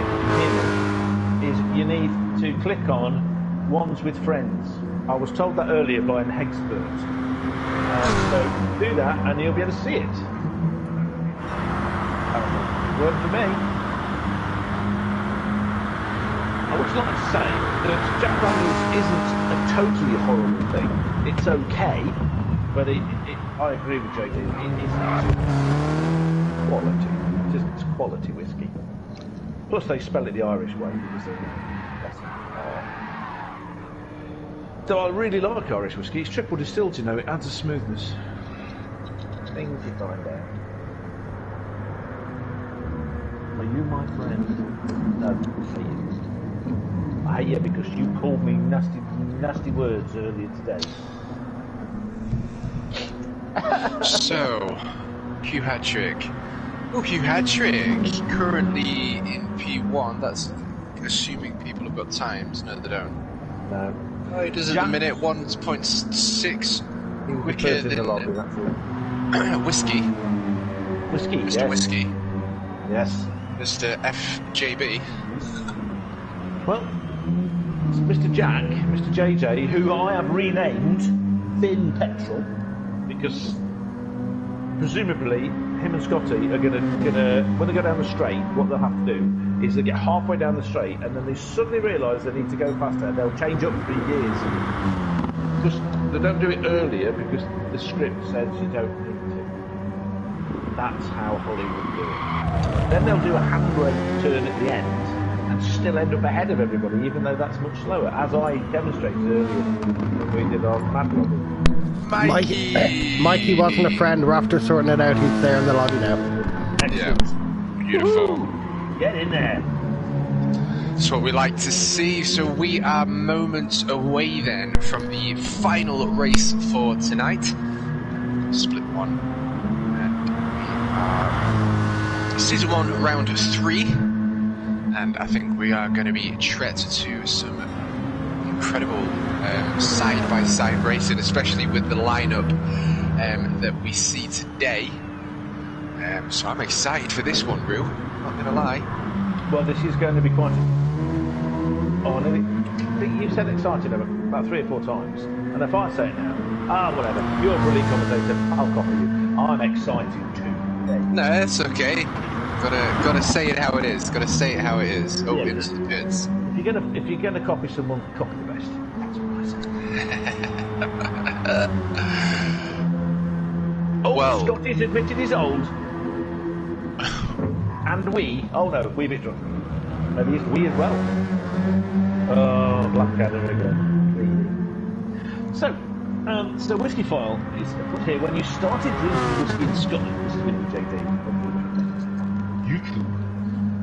is you need to click on Ones with Friends. I was told that earlier by an expert. So do that and you'll be able to see it. Worked for me. I would like to say that Jack Daniels isn't a totally horrible thing. It's okay, but I agree with JD. It is quality. It's quality whiskey. Plus they spell it the Irish way because that's So I really like Irish whiskey. It's triple distilled, you know, it adds a smoothness. Things you find out. Are you my friend? No, I hate you because you called me nasty words earlier today. So, Hugh Hattrick. Oh, Hugh Hattrick, currently in P1. That's assuming people have got times. No, they don't. No. Oh, he does at the minute 1.6 quicker than Whiskey. Whiskey, Mr. yes. Whiskey. Yes. Mr. FJB. Well, Mr. Jack, Mr. JJ, who I have renamed Thin Petrol, because presumably him and Scotty are gonna when they go down the straight, what they'll have to do is they get halfway down the straight and then they suddenly realise they need to go faster and they'll change up for years. Because They don't do it earlier because the script says you don't need to. That's how Hollywood do it. Then they'll do a handbrake turn at the end and still end up ahead of everybody, even though that's much slower, as I demonstrated earlier when we did our Mad Lobby. Mikey wasn't a friend. We're after sorting it out. He's there in the lobby now. Excellent. Yeah. Beautiful. Woo! Get in there. That's what we like to see. So we are moments away then from the final race for tonight. Split 1. And we are Season 1, Round 3. And I think we are going to be treated to some incredible side-by-side racing, especially with the lineup that we see today. So I'm excited for this one, Rue. Not going to lie. Well, this is going to be quite... Oh, you've said excited about 3 or 4 times. And if I say it now, whatever. You're a brilliant commentator. I'll copy you. I'm excited too. No, that's okay. Gotta say it how it is. Gotta say it how it is. Oh, into the pits. If you're gonna copy someone, copy the best. That's what I say. Well, Scotty's admitted he's old. And we. Oh no, we're a bit drunk. Maybe it's we as well. Oh, Blackadder again. So Whiskey File is put here. When you started drinking whiskey in Scotland, this is going to be JD.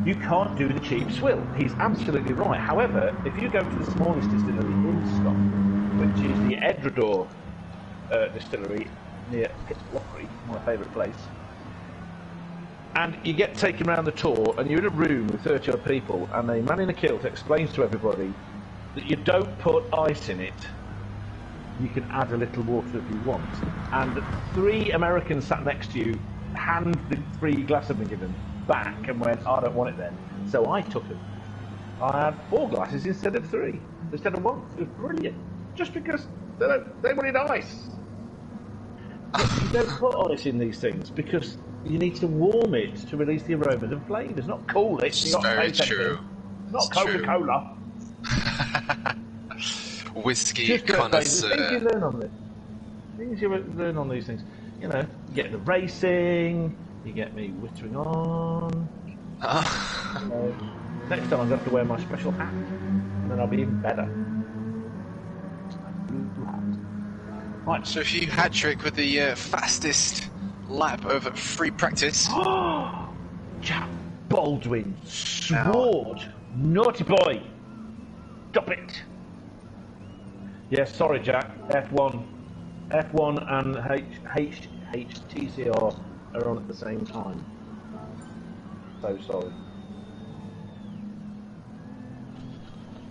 You can't do the cheap swill. He's absolutely right. However, if you go to the smallest distillery in Scotland, which is the Edredor distillery near Pitlochry, my favourite place, and you get taken around the tour, and you're in a room with 30 odd people, and a man in a kilt explains to everybody that you don't put ice in it. You can add a little water if you want. And 3 Americans sat next to you, hand the free glass had been given back and went, I don't want it then. So I took it. I had 4 glasses instead of 3, instead of 1. It was brilliant. Just because they wanted ice. But you don't put ice in these things because you need to warm it to release the aromas and flavours, not cool it. It's very true. Not Coca-Cola. Whiskey connoisseur. Things you learn on this. Things you learn on these things. You know, you get the racing, you get me wittering on. Next time I'm going to have to wear my special hat, and then I'll be even better. Right. So if you hat trick with the fastest lap of free practice. Jack Baldwin, sword, naughty boy. Stop it. Yeah, sorry, Jack. F1 and HHTCR are on at the same time. So sorry.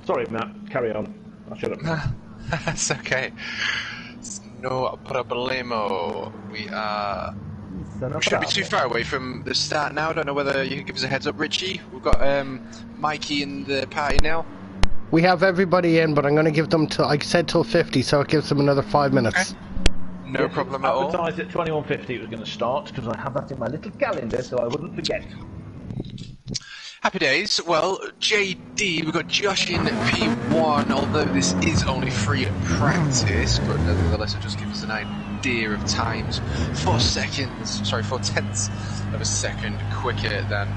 Sorry, Matt. Carry on. I'll shut up. That's okay. It's no problemo. We shouldn't be too far away from the start now. I don't know whether you can give us a heads up, Richie. We've got Mikey in the party now. We have everybody in, but I'm going to give them till, I said till 50, so it gives them another 5 minutes. Okay. No problem at all. Advertised at 21:50 it was going to start, because I have that in my little calendar so I wouldn't forget. Happy days. Well, JD, we've got Josh in P1, although this is only free practice, but nevertheless it'll just give us an idea of times. 4 tenths of a second quicker than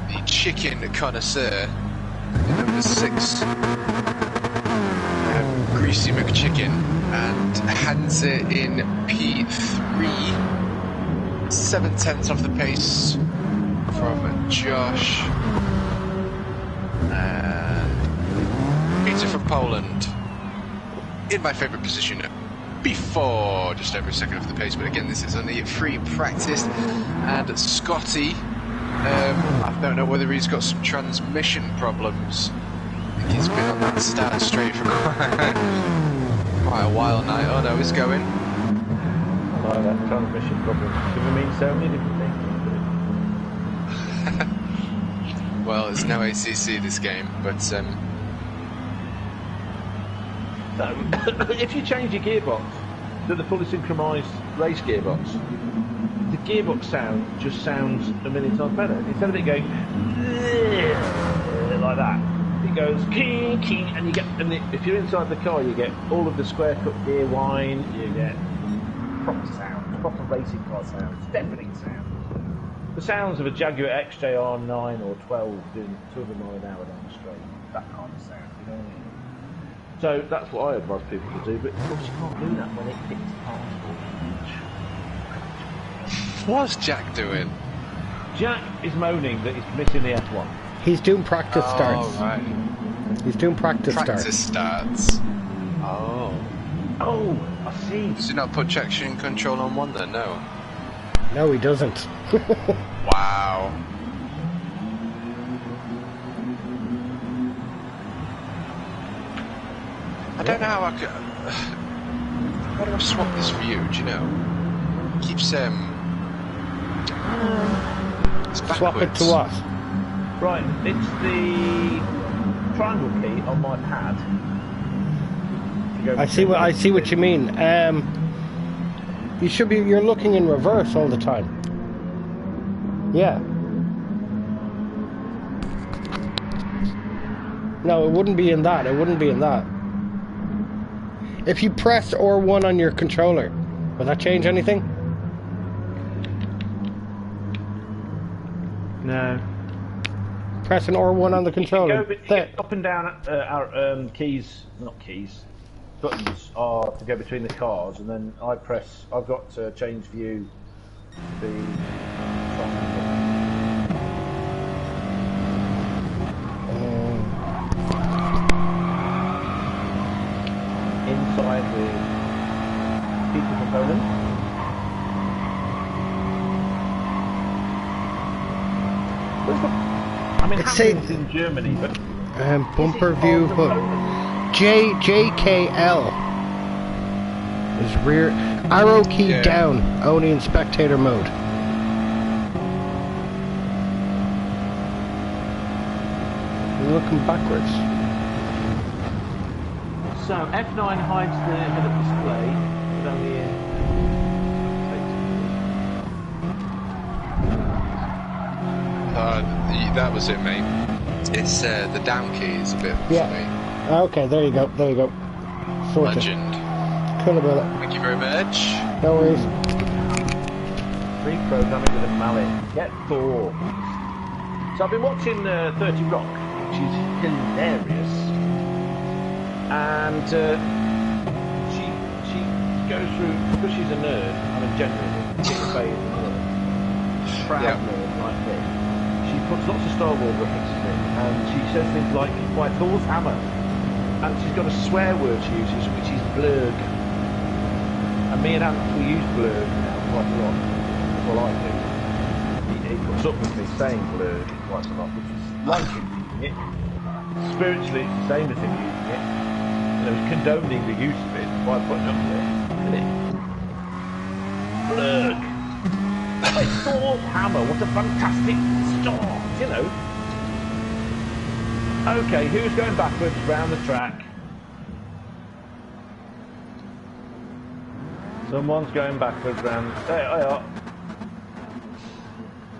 the chicken connoisseur, number 6, Greasy McChicken, and Hansa in P3, 7 tenths off the pace from Josh, and Peter from Poland in my favourite position before, just over a second off the pace, but again this is only free practice. And Scotty, I don't know whether he's got some transmission problems. I think he's been on that start straight for quite a while now. Oh no, he's going. I like that transmission problem. Could mean so many different things. Well, it's no ACC this game, but if you change your gearbox to the fully synchronised race gearbox, the gearbox sound just sounds a million times better. Instead of it going like that, it goes key, key, and you get. And if you're inside the car, you get all of the square cut gear whine. You get proper sound, proper racing car sounds, deafening sound. The sounds of a Jaguar XJR 9 or 12 doing 200 miles an hour down the straight. That kind of sound, you know what I mean? So that's what I advise people to do, but of course you can't do that when it hits past. What's Jack doing? Jack is moaning that he's missing the F1. He's doing practice starts. Right. He's doing practice starts. Oh. Oh, I see. Does he not put traction control on one then? No. No, he doesn't. Wow. I don't know how I could. How do I swap this view? Do you know? It keeps it's backwards. Swap it to what? Right, it's the triangle key on my pad. I see what you mean. You should be. You're looking in reverse all the time. Yeah. No, it wouldn't be in that. It wouldn't be in that. If you press R1 on your controller, will that change anything? No. Pressing R1 on the controller. You get up and down our keys, not keys, buttons are to go between the cars, and then I've got to change view. The inside with people from Poland. I mean, it's in Germany, but bumper view hook. JKL is rear arrow key down, only in spectator mode. You're looking backwards. So F9 hides the head-up display, but only in. That was it, mate. It's the down key is a bit funny. Okay, there you go. There you go. Sorted. Legend. Cool about it. Thank you very much. No worries. Reprogramming with a mallet. Get Thor. So I've been watching 30 Rock, which is hilarious. And she goes through, because she's a nerd, I mean generally, Bay is a nerd. Proud nerd like this. She puts lots of Star Wars references in, and she says things like, "Why Thor's hammer," and she's got a swear word she uses, which is blurg. And me and Ant, we use blurg quite a lot. That's what I do. He puts up with me saying blurg quite a lot, which is like him using it. Spiritually, it's the same as him using it. You know, he's condoning the use of it by putting up with it, isn't it? Blurg. By Thor's hammer, what a fantastic start, you know. Okay, who's going backwards round the track? Someone's going backwards round. There they are.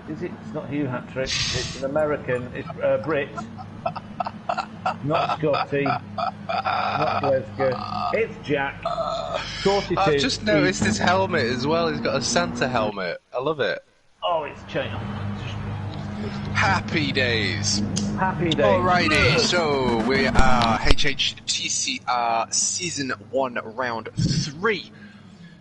Is it? It's not Hugh Hattrick. It's an American. It's Brit. Not Scotty. Not Glasgow. It's Jack. Of course it I've is. just noticed his helmet as well. He's got a Santa helmet. I love it. Oh, it's China. Happy days. Happy days. Alrighty, so we are HHTCR Season 1 Round 3.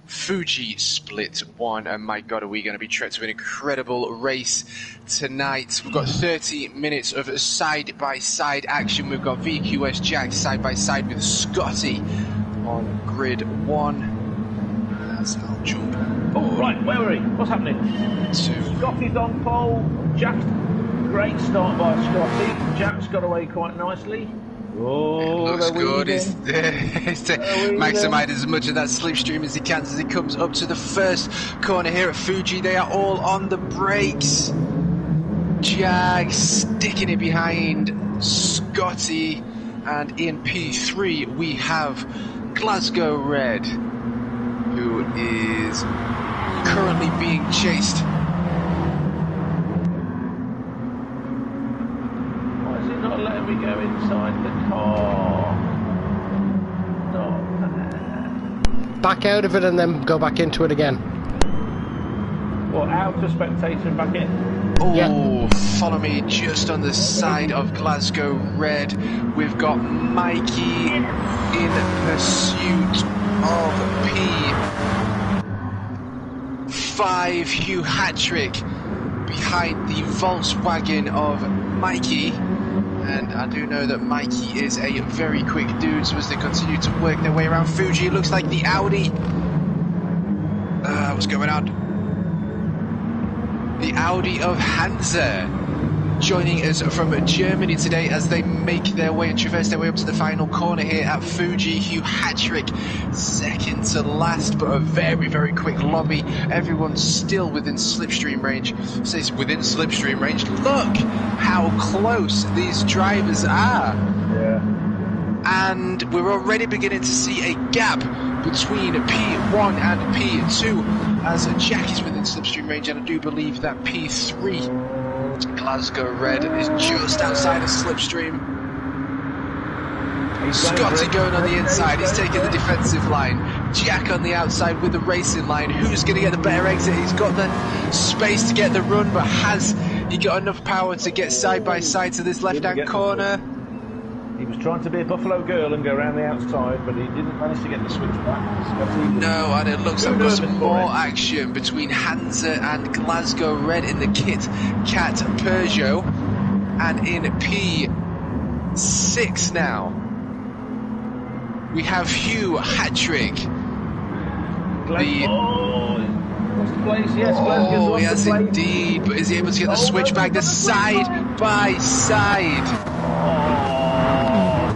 Fuji Split 1, and my god, are we going to be treated to an incredible race tonight. We've got 30 minutes of side-by-side action. We've got VQS Jack side-by-side with Scotty on grid 1. That's not jump. Oh, right, where are we? What's happening? Scotty's on pole. Jack's great start by Scotty. Jack's got away quite nicely. Oh, it looks good. He's to maximise as much of that slipstream as he can as he comes up to the first corner here at Fuji. They are all on the brakes. Jag sticking it behind Scotty, and in P3 we have Glasgow Red, who is currently being chased. Why is it not letting we go inside the car? Not there. Back out of it and then go back into it again. What, out of spectator and back in? Oh, Yeah. Follow me just on the side of Glasgow Red. We've got Mikey in pursuit of P5 Hugh Hattrick behind the Volkswagen of Mikey. And I do know that Mikey is a very quick dude, so as they continue to work their way around Fuji, it looks like the Audi. What's going on? The Audi of Hansa joining us from Germany today as they make their way and traverse their way up to the final corner here at Fuji. Hugh Hattrick second to last, but a very, very quick lobby. Everyone's still within slipstream range. Says within slipstream range. Look how close these drivers are. Yeah. And we're already beginning to see a gap between P1 and P2 as Jack is within slipstream range, and I do believe that P3 Glasgow Red is just outside of slipstream. Scotty going on the inside, he's taking the defensive line. Jack on the outside with the racing line. Who's going to get the better exit? He's got the space to get the run, but has he got enough power to get side by side to this left hand corner? He was trying to be a Buffalo Girl and go around the outside, but he didn't manage to get the switch back. No, and it looks like we've got some more action between Hansa and Glasgow Red in the Kit Kat Peugeot. And in P6 now, we have Hugh Hattrick. Oh, he has indeed, but is he able to get the switch back? The side by side.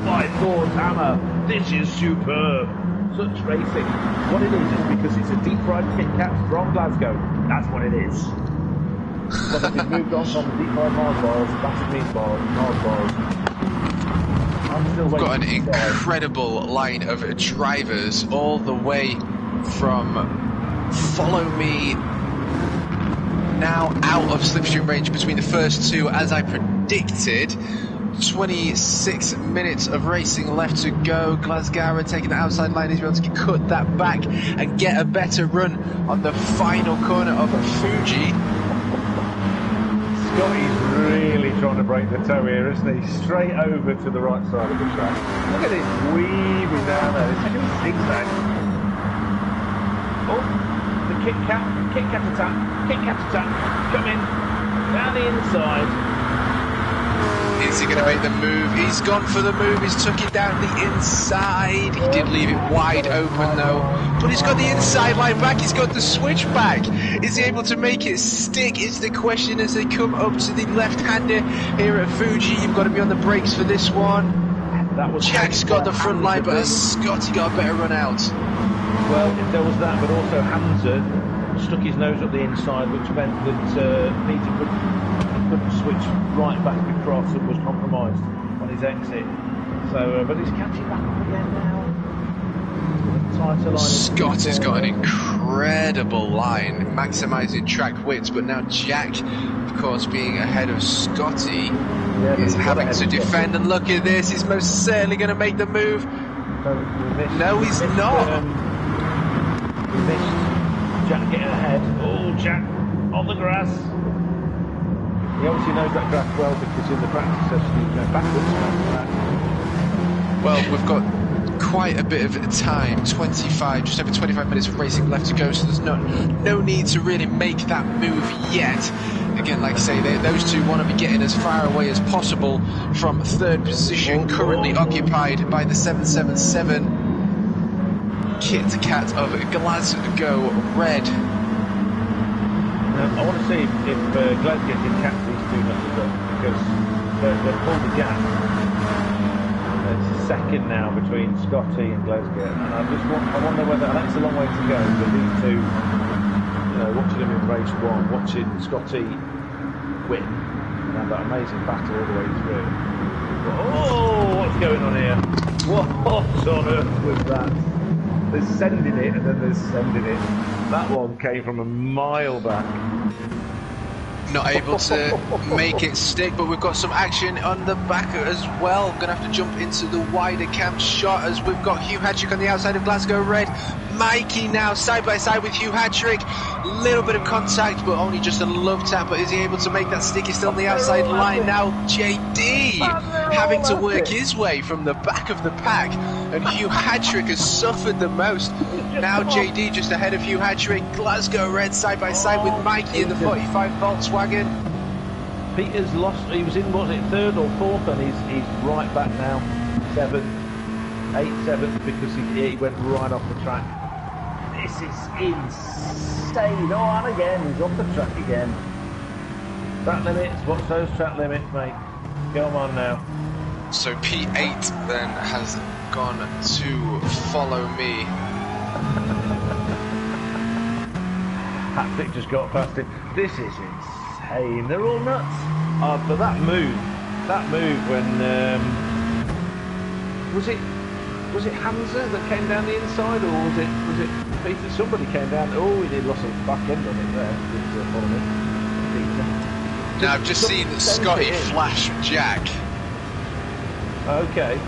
My Thor's hammer. This is superb. Such racing. What it is because it's a deep fried Kit Kat from Glasgow. That's what it is. But if we've moved on from the deep fried Mars bars, battered meat bars, Mars bars. I'm still waiting. We've got an incredible line of drivers all the way from Follow Me now out of slipstream range between the first two, as I predicted. 26 minutes of racing left to go. Glasgow taking the outside line. He's able to cut that back and get a better run on the final corner of Fuji. Scotty's really trying to break the toe here, isn't he? Straight over to the right side of the track. Look at it weaving down there. It's like a zigzag. Oh, the Kit Kat attack. Come in, down the inside. Is he going to make the move? He's gone for the move. He's took it down the inside. He did leave it wide open though. But he's got the inside line back. He's got the switch back. Is he able to make it stick? Is the question as they come up to the left-hander here at Fuji. You've got to be on the brakes for this one. Jack's got the front line, but has Scotty got a better run out? Well, if there was that, but also Hansa stuck his nose up the inside, which meant that Peter couldn't switch right back across and was compromised on his exit. So, but he's catching back up again now. Scott has got an incredible line, maximising track widths, but now Jack, of course, being ahead of Scotty, is having to defend. And look at this, he's most certainly going to make the move. No, he's not. Jack getting ahead. Oh, Jack on the grass. He obviously knows that grass well because in the practice session he's going backwards. Well, we've got quite a bit of time, just over 25 minutes of racing left to go, so there's no need to really make that move yet. Again, like I say, those two want to be getting as far away as possible from third position, currently occupied by the 777 Kit Kat of Glasgow Red. I want to see if Glasgow can catch these two numbers up, because they've pulled the gap. It's a second now between Scotty and Glasgow, and I wonder whether, and that's a long way to go, but these two, you know, watching them in race one, watching Scotty win, and have that amazing battle all the way through. Oh, what's going on here? What on earth was that? They're sending it, and then they're sending it. That one came from a mile back. not able to make it stick, but we've got some action on the back as well. Gonna have to jump into the wider camp shot as we've got Hugh Hattrick on the outside of Glasgow Red. Mikey now side by side with Hugh Hattrick. Little bit of contact, but only just a love tap. But is he able to make that stick? He's still on the outside line now. JD having to work his way from the back of the pack, and Hugh Hattrick has suffered the most. Now JD just ahead of Hugh Hattrick. Glasgow Red side by side with Mikey in the 45 Volkswagen. Peter's lost. He was in, was it, 3rd or 4th, and he's right back now. 7th, 7th, because he went right off the track. This is insane. Oh, and again, he's off the track again. Track limits. What's those track limits, mate? Come on now. So P8 then has gone to follow me. Hattrick just got past him. This is insane. They're all nuts. But that move when was it Hansa that came down the inside, or was it Peter? Somebody came down. Oh, he lost a back end on it there. Now I've just seen Scotty flash Jack. Okay.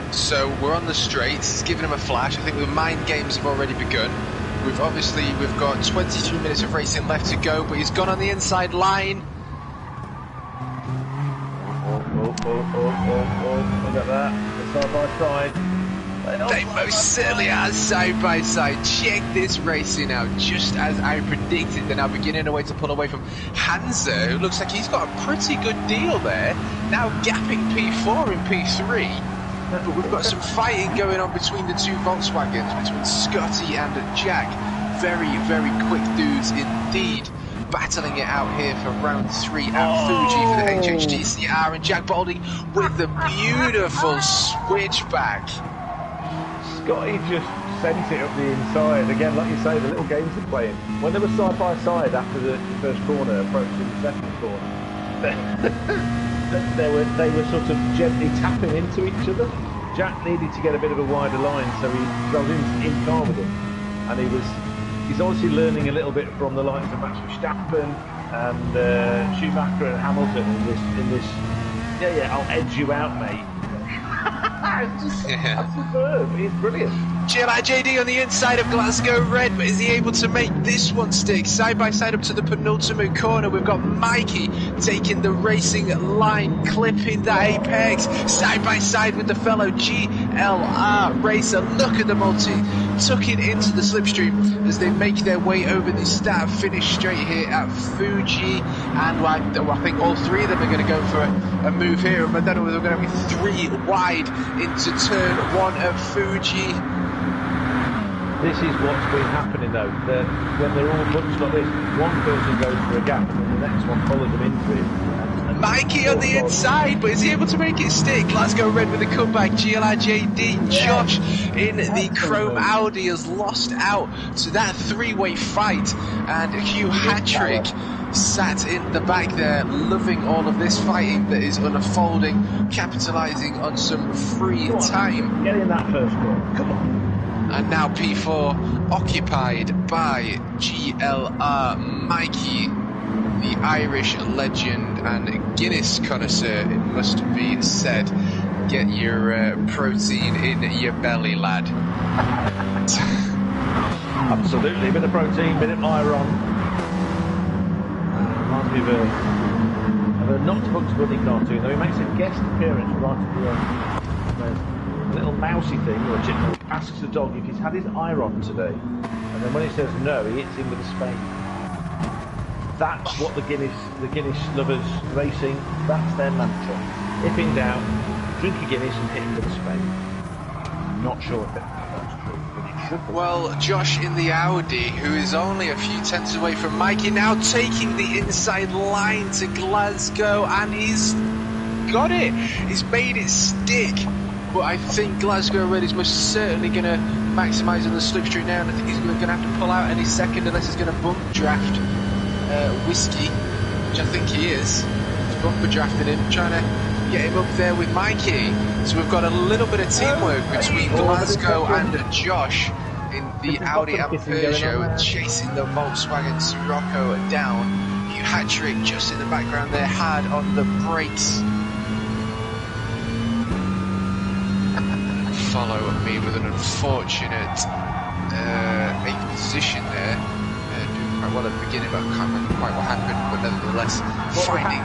So we're on the straight. He's giving him a flash. I think the mind games have already begun. We've got 23 minutes of racing left to go, but he's gone on the inside line. Look at that. Side by side. They most certainly are side by side. Check this racing out. Just as I predicted, they're now beginning to pull away from Hansa, who looks like he's got a pretty good deal there. Now gapping P4 and P3. But we've got some fighting going on between the two Volkswagens, between Scotty and Jack. Very, very quick dudes indeed. Battling it out here for round 3 at Fuji for the HHTCR, and Jack Balding with the beautiful switchback. Scotty just sent it up the inside. Again, like you say, the little games are playing. When they were side by side after the first corner, approaching the second corner, they were sort of gently tapping into each other. Jack needed to get a bit of a wider line, so I was in car with him, and he's obviously learning a little bit from the likes of Max Verstappen and Schumacher and Hamilton in this. I'll edge you out, mate. That's superb. He's brilliant. GLI JD on the inside of Glasgow Red, but is he able to make this one stick? Side by side up to the penultimate corner, we've got Mikey taking the racing line, clipping that apex, side by side with the fellow GLR racer. Look at them all tucking into the slipstream as they make their way over the start finish straight here at Fuji, and I think all 3 of them are going to go for a move here. I don't know whether they're going to be 3 wide into turn 1 of Fuji. This is what's been happening though, when they're all bunched like this, one person goes for a gap and then the next one follows them into it. Mikey on the inside, but is he able to make it stick? Glasgow Red with the comeback. GLI JD, Josh in the Chrome Audi has lost out to that 3-way fight, and Hugh Hattrick sat in the back there, loving all of this fighting that is unfolding, capitalising on some free time. Get in that first corner, come on. And now P4 occupied by GLR Mikey, the Irish legend and Guinness connoisseur, it must be said. Get your protein in your belly, lad. Absolutely, bit of protein, bit of iron. Reminds me of a Not Bugs Bunny cartoon, though he makes a guest appearance right at the end. A little mousy thing, or a chipmunk, asks the dog if he's had his iron today, and then when he says no, he hits him with a spade. That's what the Guinness lovers racing, that's their mantra. If in doubt, drink a Guinness and hit him with a spade. I'm not sure if that's true, but it should be. Well, Josh in the Audi, who is only a few tenths away from Mikey, now taking the inside line to Glasgow, and he's got it. He's made it stick. But I think Glasgow Red is most certainly going to maximise on the slipstream now, and I think he's going to have to pull out any second unless he's going to bump draft Whiskey, which I think he is. He's bumper drafted him, trying to get him up there with Mikey. So we've got a little bit of teamwork between Glasgow and Josh in the Audi and Peugeot, chasing the Volkswagen Sirocco down. Hugh Patrick just in the background there, hard on the brakes. Follow me with an unfortunate 8th position there. Doing quite well at the beginning, but I can't remember quite what happened. But nevertheless, finding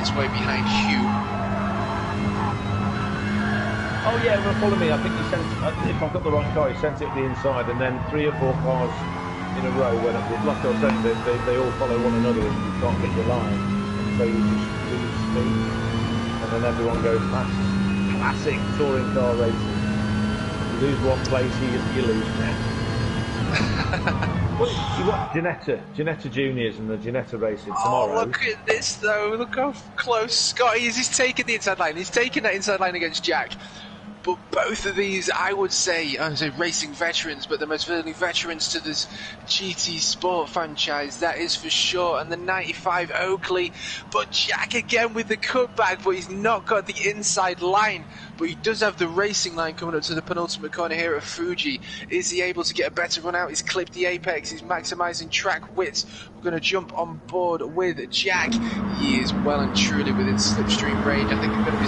his way behind Hugh. Oh yeah, well, follow me. I think he sent, if I've got the right car, he sent it to the inside, and then 3 or 4 cars in a row. When like I was saying, they all follow one another, and you can't get your line, so you just lose speed, and then everyone goes past. Classic touring car racing. You lose one place, you lose next. Well, you got Ginetta Juniors and the Ginetta Racing tomorrow. Oh, look at this though, look how close Scotty is. He's taken the inside line, he's taken that inside line against Jack. But both of these, I would say racing veterans, but the most veterans to this GT Sport franchise, that is for sure. And the 95 Oakley, but Jack again with the cutback, but he's not got the inside line. But he does have the racing line coming up to the penultimate corner here at Fuji. Is he able to get a better run out? He's clipped the apex, he's maximising track widths. We're going to jump on board with Jack. He is well and truly within slipstream range. I think we're going to be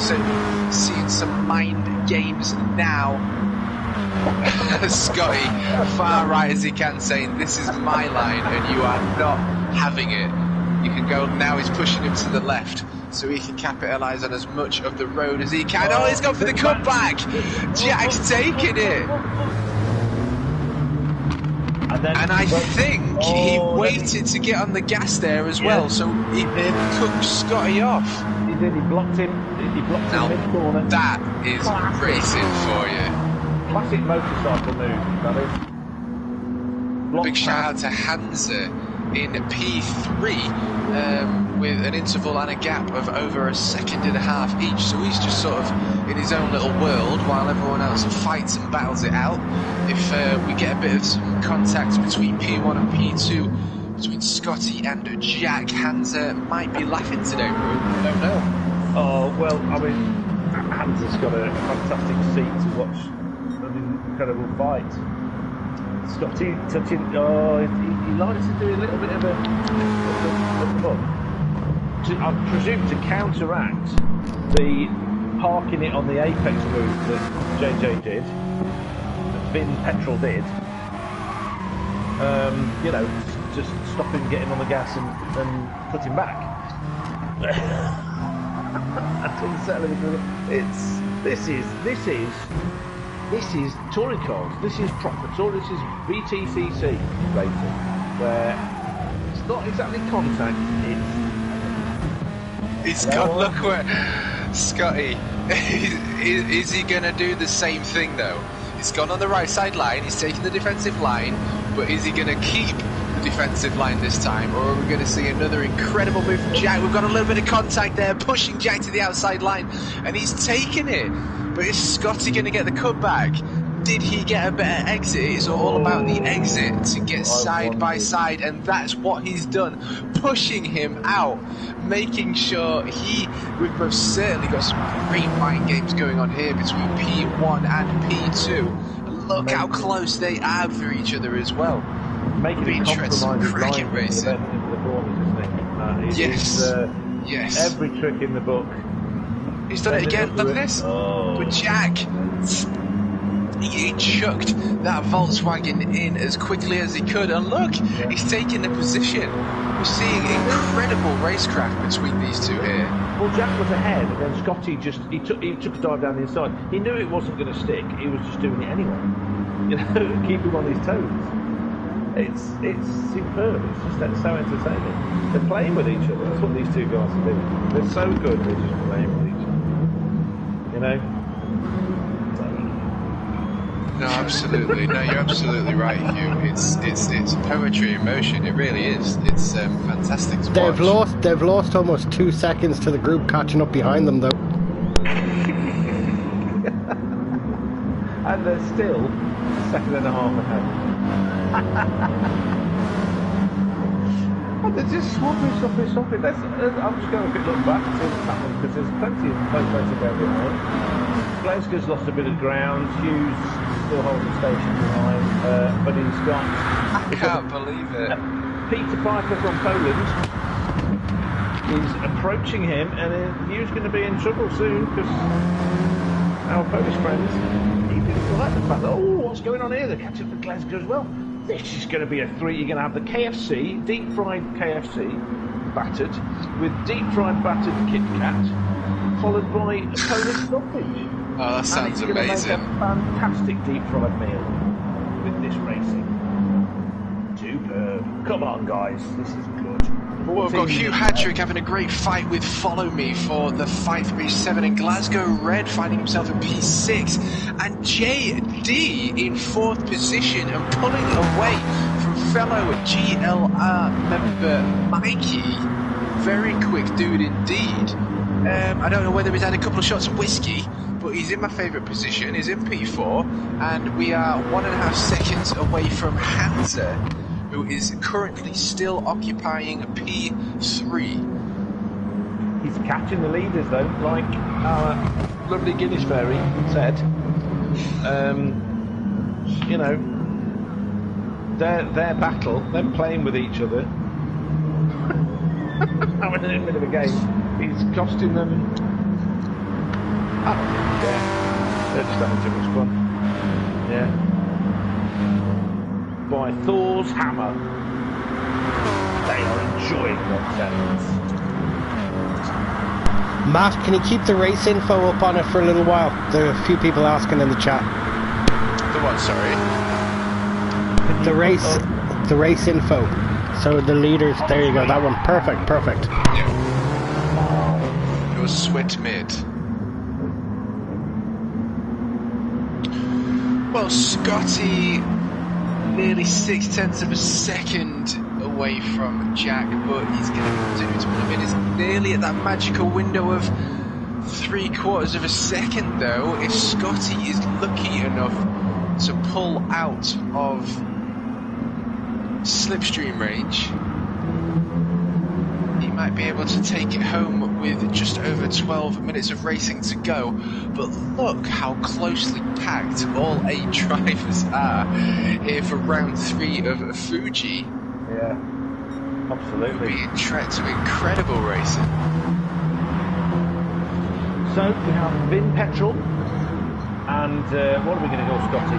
seeing some mind games now. Scotty, far right as he can, saying this is my line and you are not having it. You can go now, he's pushing him to the left so he can capitalise on as much of the road as he can. Oh, he's gone for the cutback! Jack's taking it! And I think he waited to get on the gas there as well, so he cooked Scotty off. He did, he blocked him Now, mid-corner. that is racing for you. Classic motorcycle move, that is. Big shout out to Hansa in P3 with an interval and a gap of over 1.5 seconds each, so he's just sort of in his own little world while everyone else fights and battles it out. If we get a bit of some contact between P1 and P2 between Scotty and Jack, Hansa might be laughing today, bro. I don't know. Oh, well, I mean, Hansa's got a fantastic seat to watch an incredible fight. Scotty touching, he likes to do a little bit of a I presume to counteract the parking it on the apex move that JJ did, that Vin Petrol did. You know, just stop him getting on the gas and put him back. This is touring cars. This is proper tour. This is VTCC racing, where it's not exactly contact. He's got, look where Scotty is he gonna do the same thing though? He's gone on the right side line, he's taking the defensive line, but is he gonna keep the defensive line this time, or are we gonna see another incredible move from Jack? We've got a little bit of contact there, pushing Jack to the outside line, and he's taking it. But is Scotty gonna get the cutback? Did he get a better exit? It's all about the exit to get side by side, and that's what he's done, pushing him out, making sure we've most certainly got some great mind games going on here between P1 and P2. Look how close they are for each other as well. Making some cracking racing. Yes. Yes. Every trick in the book. He's done it again, look at this. But Jack, he chucked that Volkswagen in as quickly as he could, and look, he's taking the position. We're seeing incredible racecraft between these two here. Well, Jack was ahead, and then Scotty he took a dive down the inside. He knew it wasn't going to stick. He was just doing it anyway. You know, keep him on his toes. It's superb. It's just so entertaining. They're playing with each other. That's what these two guys are doing. They're so good. They're just playing with each other. You know. No, absolutely. No, you're absolutely right, Hugh. It's poetry in motion. It really is. It's fantastic to watch. They've lost almost 2 seconds to the group catching up behind them, though. And they're still 1.5 seconds ahead. And they're just swapping. I'm just going to look back and see what's happened, because there's plenty of motivation going behind. Glenska's lost a bit of ground. Hughes still holding station behind, but he's got... I can't believe it. Peter Piper from Poland is approaching him, and he's going to be in trouble soon because our Polish friends, he didn't like the fact that, oh, what's going on here? They're catching up with Glasgow as well. This is going to be a 3. You're going to have the KFC, deep fried KFC, battered, with deep fried battered Kit Kat, followed by a Polish sausage. Oh, that sounds amazing. And it's going to make a fantastic deep fried meal with this racing. Superb. Come on, guys, this is good. Well, we've got Hugh Hattrick having a great fight with Follow Me for the fight for P7, and Glasgow Red finding himself in P6, and JD in 4th position and pulling away from fellow GLR member Mikey. Very quick dude indeed. I don't know whether he's had a couple of shots of whiskey, but he's in my favourite position. He's in P4, and we are 1.5 seconds away from Hansa, who is currently still occupying P3. He's catching the leaders though, like our lovely Guinness Fairy said. You know, their battle, them playing with each other, having a bit of a game, is costing them. I don't think, yeah, they're just having too much fun. Yeah. By Thor's hammer. They are enjoying themselves. Matt, can you keep the race info up on it for a little while? There are a few people asking in the chat. The what, sorry? The race info. So the leaders, there you go, that one. Perfect, perfect. Yeah. It was Sweat mid. Well, Scotty, nearly 0.6 of a second away from Jack, but he's going to continue to pull him in. It's nearly at that magical window of 0.75 of a second, though. If Scotty is lucky enough to pull out of slipstream range, he might be able to take it home with just over 12 minutes of racing to go. But look how closely packed all 8 drivers are here for round 3 of FUJI. Yeah, absolutely. Being treated to incredible racing. So we have Vin Petrol, and what are we going to go, Scotty?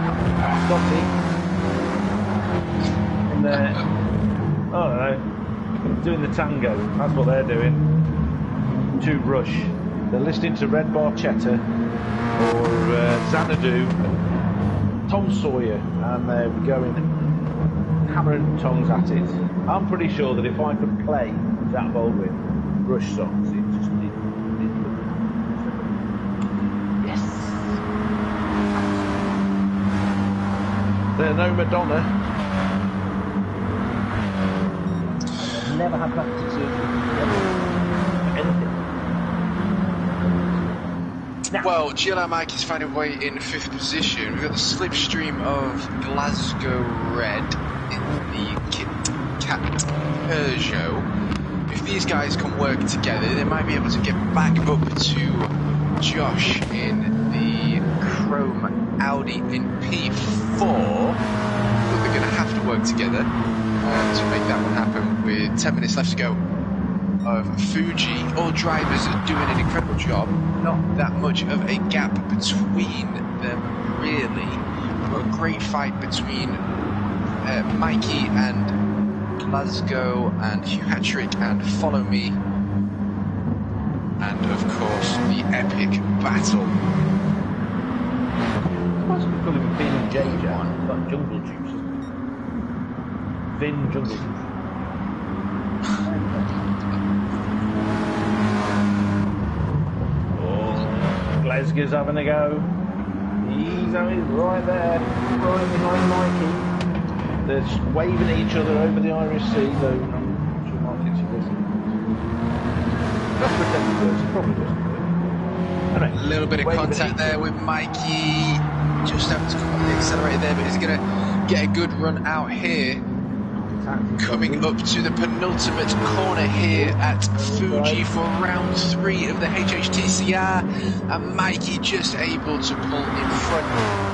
Scotty in there. I don't know. Doing the tango, that's what they're doing. To Rush. They're listening to Red Barchetta or Xanadu, Tom Sawyer, and they're going hammer and tongs at it. I'm pretty sure that if I could play Jack Baldwin Rush songs, it just did. Yes. They're no Madonna. Never had plastic surgery. Anything. Now. Well, GLR Mike is finding a way in 5th position. We've got the slipstream of Glasgow Red in the Kit Kat Peugeot. If these guys can work together, they might be able to get back up to Josh in the Chrome Audi in P4. But they're going to have to work together to make that one happen. With 10 minutes left to go of FUJI, all drivers are doing an incredible job. Not that much of a gap between them, really. But a great fight between Mikey and Glasgow and Hugh Hattrick and Follow Me. And of course, the epic battle. Why should we call him Vin JJ? Like Jungle Juice. Vin Jungle Juice. Oh, Glasgow's having a go. He's right there, right behind Mikey. They're just waving at each other over the Irish Sea, though I'm sure Mikey actually doesn't. Let's pretend he does, he probably doesn't. Anyway, a little bit of contact there with Mikey. Just having to come up the accelerator there, but he's going to get a good run out here. Coming up to the penultimate corner here at FUJI for round 3 of the HHTCR, and Mikey just able to pull in front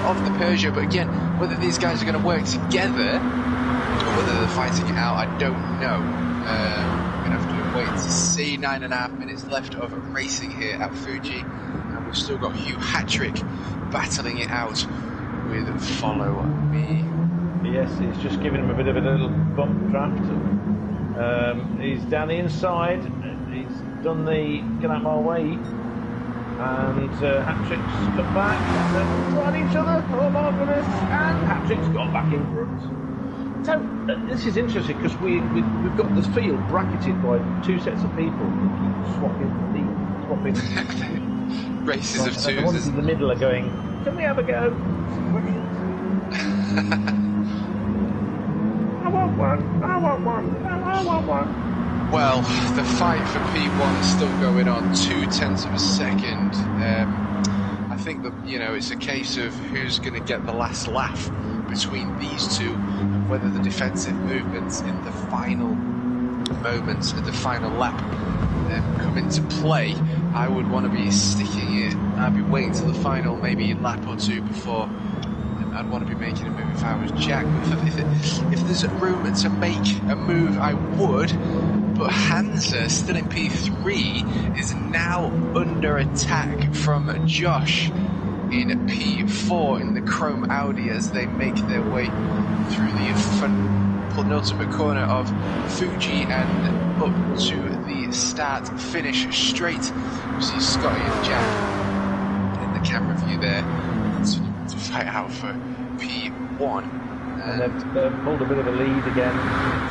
of the Peugeot. But again, whether these guys are going to work together or whether they're fighting it out, I don't know. We're going to have to wait to see. 9.5 minutes left of racing here at Fuji, and we've still got Hugh Hattrick battling it out with Follow Me. Yes, he's just giving him a bit of a little bump draft. He's down the inside. He's done the get out my way, and Hattrick's got back. They're trying each other. Oh my goodness! And Hattrick's got back in front. So this is interesting because we've got the field bracketed by two sets of people who keep swapping races of twos. The ones in the middle are going, can we have a go? I want one. I want one. I want one. Well, the fight for P1 is still going on, 0.2 of a second. I think that, you know, it's a case of who's going to get the last laugh between these two, and whether the defensive movements in the final moments of the final lap come into play. I would want to be sticking it. I'd be waiting till the final maybe lap or two before I'd want to be making a move if I was Jack. If there's room to make a move, I would. But Hansa, still in P3, is now under attack from Josh in P4 in the Chrome Audi as they make their way through the penultimate corner of Fuji and up to the start-finish straight. You see Scotty and Jack in the camera view there to fight out for P1. And they've pulled a bit of a lead again.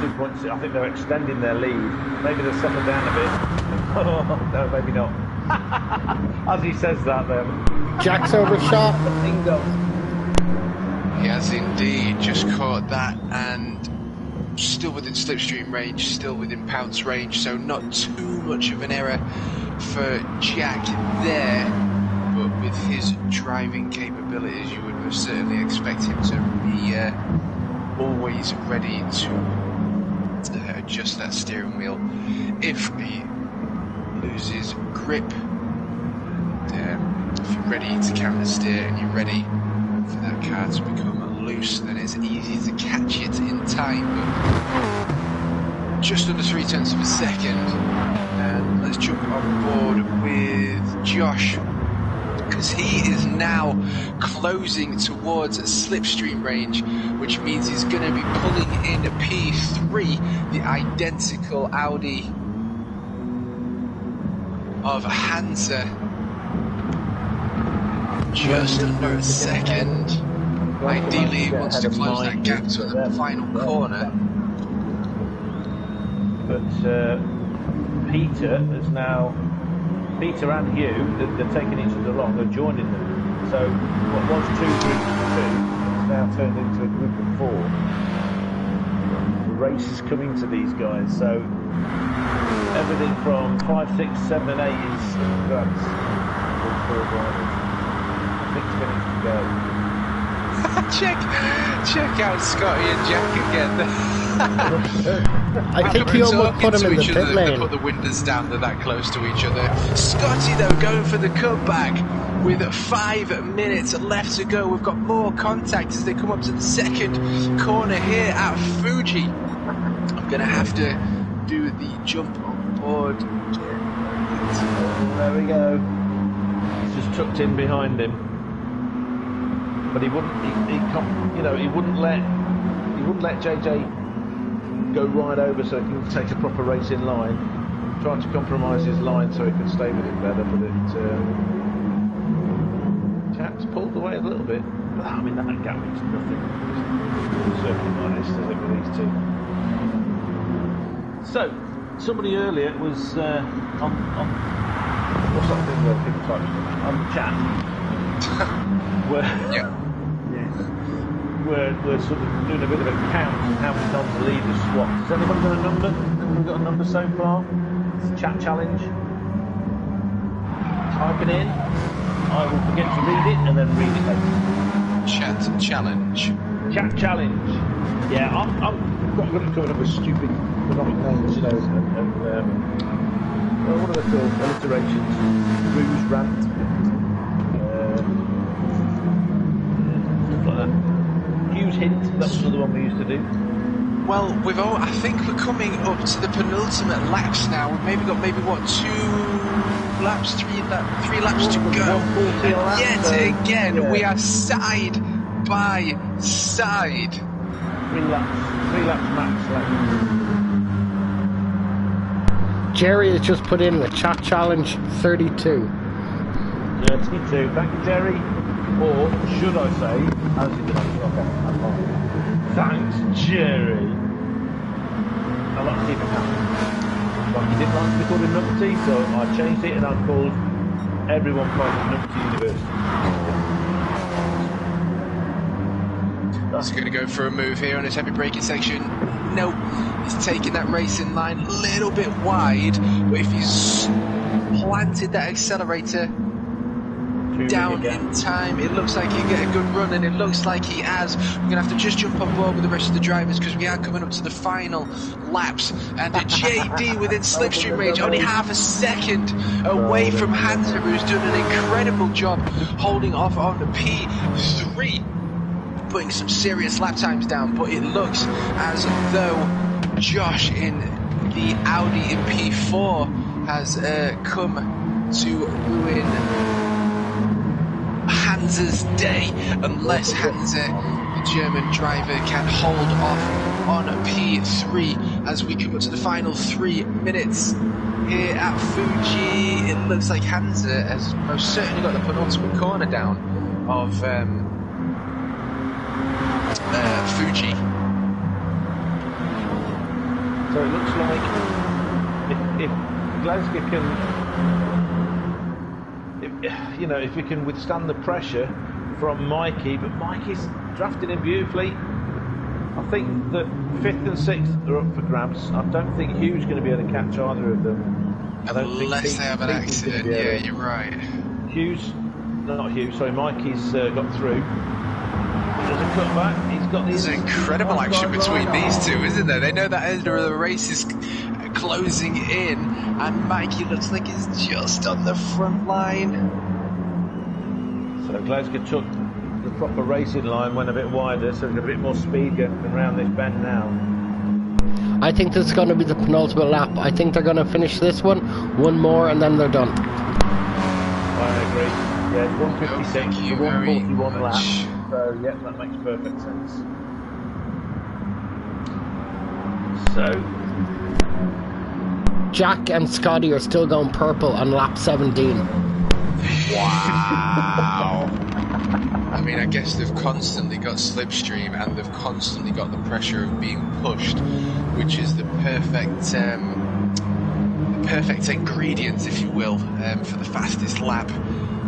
2 points. I think they're extending their lead. Maybe they'll settle down a bit. Oh, no, maybe not. As he says that, then. Jack's overshot. He has indeed just caught that, and still within slipstream range, still within pounce range, so not too much of an error for Jack there. But with his driving capabilities, you would most certainly expect him to be always ready to adjust that steering wheel if he loses grip. If you're ready to counter steer and you're ready for that car to become loose, then it's easy to catch it in time. But just under 0.3 of a second, and let's jump on board with Josh, because he is now closing towards slipstream range, which means he's going to be pulling in P3, the identical Audi of Hansa. Just under a second. Ideally, he wants to close that gap to the final corner. But Peter is now. Peter and Hugh, they're taking each other along, they're joining them. So what was two groups of two is now turned into a group of four. The race is coming to these guys, so everything from 5, 6, 7 and 8 is in grabs. All four drivers. 6 minutes to go. check out Scotty and Jack again. I think he almost put him in the pit lane. They put the windows down, they're that close to each other. Scotty though going for the comeback with 5 minutes left to go. We've got more contact as they come up to the second corner here at Fuji. I'm going to have to do the jump on board. There we go. He's just tucked in behind him. But he wouldn't let JJ go right over so he can take a proper racing line. Tried to compromise his line so he could stay with it better, but Jack's pulled away a little bit. But I mean, that gap is nothing. It's certainly not this, does it, with these two? So, somebody earlier was on what's that thing where people type on the chat? We're sort of doing a bit of a count on how many times the lead has swapped. Has anyone got a number? Anyone got a number so far? It's a chat challenge. Type it in. I will forget to read it and then read it later. Chat challenge. Chat challenge. Yeah, I'm got coming up with stupid economic names, you know, and what are they called? Alliterations. Ruse, rant. Stuff like that. Hughes hint, that was another one we used to do. Well, I think we're coming up to the penultimate laps now. We've maybe got what, 3 laps to go. And yet again, we are side by side. 3 laps max left. Jerry has just put in the chat challenge 32. 32. Thank you, Jerry. Or should I say, as you did, okay, thanks, Jerry. I like to keep it happy. Like you didn't like to be called a numpty, so I changed it and I called everyone part of Numpty University. He's going to go for a move here on his heavy braking section. Nope, he's taking that racing line a little bit wide, but if he's planted that accelerator down in time, it looks like he'll get a good run, and it looks like he has. We're going to have to just jump on board with the rest of the drivers because we are coming up to the final laps, and JD within slipstream range, only half a second away from Hansa, who's done an incredible job holding off on the P3, putting some serious lap times down, but it looks as though Josh in the Audi in P4 has come to ruin Hansa's day, unless Hansa, the German driver, can hold off on P3 as we come up to the final 3 minutes here at Fuji. It looks like Hansa has most certainly got the penultimate corner down of Fuji. So it looks like if Glasgow can, if he can withstand the pressure from Mikey, but Mikey's drafted him beautifully. I think that 5th and 6th are up for grabs. I don't think Hugh's going to be able to catch either of them. Unless they have an accident, yeah, you're right. Mikey's got through. There's a cutback. He's got There's incredible action between these two, isn't there? They know that end of the race is closing in, and Mikey looks like he's just on the front line. So Glasgow took the proper racing line, went a bit wider, so there's a bit more speed going around this bend now. I think this is going to be the penultimate lap. I think they're going to finish this one more, and then they're done. I agree. Yeah, it's 156, it's a 141 lap. So, yeah, that makes perfect sense. So, Jack and Scotty are still going purple on lap 17. Wow. I mean, I guess they've constantly got slipstream and they've constantly got the pressure of being pushed, which is the perfect ingredients, if you will, for the fastest lap.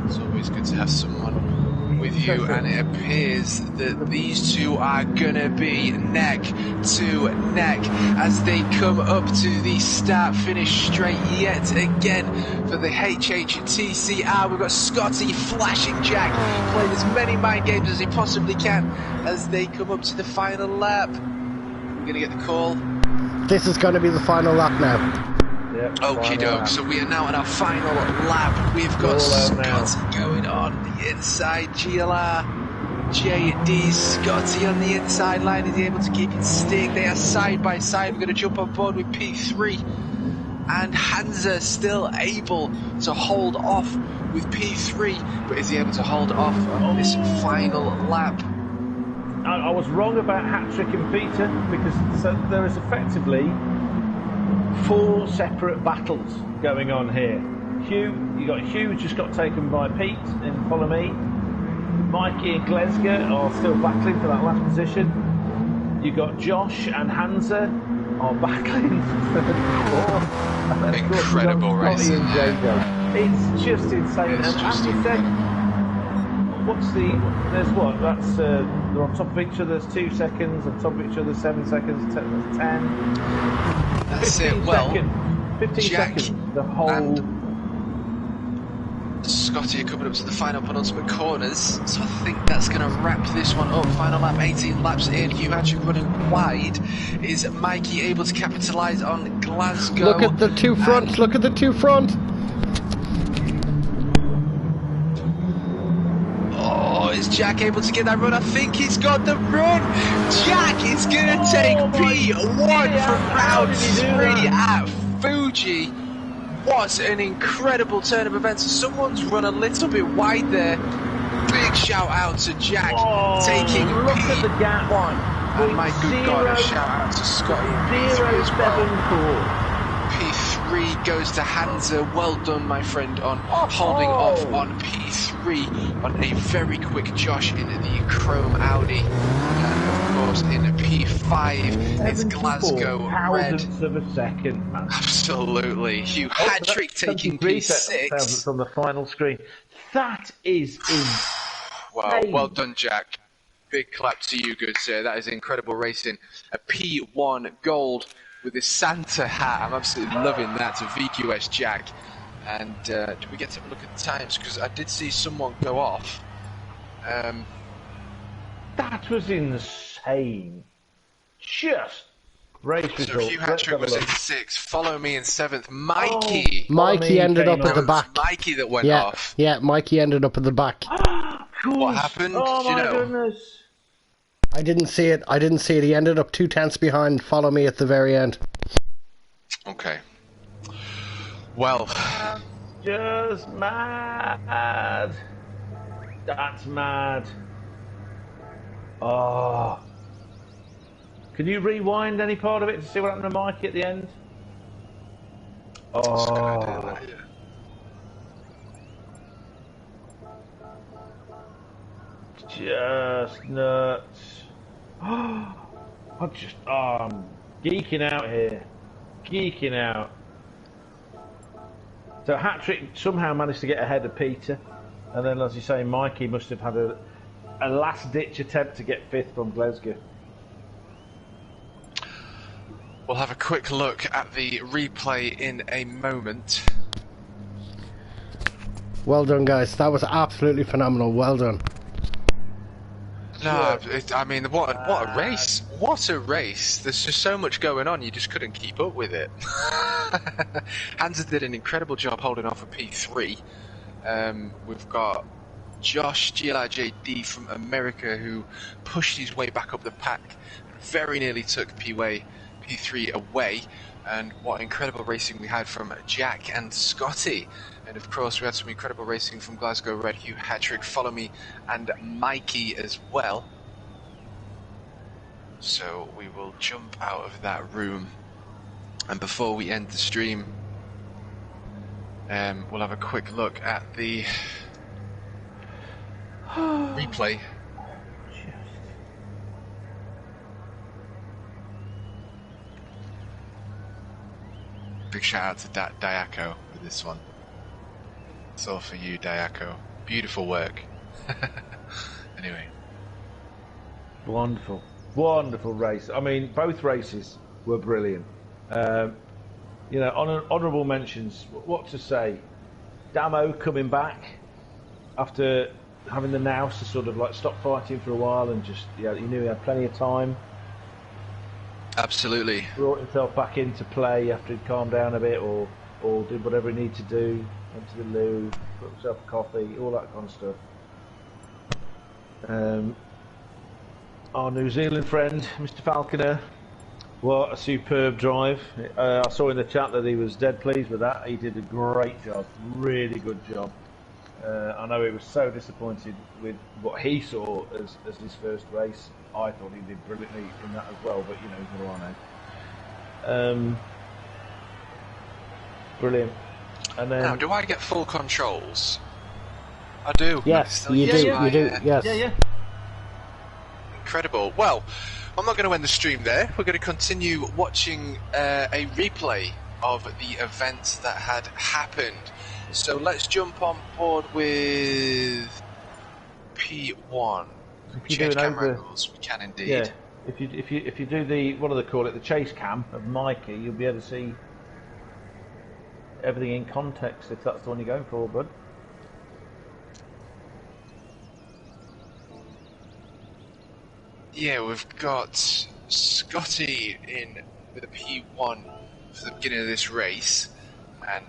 It's always good to have someone with you, and it appears that these two are gonna be neck to neck as they come up to the start-finish straight yet again for the HHTCR. We've got Scotty flashing Jack, playing as many mind games as he possibly can as they come up to the final lap. We're gonna get the call. This is gonna be the final lap now. Yep, okie doke, so we are now on our final lap. We've got Scotty going on the inside, GLR, JD, Scotty on the inside line. Is he able to keep it stick? They are side by side. We're going to jump on board with P3. And Hansa still able to hold off with P3, but is he able to hold off on this final lap? I was wrong about hat-trick and Peter, because there is effectively 4 separate battles going on here. Hugh just got taken by Pete in Follow Me. Mikey and Glasgow are still battling for that last position. You got Josh and Hansa are battling for the 4th. Incredible racing. It's just insane. And as you said, that's they're on top of each other. There's 2 seconds on top of each other. 7 seconds. 10. That's 15 it. Well, 15 Jack seconds. The whole. Scotty are coming up to the final penultimate corners, so I think that's going to wrap this one up. Final lap, 18 laps in. Hugh Hatchett running wide. Is Mikey able to capitalise on Glasgow? Look at the 2 fronts. Look at the 2 front. is Jack able to get that run? I think he's got the run. Jack is going to take P1 from round 3 at Fuji. What an incredible turn of events. Someone's run a little bit wide there. Big shout out to Jack taking P1. And my good God, a shout out to Scotty. 074. P3 goes to Hansa. Well done, my friend, on holding off on P3 on a very quick Josh in the Chrome Audi. And of course, in P5, it's Glasgow Red. Of a second, man. Absolutely. Hugh Hattrick taking P6. Thousandths on the final screen. That is insane. Wow, well done, Jack. Big clap to you, good sir. That is incredible racing. A P1 gold with his Santa hat. I'm absolutely loving that to VQS Jack. And do we get to have a look at the times? Because I did see someone go off. That was insane. Just race result. So Hugh Hattrick was in 6th. Follow me in 7th. Mikey. Mikey ended up at the back. Mikey that went off. Yeah, Mikey ended up at the back. What happened? Oh Did you my know? goodness. I didn't see it. He ended up 2 tenths behind. Follow me at the very end. Okay. Well. Just mad. That's mad. Oh. Can you rewind any part of it to see what happened to Mikey at the end? Oh. Just nuts. I'm geeking out here. Geeking out. So Hattrick somehow managed to get ahead of Peter, and then, as you say, Mikey must have had a last-ditch attempt to get 5th from Glasgow. We'll have a quick look at the replay in a moment. Well done, guys. That was absolutely phenomenal. Well done. No, I mean, what a race! What a race! There's just so much going on, you just couldn't keep up with it. Hansa did an incredible job holding off a P3. We've got Josh GLIJD from America who pushed his way back up the pack and very nearly took P3 away. And what incredible racing we had from Jack and Scotty. And of course we had some incredible racing from Glasgow Red, Hugh Hattrick, Follow Me, and Mikey as well. So we will jump out of that room. And before we end the stream, we'll have a quick look at the replay. Big shout out to Diaco with this one. It's all for you, Diaco. Beautiful work. Anyway. Wonderful. Wonderful race. I mean, both races were brilliant. You know, honourable mentions, what to say? Damo coming back after having the nous to sort of like stop fighting for a while and just, yeah, he knew he had plenty of time. Absolutely. Brought himself back into play after he'd calmed down a bit or did whatever he needed to do. Went to the loo, put himself a coffee, all that kind of stuff. Our New Zealand friend, Mr. Falconer, what a superb drive. I saw in the chat that he was dead pleased with that. He did a great job, really good job. I know he was so disappointed with what he saw as his first race. I thought he did brilliantly in that as well, but you know, what do I know. Brilliant. And then, now, do I get full controls? I do. Yes, you do. You do. Yes. Yeah. Incredible. Well, I'm not going to end the stream there. We're going to continue watching a replay of the event that had happened. So let's jump on board with P1. If you Change do camera over, angles, we can indeed. yeah. If you do the, what do they call it, the chase cam of Mikey, you'll be able to see everything in context if that's the one you're going for, bud. Yeah, we've got Scotty in with a P1 for the beginning of this race, and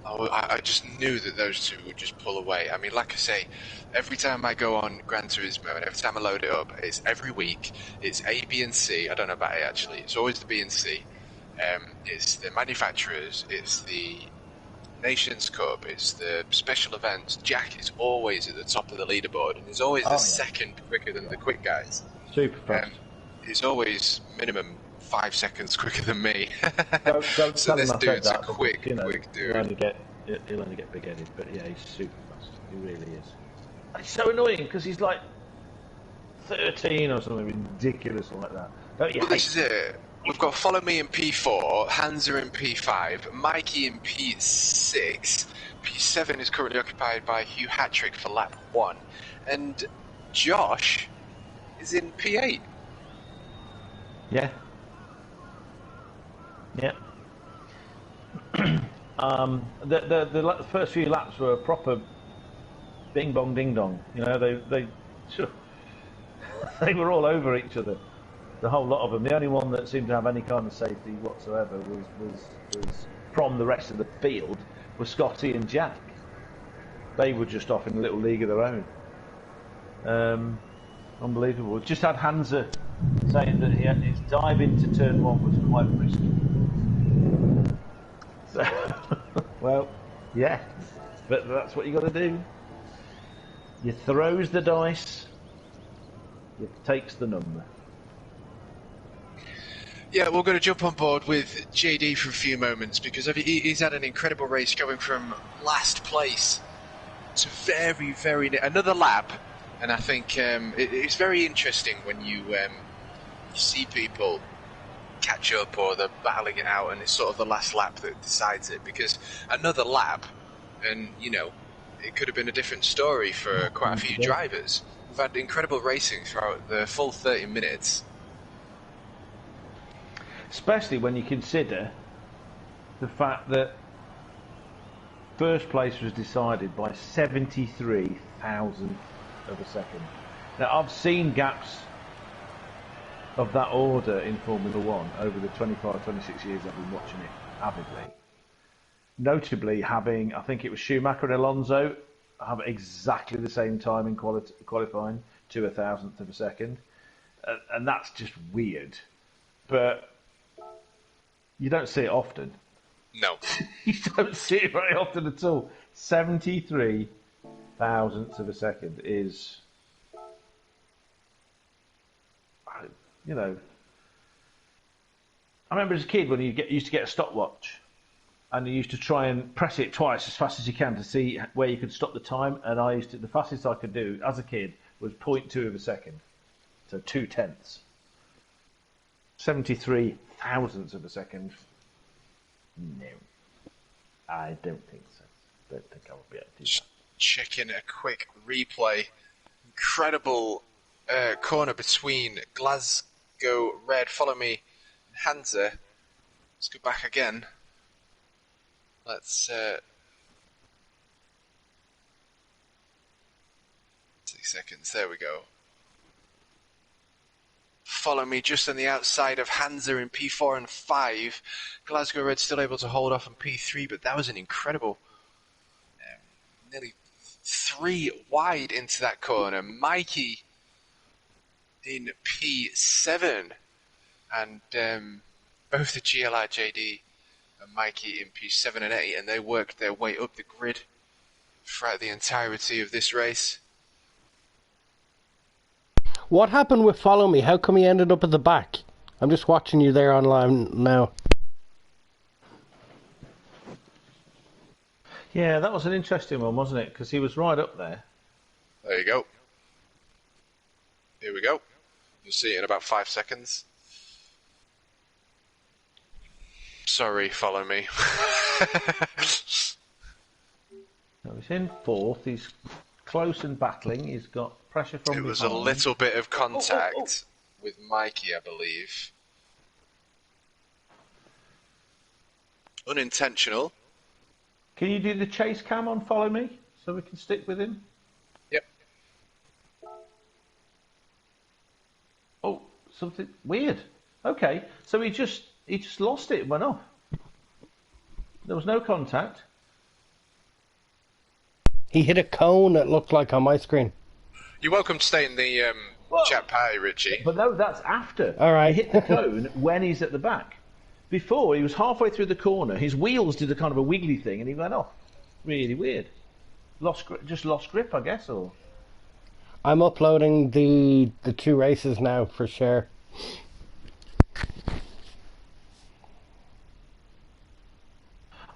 I just knew that those two would just pull away. I mean, like I say, every time I go on Gran Turismo and every time I load it up, it's every week. It's A, B, and C. I don't know about A actually. It's always the B and C. It's the manufacturers. It's the Nations Cup. It's the special events. Jack is always at the top of the leaderboard, and he's always a second quicker than the quick guys. Super fast. He's always minimum 5 seconds quicker than me. Don't So tell him this I dude's said a that, quick you know, dude. He'll only get big-headed, but yeah, he's super fast. He really is. It's so annoying because he's like 13 or something ridiculous like that. Don't you Well, hate this is it. We've got Follow Me in P4, Hansa in P5, Mikey in P6, P7 is currently occupied by Hugh Hattrick for lap 1, and Josh is in P8. Yeah. Yeah. The first few laps were a proper bing bong ding dong. You know, they they were all over each other. The whole lot of them. The only one that seemed to have any kind of safety whatsoever was from the rest of the field was Scotty and Jack. They were just off in a little league of their own. Unbelievable. Just had Hansa saying that his dive into turn 1 was quite risky. So, well, yeah, but that's what you got to do. You throws the dice, you takes the number. Yeah, we're going to jump on board with JD for a few moments because he's had an incredible race going from last place to very another lap, and I think it's very interesting when you see people catch up or they're battling it out and it's sort of the last lap that decides it, because another lap and you know it could have been a different story for quite a few drivers. We've had incredible racing throughout the full 30 minutes. Especially when you consider the fact that first place was decided by 73 thousandths of a second. Now, I've seen gaps of that order in Formula 1 over the 25, 26 years I've been watching it avidly. Notably having, I think it was Schumacher and Alonso, have exactly the same time in qualifying to a thousandth of a second. And that's just weird. But you don't see it often. No. You don't see it very often at all. 73 thousandths of a second is, you know, I remember as a kid when you used to get a stopwatch and you used to try and press it twice as fast as you can to see where you could stop the time, and the fastest I could do as a kid was 0.2 of a second, so 0.2. 73 thousandths of a second. No, I don't think so. Don't think I will be able to do that. Checking a quick replay. Incredible corner between Glasgow Red, Follow Me, and Hansa. Let's go back again. Let's 6 seconds. There we go. Follow Me just on the outside of Hansa in P4 and 5. Glasgow Red still able to hold off on P3, but that was an incredible nearly 3 wide into that corner. Mikey in P7 and both the GLR JD and Mikey in P7 and 8, and they worked their way up the grid throughout the entirety of this race. What happened with Follow Me? How come he ended up at the back? I'm just watching you there online now. Yeah, that was an interesting one, wasn't it? Because he was right up there. There you go. Here we go. You'll see it in about 5 seconds. Sorry, Follow Me. So he's in 4th. He's close and battling. He's got pressure from behind. It was a little bit of contact with Mikey, I believe. Unintentional. Can you do the chase cam on Follow Me so we can stick with him? Yep. Oh, something weird. Okay, so he just lost it and went off. There was no contact. He hit a cone, it looked like, on my screen. You're welcome to stay in the chat party, Richie. But no, that's after. All right. He hit the cone when he's at the back. Before, he was halfway through the corner. His wheels did a kind of a wiggly thing, and he went off. Really weird. Just lost grip, I guess, or... I'm uploading the 2 races now, for sure.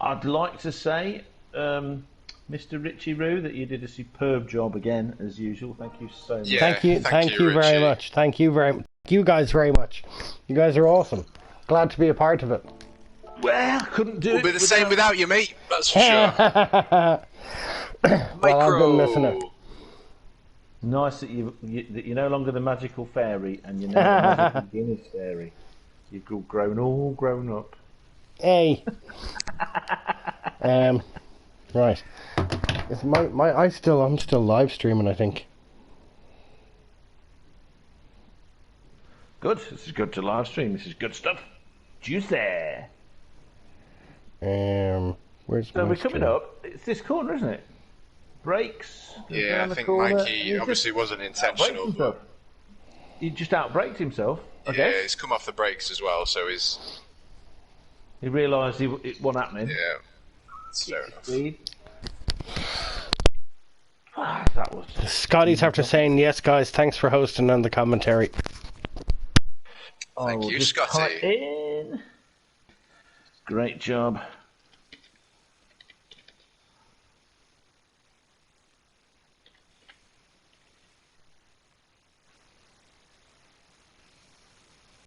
I'd like to say, Mr. Richie Roo, that you did a superb job again, as usual. Thank you so much. Yeah, thank you very much. Thank you guys very much. You guys are awesome. Glad to be a part of it. Well, couldn't do it. We'll be the same without you, mate. That's for sure. Well, I've been missing it. Nice that you're no longer the magical fairy, and you're now the magical Guinness fairy. You've all grown up. Hey. Right. It's I'm still live streaming, I think. Good. This is good to live stream. This is good stuff. Juicy. Where's so we're coming up. It's this corner, isn't it? Brakes. Yeah, I think Mikey obviously wasn't intentional. But... He just outbraked himself. I guess. Yeah, he's come off the brakes as well, so he's... He realised it wasn't happening. Yeah, that's fair enough. That was... Scotty's after saying, yes, guys, thanks for hosting and the commentary. Thank you, Scotty. Great job.